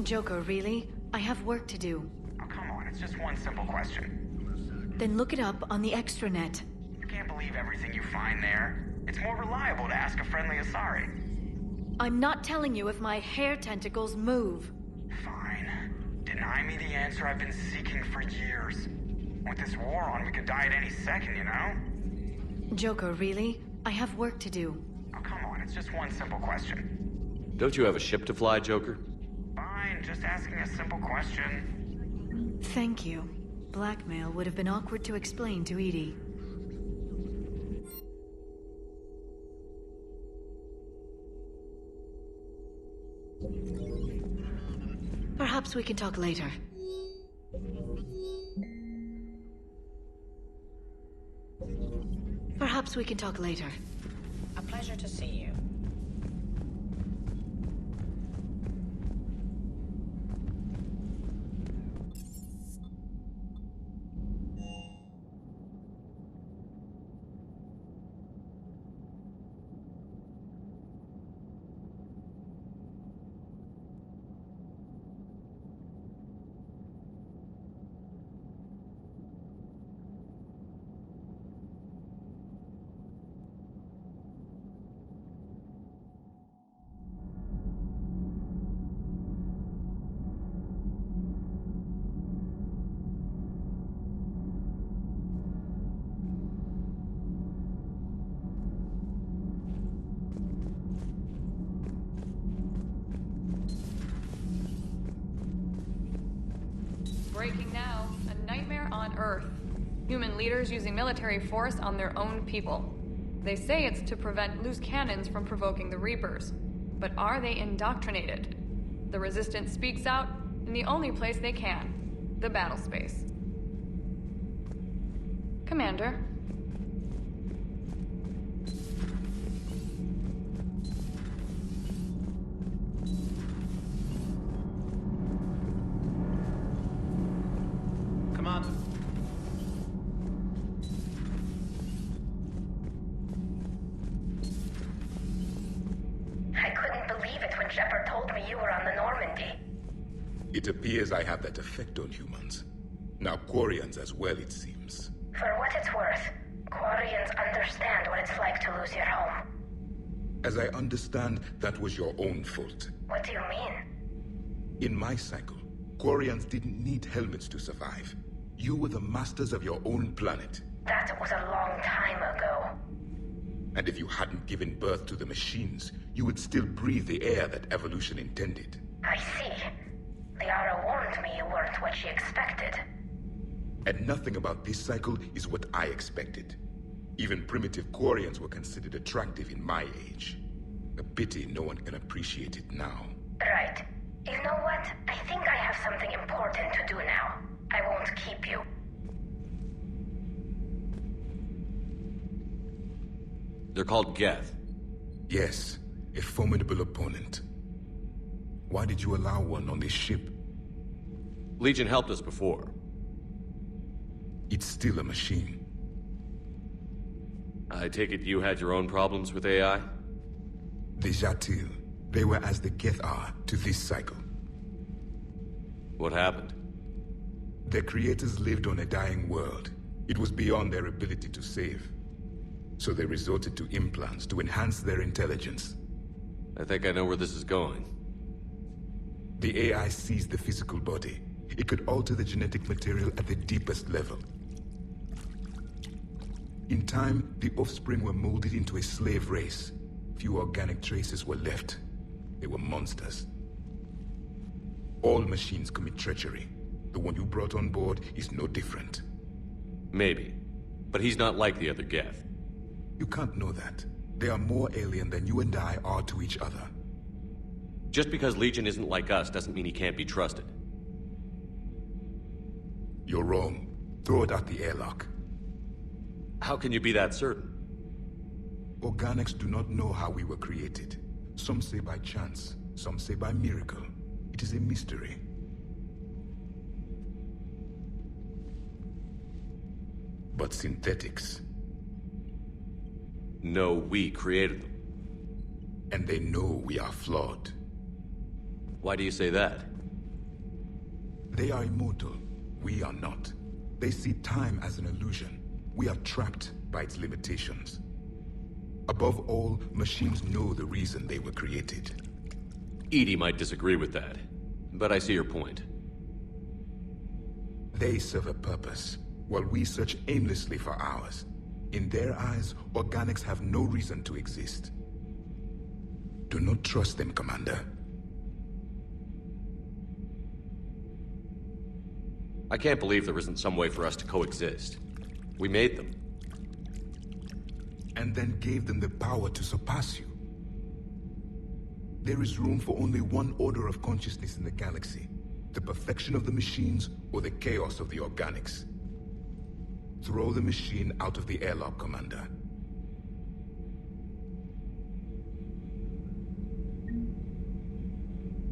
Joker, really? I have work to do. Oh, come on, it's just one simple question. Then look it up on the extranet. You can't believe everything you find there. It's more reliable to ask a friendly Asari. I'm not telling you if my hair tentacles move. Fine. Deny me the answer I've been seeking for years. With this war on, we could die at any second, you know? Joker, really? I have work to do. Oh, come on, it's just one simple question. Don't you have a ship to fly, Joker? Fine, just asking a simple question. Thank you. Blackmail would have been awkward to explain to Edie. Perhaps we can talk later. Perhaps we can talk later. A pleasure to see you. Breaking now, a nightmare on Earth. Human leaders using military force on their own people. They say it's to prevent loose cannons from provoking the Reapers. But are they indoctrinated? The Resistance speaks out in the only place they can, the battle space. Commander. It appears I have that effect on humans. Now Quarians as well, it seems. For what it's worth, Quarians understand what it's like to lose your home. As I understand, that was your own fault. What do you mean? In my cycle, Quarians didn't need helmets to survive. You were the masters of your own planet. That was a long time ago. And if you hadn't given birth to the machines, you would still breathe the air that evolution intended. I see. Liara warned me you weren't what she expected. And nothing about this cycle is what I expected. Even primitive Quarians were considered attractive in my age. A pity no one can appreciate it now. Right. You know what? I think I have something important to do now. I won't keep you. They're called Geth. Yes, a formidable opponent. Why did you allow one on this ship? Legion helped us before. It's still a machine. I take it you had your own problems with AI? The Jatil. They were as the Geth are to this cycle. What happened? Their creators lived on a dying world. It was beyond their ability to save. So they resorted to implants to enhance their intelligence. I think I know where this is going. The AI sees the physical body. It could alter the genetic material at the deepest level. In time, the offspring were molded into a slave race. Few organic traces were left. They were monsters. All machines commit treachery. The one you brought on board is no different. Maybe. But he's not like the other Geth. You can't know that. They are more alien than you and I are to each other. Just because Legion isn't like us doesn't mean he can't be trusted. You're wrong. Throw it out the airlock. How can you be that certain? Organics do not know how we were created. Some say by chance, some say by miracle. It is a mystery. But synthetics... No, we created them. And they know we are flawed. Why do you say that? They are immortal. We are not. They see time as an illusion. We are trapped by its limitations. Above all, machines know the reason they were created. EDI might disagree with that, but I see your point. They serve a purpose, while we search aimlessly for ours. In their eyes, organics have no reason to exist. Do not trust them, Commander. I can't believe there isn't some way for us to coexist. We made them. And then gave them the power to surpass you. There is room for only one order of consciousness in the galaxy. The perfection of the machines or the chaos of the organics. Throw the machine out of the airlock, Commander.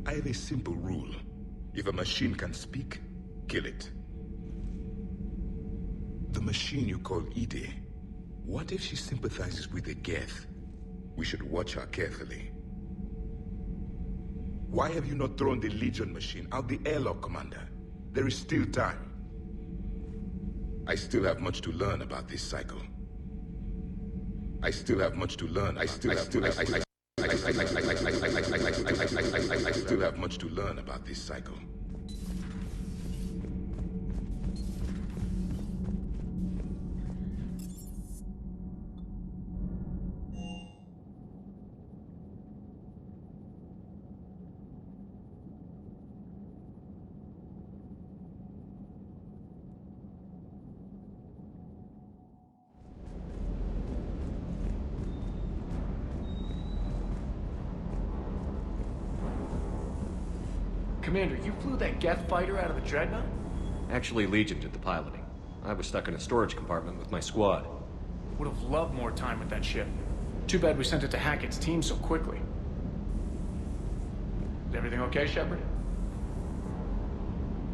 I have a simple rule. If a machine can speak, kill it. The machine you call EDI, what if she sympathizes with the Geth? We should watch her carefully. Why have you not thrown the Legion machine out the airlock, Commander? There is still time. I still have much to learn about this cycle. I still have much to learn. I still have much to learn about this cycle. Commander, you flew that Geth fighter out of the Dreadnought? Actually, Legion did the piloting. I was stuck in a storage compartment with my squad. Would have loved more time with that ship. Too bad we sent it to Hackett's team so quickly. Is everything okay, Shepard?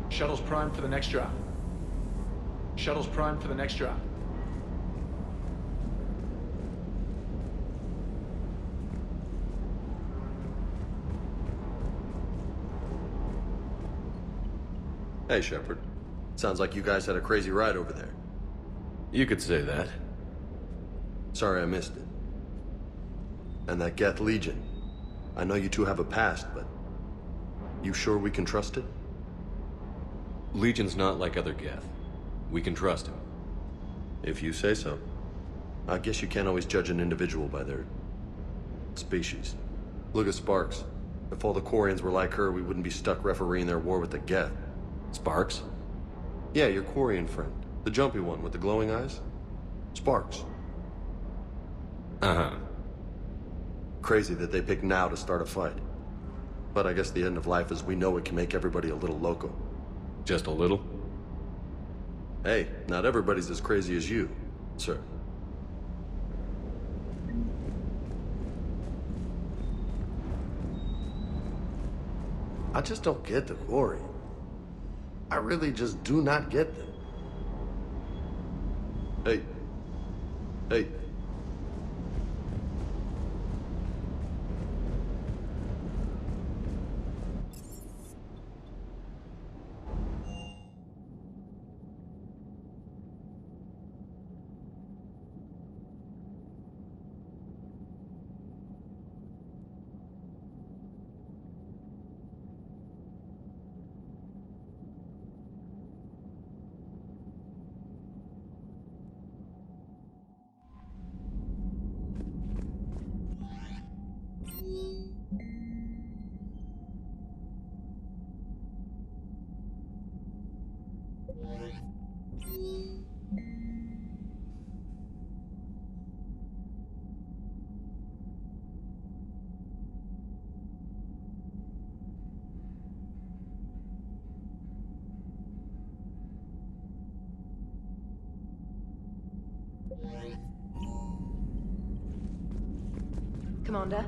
Shuttle's primed for the next drop. Shuttle's primed for the next drop. Hey, Shepard. Sounds like you guys had a crazy ride over there. You could say that. Sorry I missed it. And that Geth Legion. I know you two have a past, but... you sure we can trust it? Legion's not like other Geth. We can trust him. If you say so. I guess you can't always judge an individual by their... species. Look at Sparks. If all the Quarians were like her, we wouldn't be stuck refereeing their war with the Geth. Sparks? Yeah, your Quarian friend. The jumpy one with the glowing eyes. Sparks. Uh-huh. Crazy that they pick now to start a fight. But I guess the end of life as we know it can make everybody a little loco. Just a little? Hey, not everybody's as crazy as you, sir. I just don't get the Quarian. I really just do not get them. Hey. Hey. Commander,